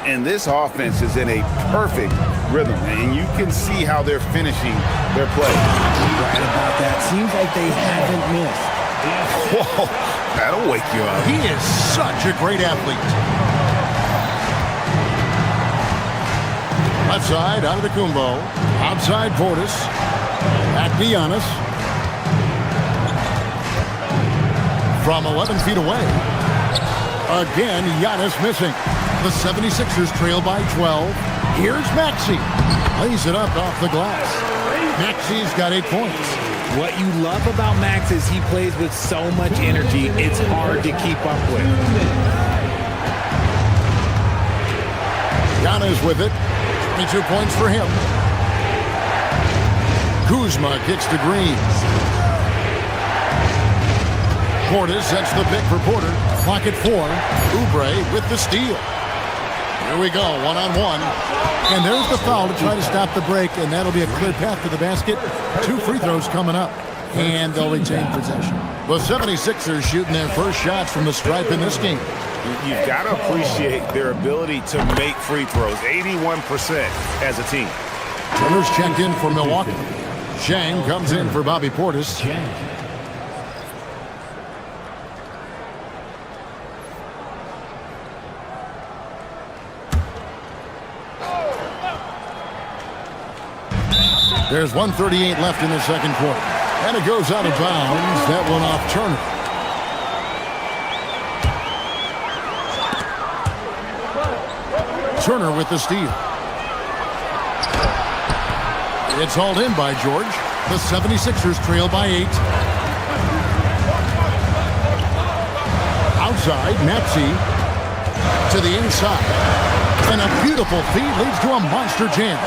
And this offense is in a perfect rhythm. And you can see how they're finishing their play. Right about that. Seems like they haven't missed. Whoa, that'll wake you up. He is such a great athlete. Left side, Antetokounmpo. Outside, Portis. Back to Giannis. From 11 feet away. Again, Giannis missing. The 76ers trail by 12. Here's Maxey. Lays it up off the glass. Maxey's got 8 points. What you love about Max is he plays with so much energy, it's hard to keep up with. Giannis with it. 22 points for him. Kuzma gets to Green. Portis sets the pick for Porter. Clock at 4. Oubre with the steal. Here we go, one-on-one. And there's the foul to try to stop the break, and that'll be a clear path to the basket. 2 free throws coming up, and they'll retain possession. The 76ers shooting their first shots from the stripe in this game. You've got to appreciate their ability to make free throws, 81% as a team. Turner's checked in for Milwaukee. Shang comes in for Bobby Portis. There's 1:38 left in the second quarter. And it goes out of bounds. That one off Turner. Turner with the steal. It's hauled in by George. The 76ers trail by 8. Outside, Maxey to the inside. And a beautiful feed leads to a monster jam.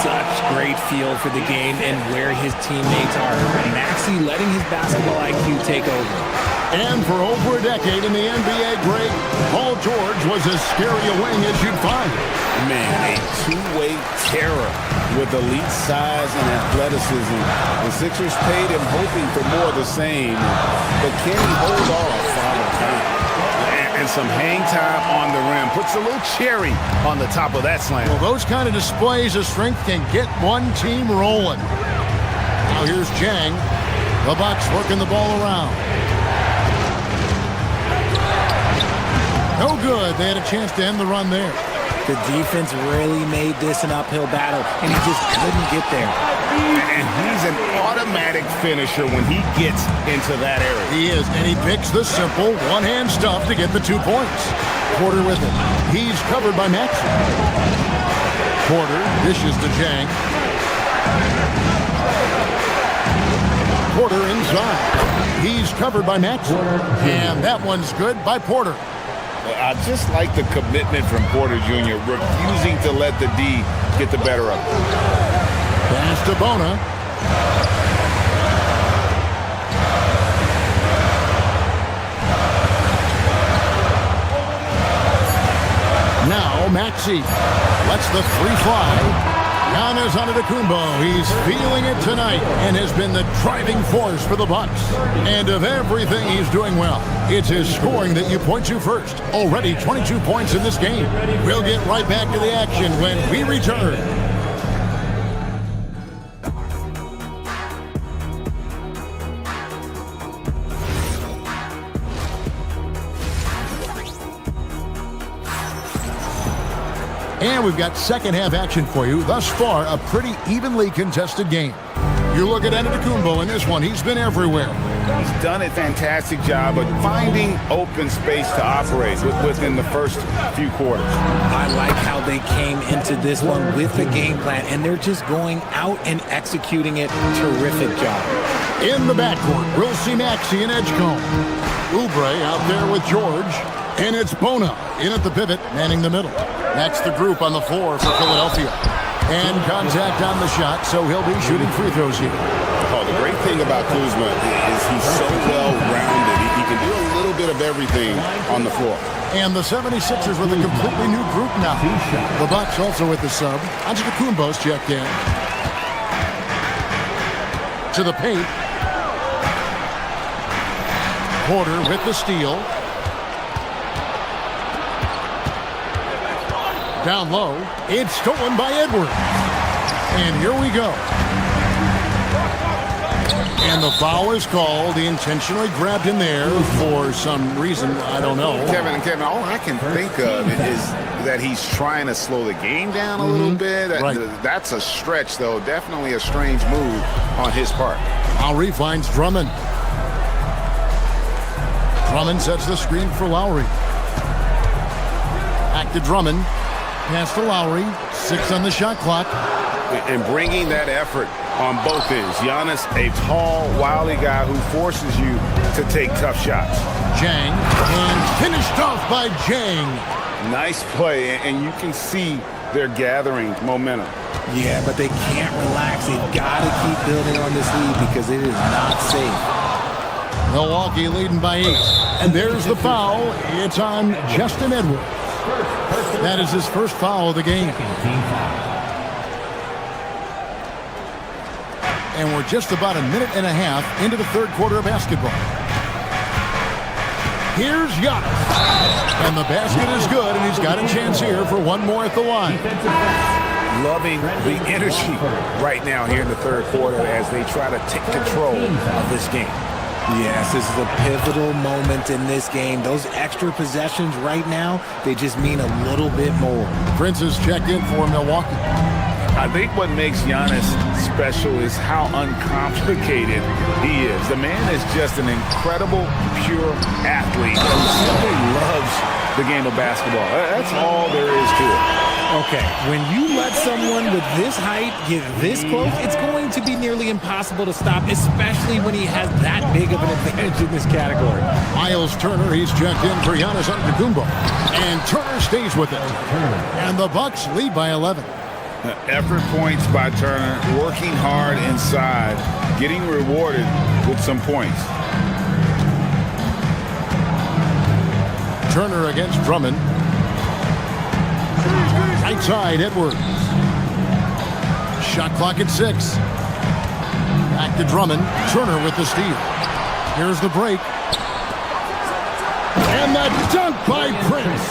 Such great feel for the game and where his teammates are. Maxey letting his basketball IQ take over. And for over a decade in the NBA great, Paul George was as scary a wing as you'd find. Man, a two-way terror with elite size and athleticism. The Sixers paid him hoping for more of the same, but can he hold off Father Time? and some hang time on the rim. Puts a little cherry on the top of that slam. Well, those kind of displays of strength can get one team rolling. Now here's Jang. The Bucks working the ball around. No good. They had a chance to end the run there. The defense really made this an uphill battle, and he just couldn't get there. And he's an automatic finisher when he gets into that area. He is, and he picks the simple one-hand stuff to get the 2 points. Porter with it. He's covered by Maxey. Porter dishes to Jang. Porter inside. He's covered by Maxey. And that one's good by Porter. I just like the commitment from Porter Jr., refusing to let the D get the better of him. Pass to Bona. Now Maxey lets the 3 fly. Giannis Antetokounmpo, he's feeling it tonight and has been the driving force for the Bucks. And of everything he's doing well, it's his scoring that you point to first. Already 22 points in this game. We'll get right back to the action when we return. And we've got second half action for you. Thus far, a pretty evenly contested game. You look at Antetokounmpo in this one. He's been everywhere. He's done a fantastic job of finding open space to operate within the first few quarters. I like how they came into this one with the game plan, and they're just going out and executing it. Terrific job. In the backcourt, we'll see Maxey and Edgecombe. Oubre out there with George. And it's Bona in at the pivot, manning the middle. That's the group on the floor for Philadelphia. And contact on the shot, so he'll be shooting free throws here. Oh, the great thing about Kuzma is he's so well-rounded. He can do a little bit of everything on the floor. And the 76ers with a completely new group now. The Bucks also with the sub. Antetokounmpo's checked in. To the paint. Porter with the steal. Down low. It's stolen by Edwards. And here we go. And the foul is called. He intentionally grabbed him there for some reason. I don't know. Kevin, all I can think of is that he's trying to slow the game down a little bit. Right. That's a stretch, though. Definitely a strange move on his part. Lowry finds Drummond. Drummond sets the screen for Lowry. Back to Drummond. Pass to Lowry. 6 on the shot clock. And bringing that effort on both ends. Giannis, a tall, wily guy who forces you to take tough shots. Jang. And finished off by Jang. Nice play, and you can see they're gathering momentum. Yeah, but they can't relax. They've got to keep building on this lead because it is not safe. Milwaukee leading by 8. And there's the foul. It's on Justin Edwards. That is his first foul of the game. And we're just about a minute and a half into the third quarter of basketball. Here's Giannis. And the basket is good, and he's got a chance here for one more at the line. Loving the energy right now here in the third quarter as they try to take control of this game. Yes, this is a pivotal moment in this game. Those extra possessions right now, they just mean a little bit more. Prince has checked in for Milwaukee. I think what makes Giannis special is how uncomplicated he is. The man is just an incredible, pure athlete who simply loves the game of basketball. That's all there is to it. Okay, when you let someone with this height get this close, it's going to be nearly impossible to stop, especially when he has that big of an advantage in this category. Miles Turner, he's checked in for Giannis Antetokounmpo. And Turner stays with it. And the Bucks lead by 11. Effort points by Turner, working hard inside, getting rewarded with some points. Turner against Drummond. Right side, Edwards. Shot clock at 6. Back to Drummond. Turner with the steal. Here's the break. And And the dunk by Prince.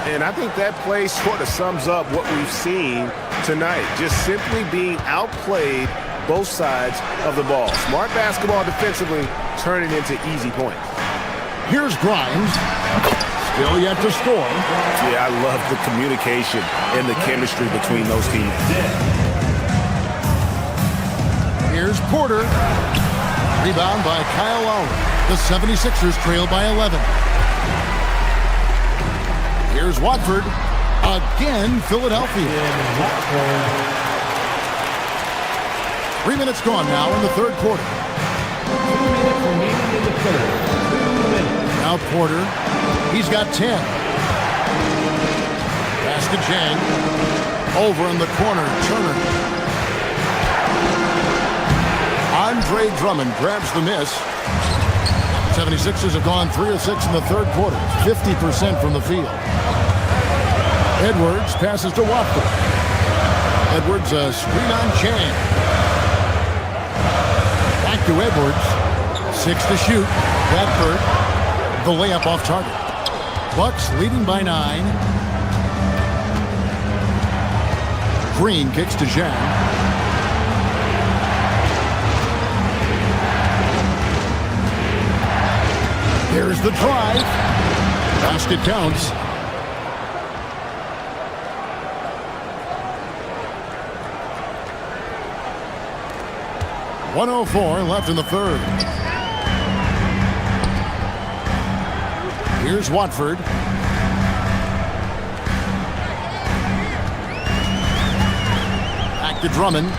And I think that play sort of sums up what we've seen tonight. Just simply being outplayed both sides of the ball. Smart basketball defensively, turning into easy points. Here's Grimes. Still yet to score. Yeah, I love the communication and the chemistry between those teams. Here's Porter. Rebound by Kyle Lowry. The 76ers trail by 11. Here's Watford. Again, Philadelphia. 3 minutes gone now in the third quarter. 2 minutes remaining in the third. 2 minutes. Now Porter. He's got 10. Pass to Jang. Over in the corner. Turner. Andre Drummond grabs the miss. 76ers have gone 3 of 6 in the third quarter. 50% from the field. Edwards passes to Watford. Edwards a screen on Chang. Back to Edwards. 6 to shoot. Bradford. The layup off target. Bucks leading by 9. Green kicks to Zhang. Here's the drive. Basket counts. .104 left in the third. Here's Watford. Back to Drummond.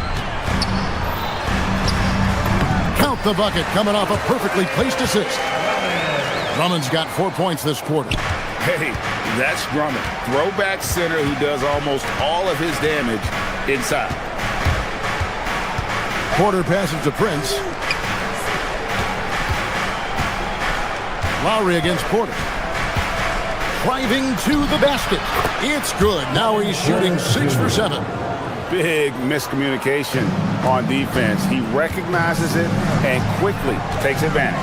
Count the bucket coming off a perfectly placed assist. Drummond's got 4 points this quarter. Hey, that's Drummond. Throwback center who does almost all of his damage inside. Porter passes to Prince. Lowry against Porter. Driving to the basket. It's good. Now he's shooting 6 for 7. Big miscommunication on defense. He recognizes it and quickly takes advantage.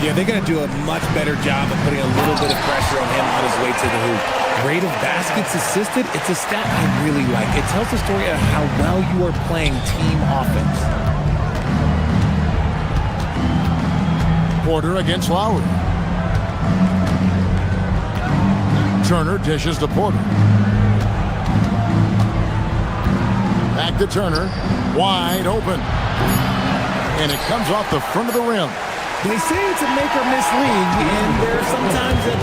Yeah, they're going to do a much better job of putting a little bit of pressure on him on his way to the hoop. Rate of baskets assisted, it's a stat I really like. It tells the story of how well you are playing team offense. Porter against Lowry. Turner dishes to Porter. Back to Turner. Wide open. And it comes off the front of the rim. They say it's a make or miss league, and there are some times that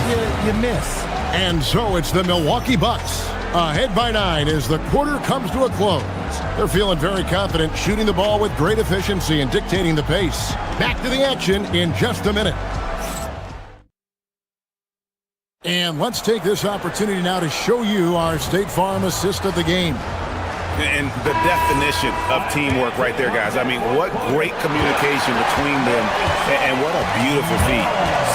you miss. And so it's the Milwaukee Bucks. Ahead by 9 as the quarter comes to a close. They're feeling very confident, shooting the ball with great efficiency and dictating the pace. Back to the action in just a minute. And let's take this opportunity now to show you our State Farm assist of the game. And the definition of teamwork right there, guys. I mean, what great communication between them, and what a beautiful feat.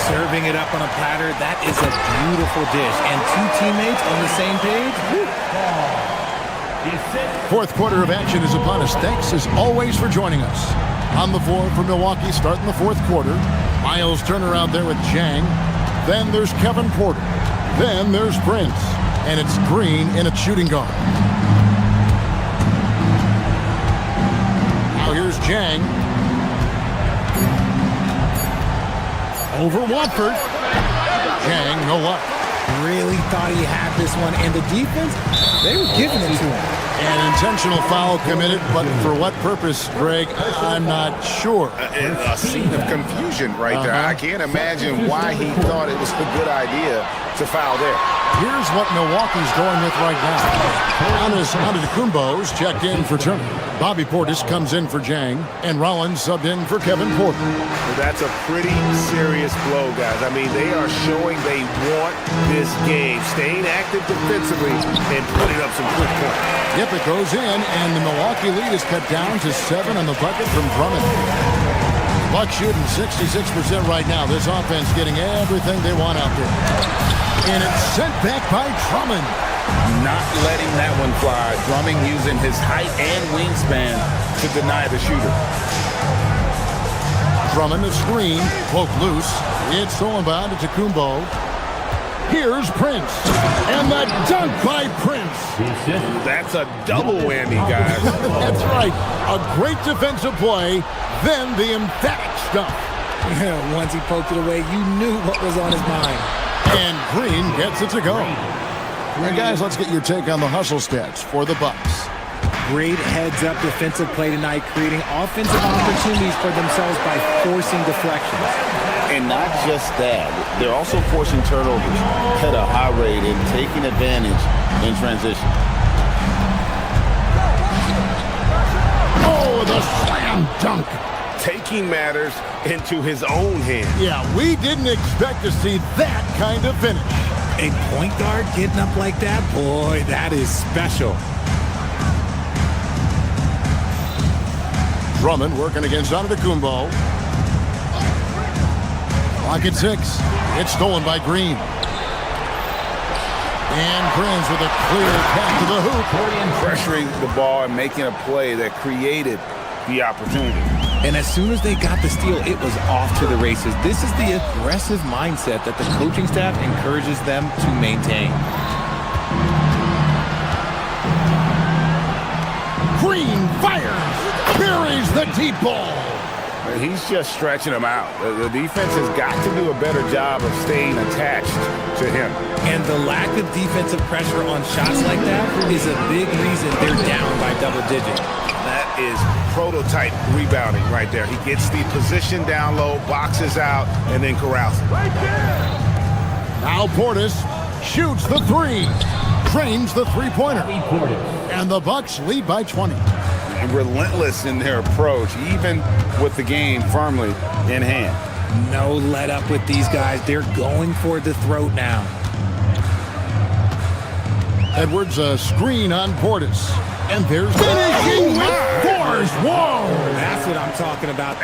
Serving it up on a platter, that is a beautiful dish. And 2 teammates on the same page. Woo. Fourth quarter of action is upon us. Thanks as always for joining us. On the floor for Milwaukee starting the fourth quarter. Miles Turner out there with Zhang. Then there's Kevin Porter. Then there's Prince. And it's Green in a shooting guard. Now here's Zhang. Over Watford. Zhang, no luck. Really thought he had this one. And the defense, they were giving it to him. An intentional foul committed, but for what purpose, Greg? I'm not sure. A scene of confusion right there. I can't imagine why he thought it was a good idea to foul there. Here's what Milwaukee's going with right now. Giannis Antetokounmpo's checked in for Turner. Bobby Portis comes in for Zhang, and Rollins subbed in for Kevin Porter. That's a pretty serious blow, guys. I mean, they are showing they want this game, staying active defensively and putting up some quick points. Yep, it goes in, and the Milwaukee lead is cut down to 7 on the bucket from Drummond. Bucks shooting 66% right now. This offense getting everything they want out there. And it's sent back by Drummond. Not letting that one fly. Drummond using his height and wingspan to deny the shooter. Drummond, a screen, poke loose. It's stolen by Antetokounmpo. Here's Prince. And the dunk by Prince. That's a double whammy, guys. That's right. A great defensive play, then the emphatic stuff. Once he poked it away, you knew what was on his mind. And Green gets it to go. Now, guys, let's get your take on the hustle stats for the Bucks. Great heads-up defensive play tonight, creating offensive opportunities for themselves by forcing deflections. And not just that, they're also forcing turnovers at a high rate and taking advantage in transition. Oh, the slam dunk. Taking matters into his own hands. Yeah, we didn't expect to see that kind of finish. A point guard getting up like that, boy, that is special. Drummond working against Antetokounmpo. Clock at 6. It's stolen by Green. And Green's with a clear pass to the hoop. Pressuring the ball and making a play that created the opportunity. And as soon as they got the steal, it was off to the races. This is the aggressive mindset that the coaching staff encourages them to maintain. Green fires. Buries the deep ball. He's just stretching him out. The defense has got to do a better job of staying attached to him. And the lack of defensive pressure on shots like that is a big reason they're down by double digits. That is prototype rebounding right there. He gets the position down low, boxes out, and then corrals it. Now Portis shoots the three. Drains the three-pointer. And the Bucks lead by 20. Relentless in their approach, even with the game firmly in hand. No let up with these guys. They're going for the throat now. Edwards a screen on Portis. And there's finishing with force. Whoa! That's what I'm talking about.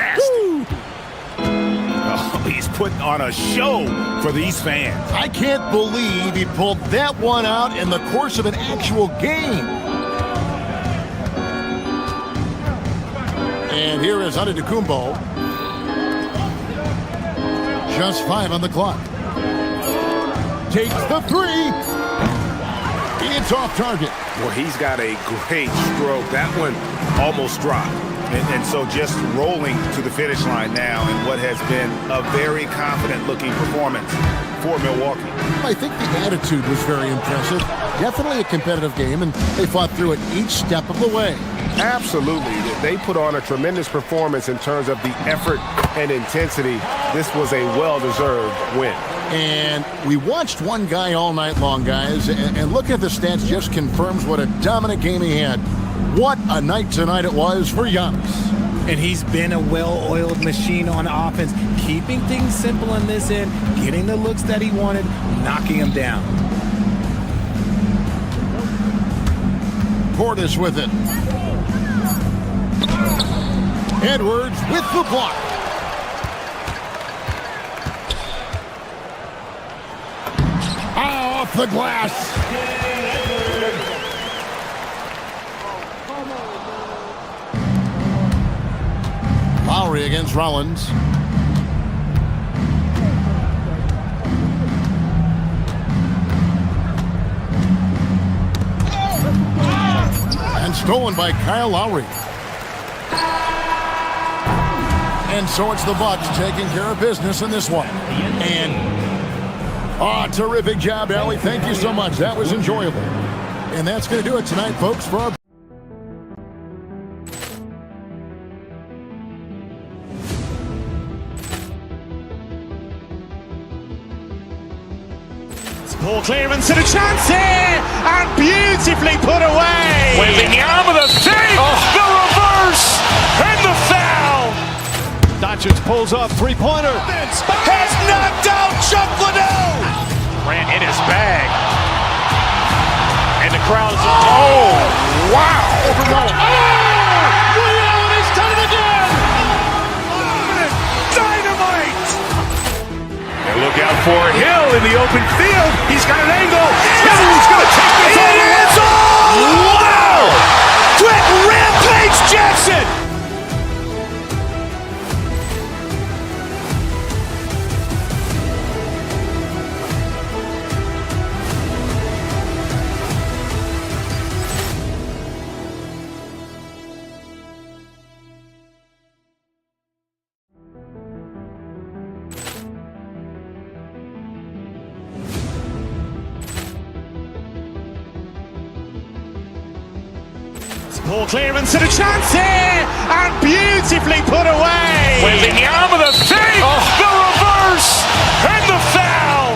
Oh, he's putting on a show for these fans. I can't believe he pulled that one out in the course of an actual game. And here is Antetokounmpo. Just 5 on the clock. Takes the three. It's off target. Well, he's got a great stroke. That one almost dropped. And so just rolling to the finish line now in what has been a very confident-looking performance for Milwaukee. I think the attitude was very impressive. Definitely a competitive game, and they fought through it each step of the way. Absolutely. They put on a tremendous performance in terms of the effort and intensity. This was a well-deserved win. And we watched one guy all night long, guys, and looking at the stats just confirms what a dominant game he had. What a night tonight it was for Giannis. And he's been a well-oiled machine on offense, keeping things simple in this end, getting the looks that he wanted, knocking them down. Portis with it. Edwards with the block. Off the glass. Lowry against Rollins. And stolen by Kyle Lowry. And so it's the Bucks taking care of business in this one. And terrific job, Allie. Thank you so much. That was enjoyable. And that's going to do it tonight, folks, for our Ball clearance and a chance here, and beautifully put away. Wembanyama the save, the reverse, and the foul. Doncic pulls up, three-pointer. Has knocked out Chuck Liddell. Ran in his bag. And the crowd is... Oh, wow. He's done it again. Dynamite. And look out for Hill in the open field. He's got an angle. He's going to take this all the way. Wow! Quick Rampage Jackson. Poor clearance and a chance here, and beautifully put away. Wembanyama the fake, the reverse, and the foul.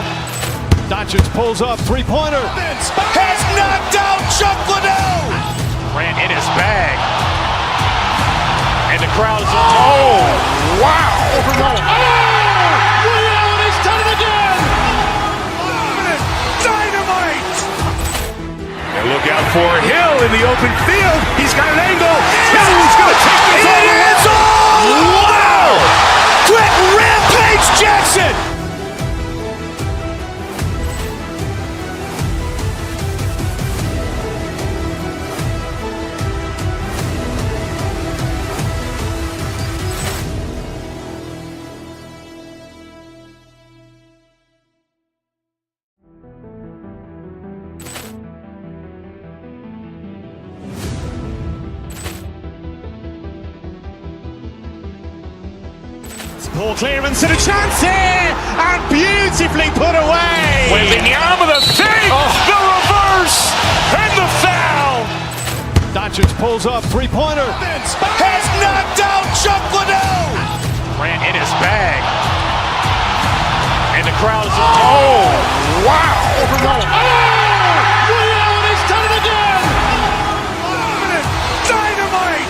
Doncic pulls up, three-pointer. Has knocked out Chuck Liddell. Grant in his bag. And the crowd is, oh, wow. Ray Allen has done it again. Dynamite. And look out for Hill in the open field. He's got an angle. Hill's going to take this all the way. Wow. Quick Rampage Jackson. Poor clearance and a chance here, and beautifully put away. Wembanyama the fake, the reverse, and the foul. Doncic pulls up, three-pointer. Has knocked out Chuck Liddell. Grant in his bag. And the crowd is, oh, wow. Ray Allen has done it again. Dynamite.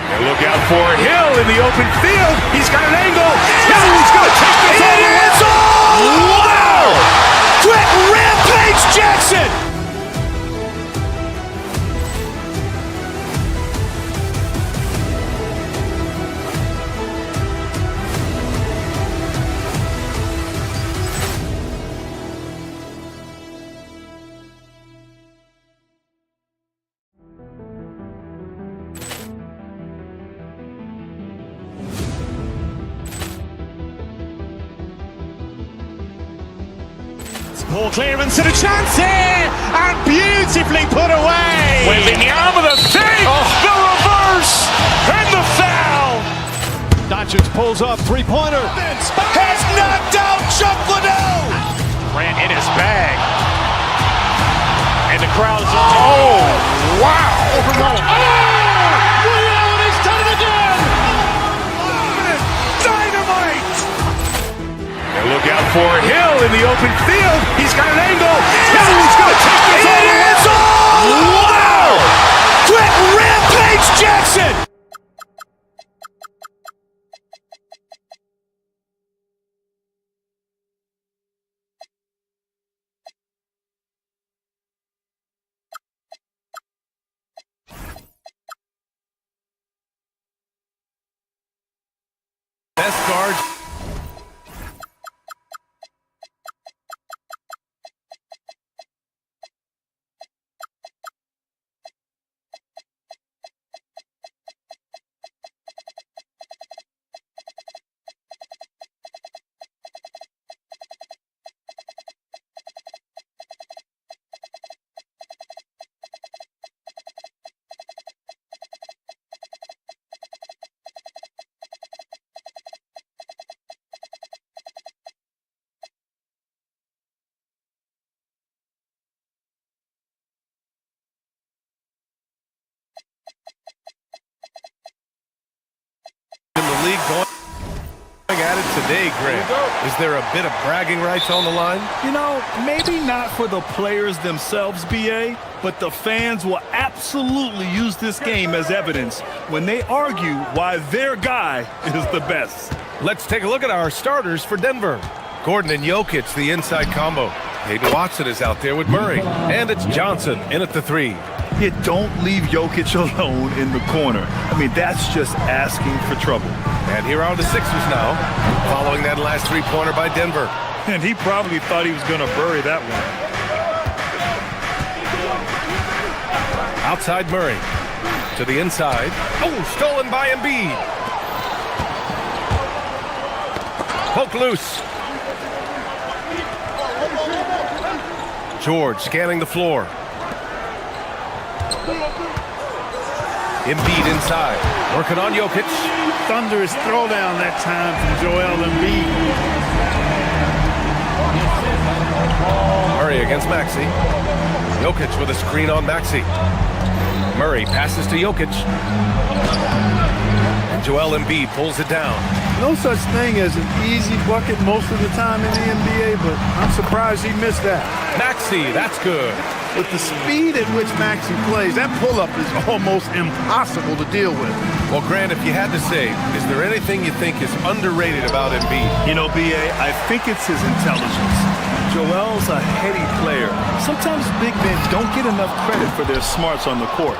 And look out for Hill in the open field. He's got an angle. Hill's going to take this all the way. Wow. Quick Rampage Jackson. Poor clearance and a chance here, and beautifully put away. Wembanyama the fake, the reverse, and the foul. Doncic pulls up, three-pointer. Has knocked out Chuck Liddell. Grant in his bag. And the crowd is, oh, wow. Ray Allen has done it again. Dynamite. And look out for Hill in the open field. He's got an angle. Hill's going to take this all the way. Wow. Quick Rampage Jackson. Best guards. In the league going at it today, Grant. Is there a bit of bragging rights on the line? You know, maybe not for the players themselves, BA, but the fans will absolutely use this game as evidence when they argue why their guy is the best. Let's take a look at our starters for Denver. Gordon and Jokic, the inside combo. Hayden Watson is out there with Murray. And it's Johnson in at the three. You don't leave Jokic alone in the corner. I mean, that's just asking for trouble. And here are the Sixers now, following that last three-pointer by Denver. And he probably thought he was going to bury that one. Outside Murray. To the inside. Oh, stolen by Embiid. Poke loose. George scanning the floor. Embiid inside. Working on Jokic. Thunderous throwdown that time from Joel Embiid. Murray against Maxey. Jokic with a screen on Maxey. Murray passes to Jokic. And Joel Embiid pulls it down. No such thing as an easy bucket most of the time in the NBA, but I'm surprised he missed that. Maxey, that's good. With the speed at which Maxey plays, that pull-up is almost impossible to deal with. Well, Grant, if you had to say, is there anything you think is underrated about Embiid? You know, B.A., I think it's his intelligence. Joel's a heady player. Sometimes big men don't get enough credit for their smarts on the court.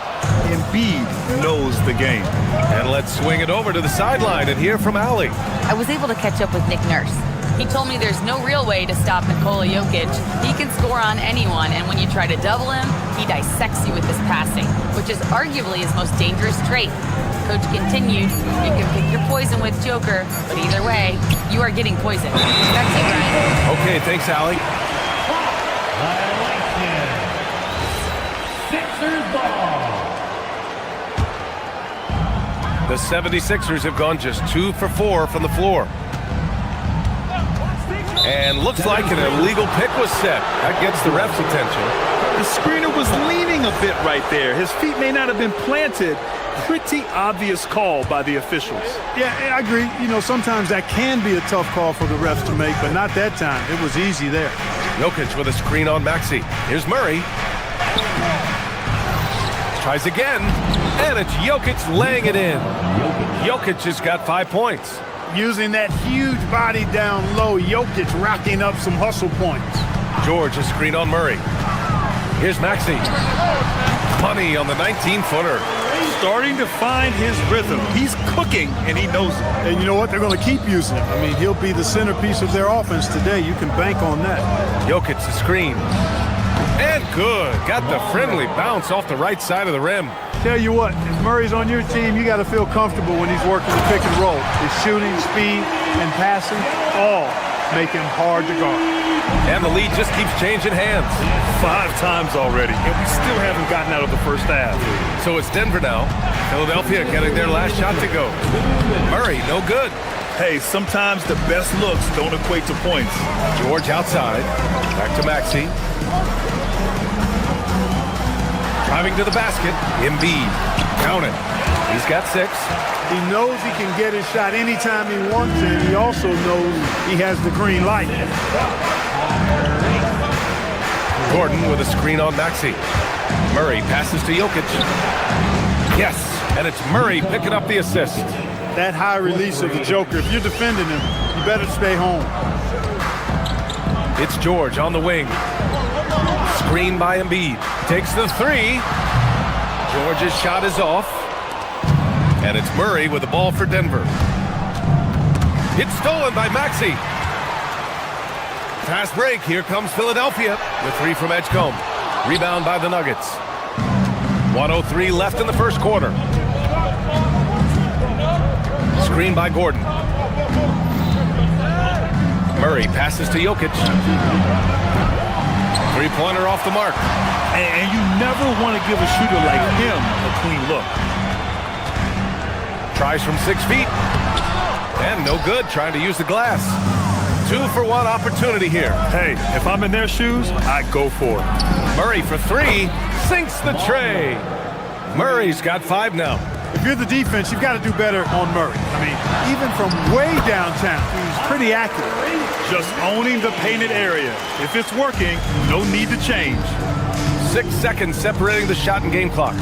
Embiid knows the game. And let's swing it over to the sideline and hear from Allie. I was able to catch up with Nick Nurse. He told me there's no real way to stop Nikola Jokic. He can score on anyone, and when you try to double him, he dissects you with his passing, which is arguably his most dangerous trait. Coach continued, you can pick your poison with Joker, but either way, you are getting poisoned. Back to you, Ryan. Okay, thanks, Allie. Sixers ball. The 76ers have gone just 2 for 4 from the floor. And looks like an illegal pick was set. That gets the ref's attention. The screener was leaning a bit right there. His feet may not have been planted. Pretty obvious call by the officials. Yeah, I agree. You know, sometimes that can be a tough call for the refs to make, but not that time. It was easy there. Jokic with a screen on Maxey. Here's Murray. Tries again, and it's Jokic laying it in. Jokic has got 5 points. Using that huge body down low, Jokic racking up some hustle points. George a screen on Murray. Here's Maxey. Money on the 19-footer. Starting to find his rhythm. He's cooking, and he knows it. And you know what? They're going to keep using him. I mean, he'll be the centerpiece of their offense today. You can bank on that. Jokic a screen. And good. Got the friendly bounce off the right side of the rim. Tell you what, if Murray's on your team, you got to feel comfortable when he's working the pick and roll. His shooting, speed, and passing all make him hard to guard. And the lead just keeps changing hands. 5 times already, and we still haven't gotten out of the first half. So it's Denver now. Philadelphia getting their last shot to go. Murray, no good. Hey, sometimes the best looks don't equate to points. George outside. Back to Maxey. Driving to the basket. Embiid. Count it. He's got 6. He knows he can get his shot anytime he wants it. He also knows he has the green light. Gordon with a screen on Maxey. Murray passes to Jokic. Yes, and it's Murray picking up the assist. That high release of the Joker, if you're defending him, you better stay home. It's George on the wing. Screen by Embiid. Takes the 3. George's shot is off. And it's Murray with the ball for Denver. It's stolen by Maxey. Fast break. Here comes Philadelphia. The 3 from Edgecombe. Rebound by the Nuggets. 1:03 left in the first quarter. Screen by Gordon. Murray passes to Jokic. 3-pointer off the mark. And you never want to give a shooter like him a clean look. Tries from 6 feet. And no good, trying to use the glass. 2-for-1 opportunity here. Hey, if I'm in their shoes, I go for it. Murray for 3. Sinks the tray. Murray's got 5 now. If you're the defense, you've got to do better on Murray. I mean, even from way downtown, he's pretty accurate. Just owning the painted area. If it's working, no need to change. 6 seconds separating the shot and game clocks.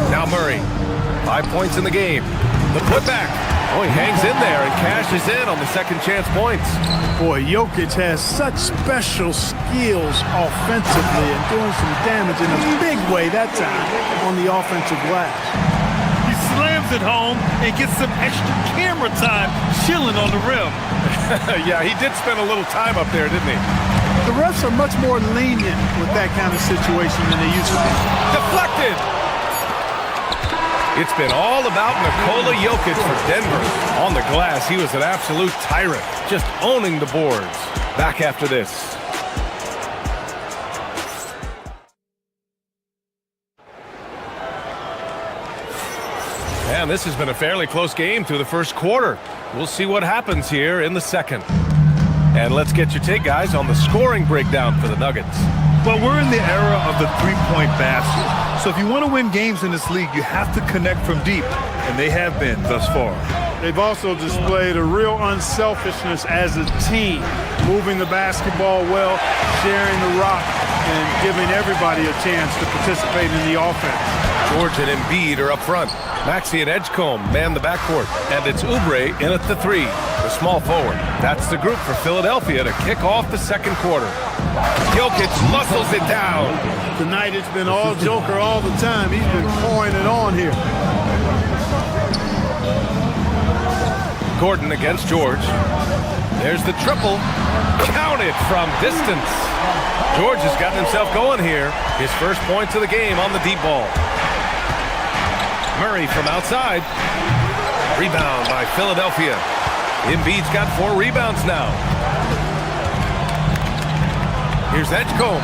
Now Murray. 5 points in the game. The putback. Oh, he hangs in there and cashes in on the second chance points. Boy, Jokic has such special skills offensively and doing some damage in a big way that time on the offensive glass. He slams it home and gets some extra camera time chilling on the rim. Yeah, he did spend a little time up there, didn't he? The refs are much more lenient with that kind of situation than they used to be. Deflected! It's been all about Nikola Jokic for Denver. On the glass, he was an absolute tyrant, just owning the boards. Back after this. And this has been a fairly close game through the first quarter. We'll see what happens here in the second. And let's get your take, guys, on the scoring breakdown for the Nuggets. Well, we're in the era of the three-point basket. So if you want to win games in this league, you have to connect from deep, and they have been thus far. They've also displayed a real unselfishness as a team, moving the basketball well, sharing the rock, and giving everybody a chance to participate in the offense. George and Embiid are up front. Maxey and Edgecombe man the backcourt. And it's Oubre in at the three, the small forward. That's the group for Philadelphia to kick off the second quarter. Jokic muscles it down. Tonight it's been all Joker all the time. He's been pouring it on here. Gordon against George. There's the triple. Counted from distance. George has gotten himself going here. His first points of the game on the deep ball. Murray from outside. Rebound by Philadelphia. Embiid's got 4 rebounds now. Here's Edgecombe.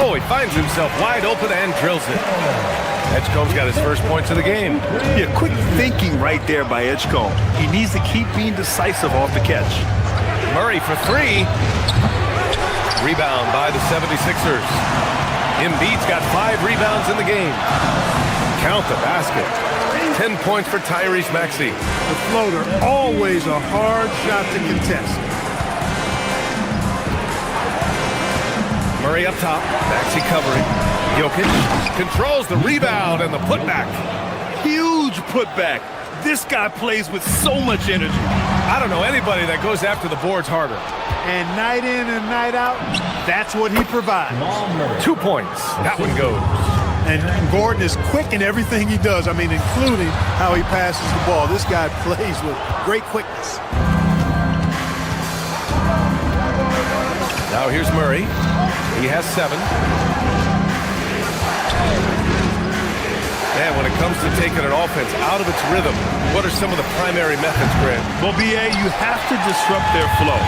Oh, he finds himself wide open and drills it. Edgecombe's got his first points of the game. Yeah, quick thinking right there by Edgecombe. He needs to keep being decisive off the catch. Murray for 3. Rebound by the 76ers. Embiid's got 5 rebounds in the game. Count the basket. 10 points for Tyrese Maxey. The floater, always a hard shot to contest. Murray up top. Maxey covering. Jokic controls the rebound and the putback. Huge putback. This guy plays with so much energy. I don't know anybody that goes after the boards harder. And night in and night out, that's what he provides. 2 points. That one goes. And Gordon is quick in everything he does. I mean, including how he passes the ball. This guy plays with great quickness. Now here's Murray. He has 7. And when it comes to taking an offense out of its rhythm, what are some of the primary methods, Grant? Well, BA, you have to disrupt their flow.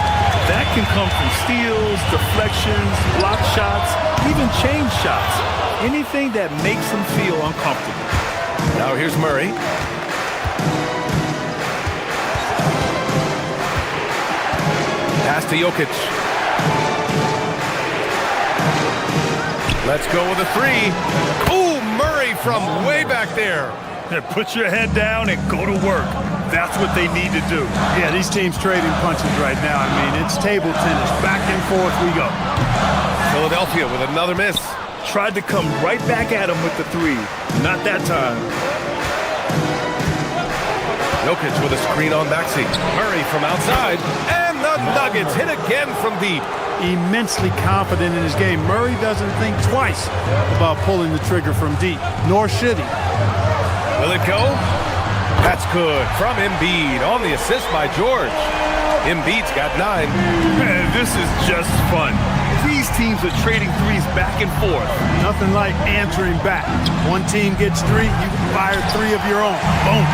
That can come from steals, deflections, block shots, even change shots. Anything that makes them feel uncomfortable. Now here's Murray. Pass to Jokic. Let's go with a 3. Ooh, Murray from way back there. Put your head down and go to work. That's what they need to do. Yeah, these teams trading punches right now. I mean, it's table tennis. Back and forth we go. Philadelphia with another miss. Tried to come right back at him with the 3. Not that time. Jokic with a screen on Maxey. Murray from outside. And the Nuggets hit again from deep. Immensely confident in his game. Murray doesn't think twice about pulling the trigger from deep, nor should he. Will it go? That's good from Embiid on the assist by George. Embiid's got 9. Man, this is just fun. These teams are trading threes back and forth. Nothing like answering back. One team gets 3, you can fire 3 of your own. Boom.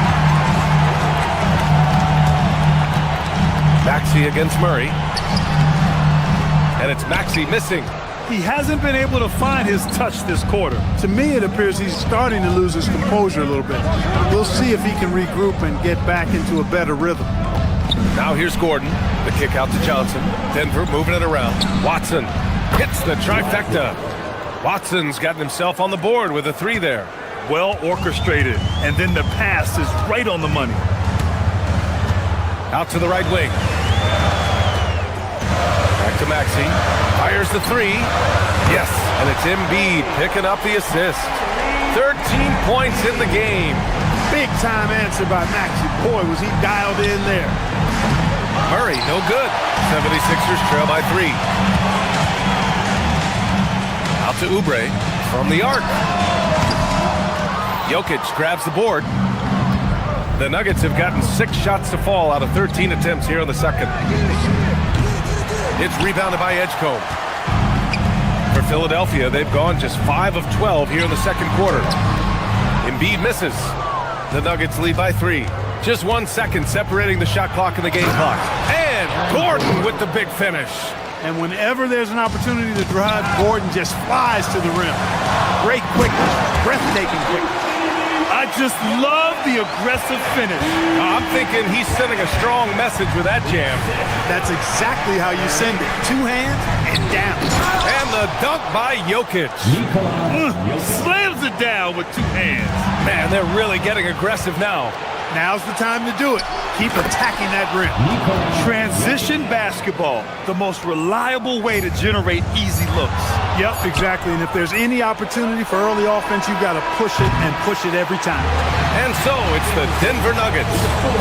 Maxey against Murray. And it's Maxey missing. He hasn't been able to find his touch this quarter. To me, it appears he's starting to lose his composure a little bit. We'll see if he can regroup and get back into a better rhythm. Now here's Gordon. The kick out to Johnson. Denver moving it around. Watson hits the trifecta. Watson's gotten himself on the board with a 3 there. Well orchestrated. And then the pass is right on the money. Out to the right wing. Back to Maxey. Fires the 3. Yes, and it's Embiid picking up the assist. 13 points in the game. Big time answer by Maxey. Boy, was he dialed in there. Murray, no good. 76ers trail by 3. Out to Oubre from the arc. Jokic grabs the board. The Nuggets have gotten 6 shots to fall out of 13 attempts here in the second. It's rebounded by Edgecombe. For Philadelphia, they've gone just 5 of 12 here in the second quarter. Embiid misses. The Nuggets lead by 3. Just 1 second separating the shot clock and the game clock. And Gordon with the big finish. And whenever there's an opportunity to drive, Gordon just flies to the rim. Great quickness, breathtaking quickness. I just love the aggressive finish. I'm thinking he's sending a strong message with that jam. That's exactly how you send it. 2 hands and down. And the dunk by Jokic. Slams it down with 2 hands. Man, they're really getting aggressive now. Now's the time to do it. Keep attacking that rim. Transition basketball, the most reliable way to generate easy looks. Yep, exactly. And if there's any opportunity for early offense, you've got to push it and push it every time. And so it's the Denver Nuggets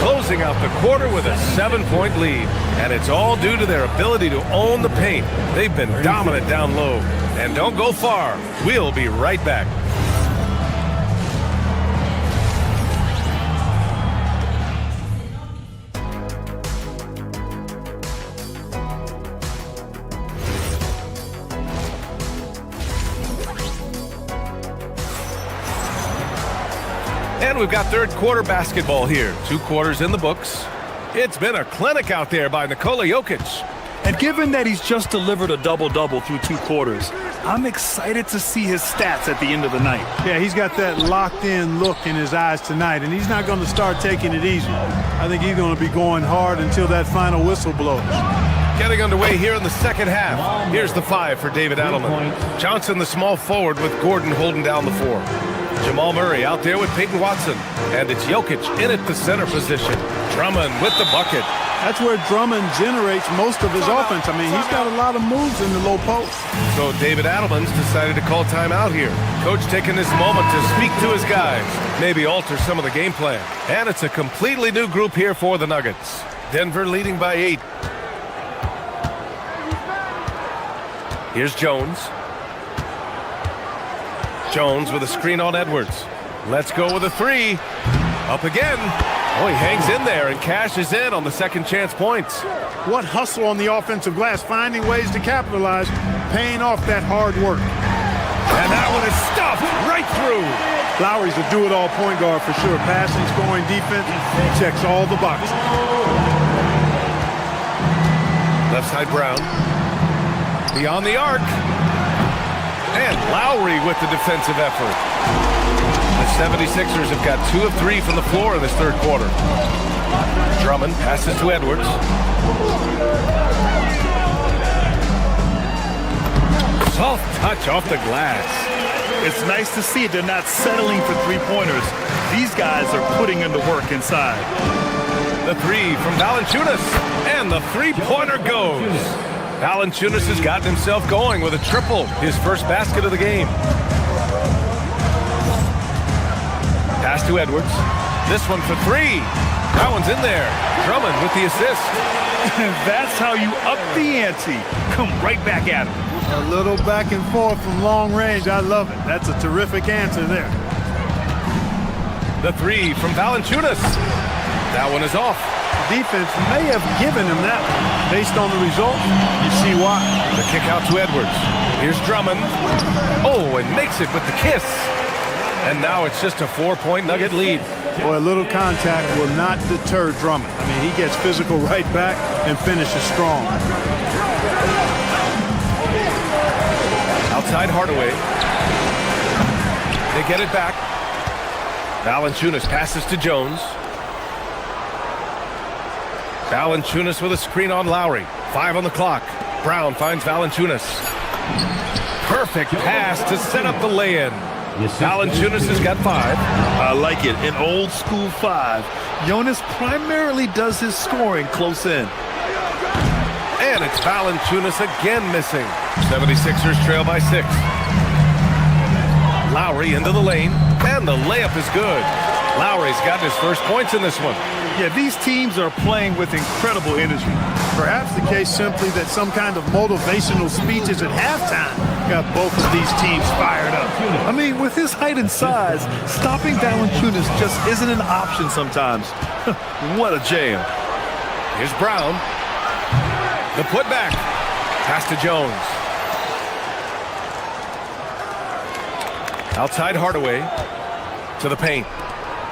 closing out the quarter with a 7-point lead. And it's all due to their ability to own the paint. They've been dominant down low. And don't go far. We'll be right back. And we've got third quarter basketball here. 2 quarters in the books. It's been a clinic out there by Nikola Jokic. And given that he's just delivered a double-double through 2 quarters, I'm excited to see his stats at the end of the night. Yeah, he's got that locked-in look in his eyes tonight, and he's not going to start taking it easy. I think he's going to be going hard until that final whistle blows. Getting underway here in the second half. Here's the 5 for David Adelman. Johnson, the small forward, with Gordon holding down the 4. Jamal Murray out there with Peyton Watson. And it's Jokic in at the center position. Drummond with the bucket. That's where Drummond generates most of his offense. I mean, he's got a lot of moves in the low post. So David Adelman's decided to call timeout here. Coach taking this moment to speak to his guys. Maybe alter some of the game plan. And it's a completely new group here for the Nuggets. Denver leading by 8. Here's Jones. Jones with a screen on Edwards. Let's go with a 3. Up again. Oh, he hangs in there and cashes in on the second chance points. What hustle on the offensive glass, finding ways to capitalize, paying off that hard work. And that one is stuffed right through. Lowry's a do-it-all point guard for sure. Passing, scoring, defense, checks all the boxes. Left side Brown. Beyond the arc. And Lowry with the defensive effort. The 76ers have got 2 of 3 from the floor in this third quarter. Drummond passes to Edwards. Soft touch off the glass. It's nice to see they're not settling for 3-pointers. These guys are putting in the work inside. The 3 from Valanciunas. And the 3-pointer goes. Valanciunas has gotten himself going with a triple, his first basket of the game. Pass to Edwards. This one for 3. That one's in there. Drummond with the assist. That's how you up the ante. Come right back at him. A little back and forth from long range. I love it. That's a terrific answer there. The 3 from Valanciunas. That one is off. Defense may have given him that one. Based on the result, you see why. The kick out to Edwards. Here's Drummond. Oh, and makes it with the kiss. And now it's just a 4-point Nugget lead. Boy, a little contact will not deter Drummond. I mean, he gets physical right back and finishes strong. Outside Hardaway. They get it back. Valanciunas passes to Jones. Valanciunas with a screen on Lowry. 5 on the clock. Brown finds Valanciunas. Perfect pass to set up the lay-in. Valanciunas has got 5. I like it. An old school 5. Jonas primarily does his scoring close in. And it's Valanciunas again missing. 76ers trail by 6. Lowry into the lane. And the layup is good. Lowry's gotten his first points in this one. Yeah, these teams are playing with incredible energy. Perhaps the case simply that some kind of motivational speeches at halftime got both of these teams fired up. I mean, with his height and size, stopping Valanciunas just isn't an option sometimes. What a jam. Here's Brown. The putback. Pass to Jones. Outside Hardaway. To the paint.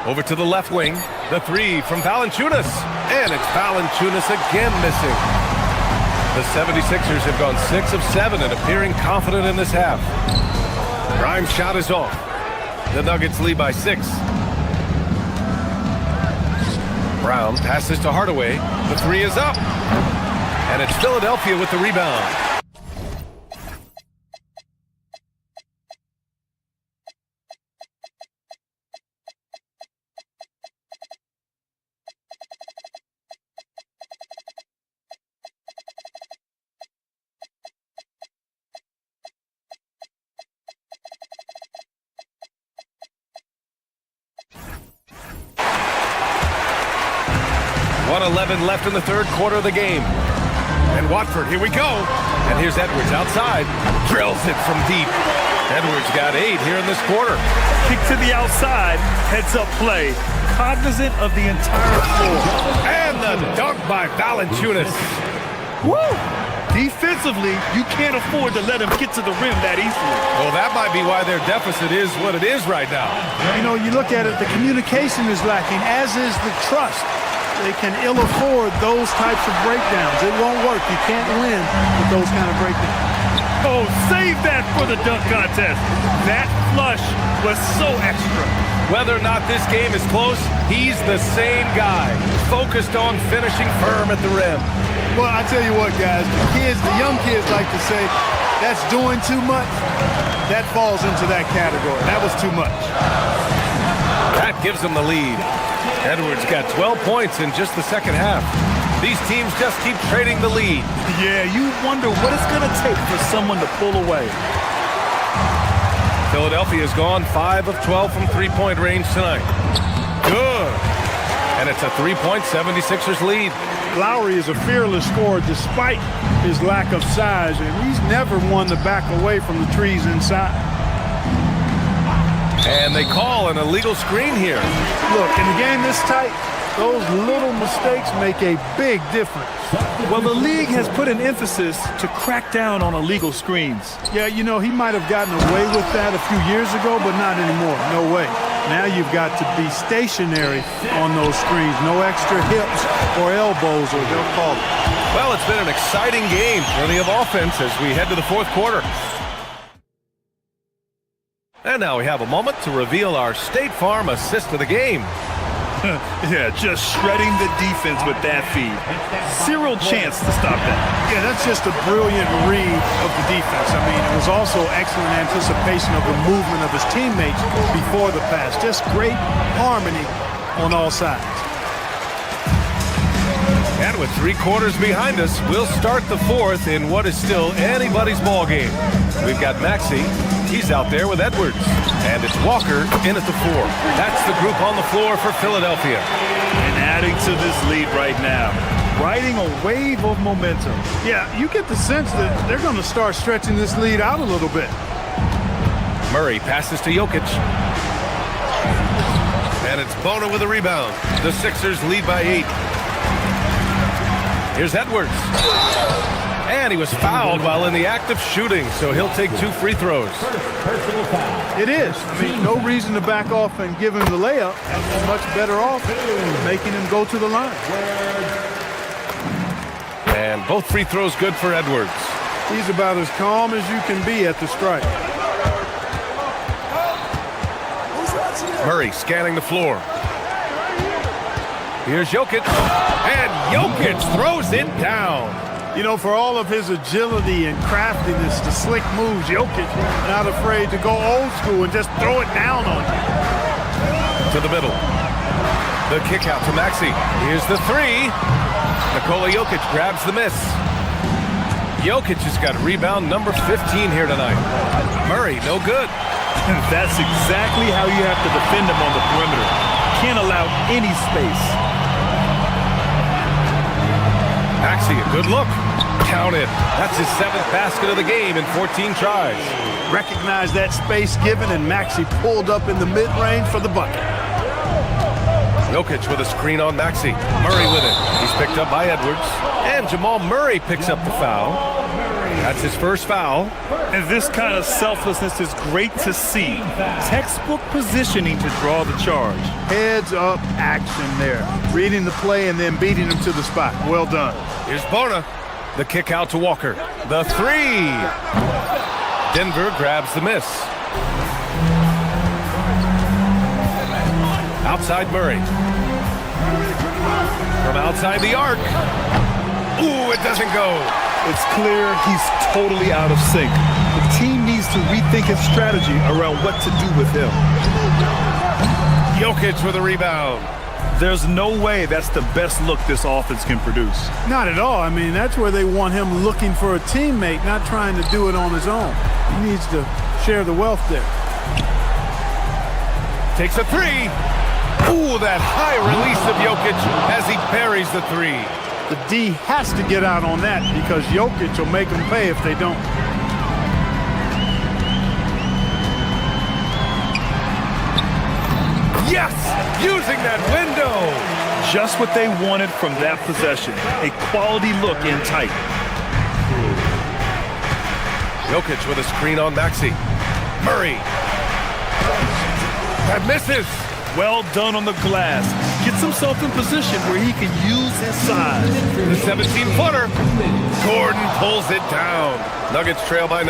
Over to the left wing. The 3 from Valanciunas. And it's Valanciunas again missing. The 76ers have gone 6 of 7 and appearing confident in this half. Grimes' shot is off. The Nuggets lead by 6. Brown passes to Hardaway. The three is up. And it's Philadelphia with the rebound. .11 left in the third quarter of the game. And Watford, here we go. And here's Edwards outside. Drills it from deep. Edwards got 8 here in this quarter. Kick to the outside, heads-up play. Cognizant of the entire floor. And the dunk by Valanciunas. Woo! Defensively, you can't afford to let him get to the rim that easily. Well, that might be why their deficit is what it is right now. You know, you look at it, the communication is lacking, as is the trust. They can ill afford those types of breakdowns. It won't work. You can't win with those kind of breakdowns. Oh, save that for the dunk contest. That flush was so extra. Whether or not this game is close, he's the same guy, focused on finishing firm at the rim. Well, I tell you what, guys, the young kids like to say, that's doing too much. That falls into that category. That was too much. That gives them the lead. Edwards got 12 points in just the second half. These teams just keep trading the lead. Yeah, you wonder what it's going to take for someone to pull away. Philadelphia's gone 5 of 12 from three-point range tonight. Good. And it's a 3-point 76ers lead. Lowry is a fearless scorer despite his lack of size, and he's never one to back away from the trees inside. And they call an illegal screen here. Look, in a game this tight, those little mistakes make a big difference. Well, the league has put an emphasis to crack down on illegal screens. Yeah, you know, he might have gotten away with that a few years ago, but not anymore. No way. Now you've got to be stationary on those screens. No extra hips or elbows, or they'll call it. Well, it's been an exciting game. Plenty of offense as we head to the fourth quarter. And now we have a moment to reveal our State Farm assist of the game. Yeah, just shredding the defense with that feed. Zero chance to stop that. Yeah, that's just a brilliant read of the defense. I mean, it was also excellent anticipation of the movement of his teammates before the pass. Just great harmony on all sides. And with 3 quarters behind us, we'll start the fourth in what is still anybody's ball game. We've got Maxey. He's out there with Edwards. And it's Walker in at the 4. That's the group on the floor for Philadelphia. And adding to this lead right now, riding a wave of momentum. Yeah, you get the sense that they're going to start stretching this lead out a little bit. Murray passes to Jokic. And it's Bona with a rebound. The Sixers lead by 8. Here's Edwards. And he was fouled while in the act of shooting, so he'll take 2 free throws. It is. I mean, no reason to back off and give him the layup. He's much better off making him go to the line. And both free throws good for Edwards. He's about as calm as you can be at the strike. Murray scanning the floor. Here's Jokic. And Jokic throws it down. You know, for all of his agility and craftiness, the slick moves, Jokic not afraid to go old school and just throw it down on you. To the middle. The kick out to Maxey. Here's the 3. Nikola Jokic grabs the miss. Jokic has got rebound number 15 here tonight. Murray, no good. That's exactly how you have to defend him on the perimeter. Can't allow any space. Maxey, a good look. Counted. That's his 7th basket of the game in 14 tries. Recognized that space given, and Maxey pulled up in the mid-range for the bucket. Jokic with a screen on Maxey. Murray with it. He's picked up by Edwards. And Jamal Murray picks up the foul. That's his first foul. And this kind of selflessness is great to see. Textbook positioning to draw the charge. Heads up action there. Reading the play and then beating him to the spot. Well done. Here's Bona. The kick out to Walker. The 3. Denver grabs the miss. Outside Murray. From outside the arc. Ooh, it doesn't go. It's clear he's totally out of sync. The team needs to rethink its strategy around what to do with him. Jokic with a rebound. There's no way that's the best look this offense can produce. Not at all. I mean, that's where they want him looking for a teammate, not trying to do it on his own. He needs to share the wealth there. Takes a three. Ooh, that high release of Jokic as he buries the three. The D has to get out on that because Jokic will make them pay if they don't. Yes! Using that window! Just what they wanted from that possession. A quality look in tight. Jokic with a screen on Maxey. Murray. That misses. Well done on the glass. Gets himself in position where he can use his size. The 17-footer. Gordon pulls it down. Nuggets trail by 9.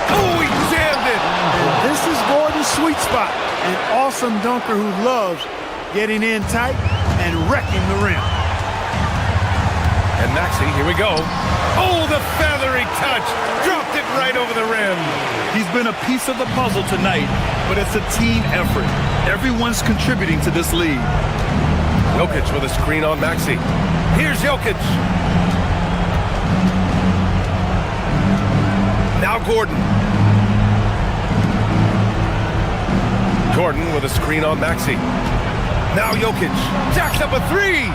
Oh, he jammed it. And this is Gordon's sweet spot. An awesome dunker who loves getting in tight and wrecking the rim. And Maxey, here we go. Oh, the feathery touch. Dropped it right over the rim. He's been a piece of the puzzle tonight, but it's a team effort. Everyone's contributing to this lead. Jokic with a screen on Maxey. Here's Jokic. Now Gordon. Gordon with a screen on Maxey. Now Jokic. Jacks up a three.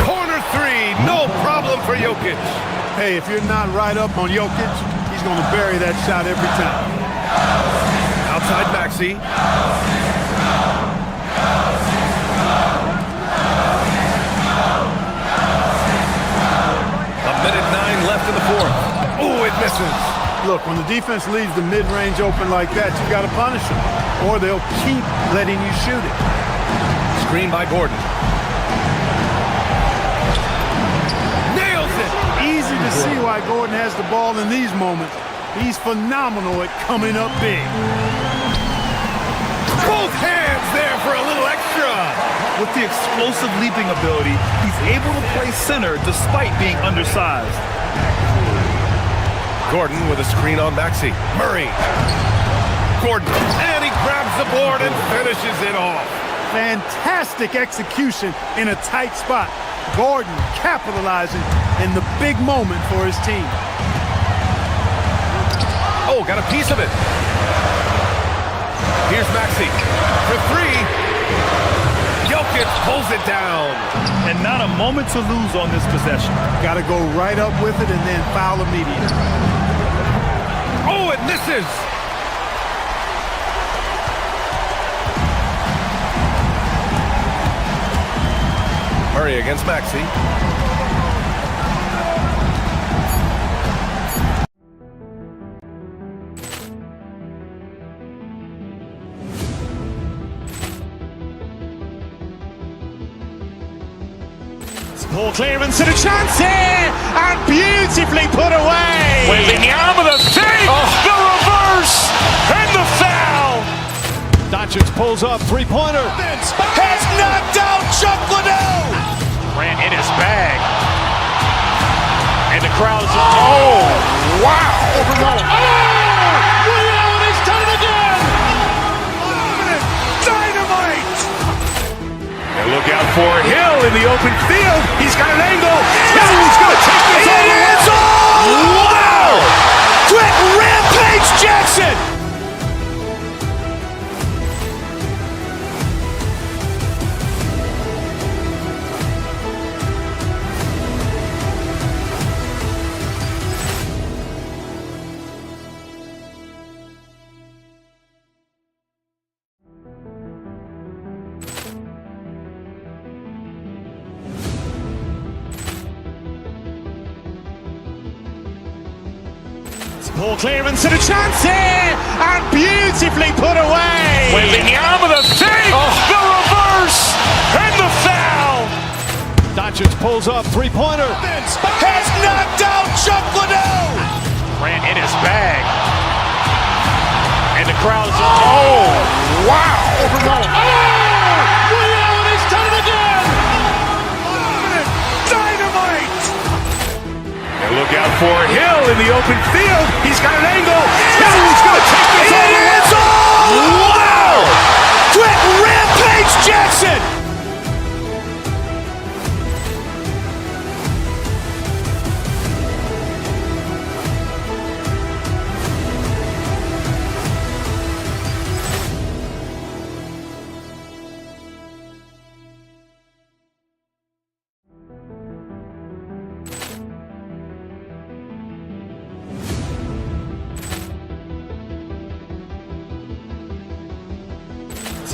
Corner three. No problem for Jokic. Hey, if you're not right up on Jokic, he's going to bury that shot every time. Outside Maxey. A minute 9 left in the fourth. Oh, it misses. Look, when the defense leaves the mid-range open like that, you got to punish them, or they'll keep letting you shoot it. Screen by Gordon. Nails it. Easy to see why Gordon has the ball in these moments. He's phenomenal at coming up big. Both hands there for a little extra. With the explosive leaping ability, he's able to play center despite being undersized. Gordon with a screen on Maxey. Murray. Gordon. And he grabs the board and finishes it off. Fantastic execution in a tight spot. Gordon capitalizing in the big moment for his team. Oh, got a piece of it. Here's Maxey for three. Jokic pulls it down. And not a moment to lose on this possession. Got to go right up with it and then foul immediately. Oh, it misses. Murray against Maxey. Ball clearance and a chance here, and beautifully put away. Wembanyama the save, the reverse, and the foul. Doncic pulls up, three-pointer. Has knocked out Chuck Liddell. Ran in his bag. And the crowd is, oh, wow. Ray Allen has done it again. Dynamite. And look out for Hill in the open field. He's got an angle. Yes. He's going to take this all the way. Wow. Quick rampage Jackson. Ball clearance and a chance here, and beautifully put away. Wembanyama the save, the reverse, and the foul. Doncic pulls up, three-pointer. Has knocked out Chuck Liddell. Ran in his bag. And the crowd is, oh, wow! Ray Allen has done it again! Dynamite! And look out for Hill in the open field. He's got an angle. Hill's going to take this all the way. Wow! Quick rampage Jackson!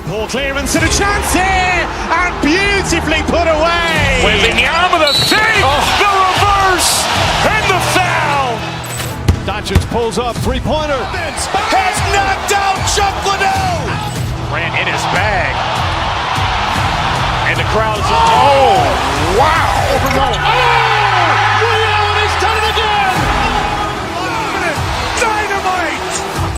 Ball clearance and a chance here, and beautifully put away. Wembanyama the save, the reverse, and the foul. Doncic pulls up, three-pointer. Has knocked out Chuck Liddell. Ran in his bag. And the crowd's, oh, wow.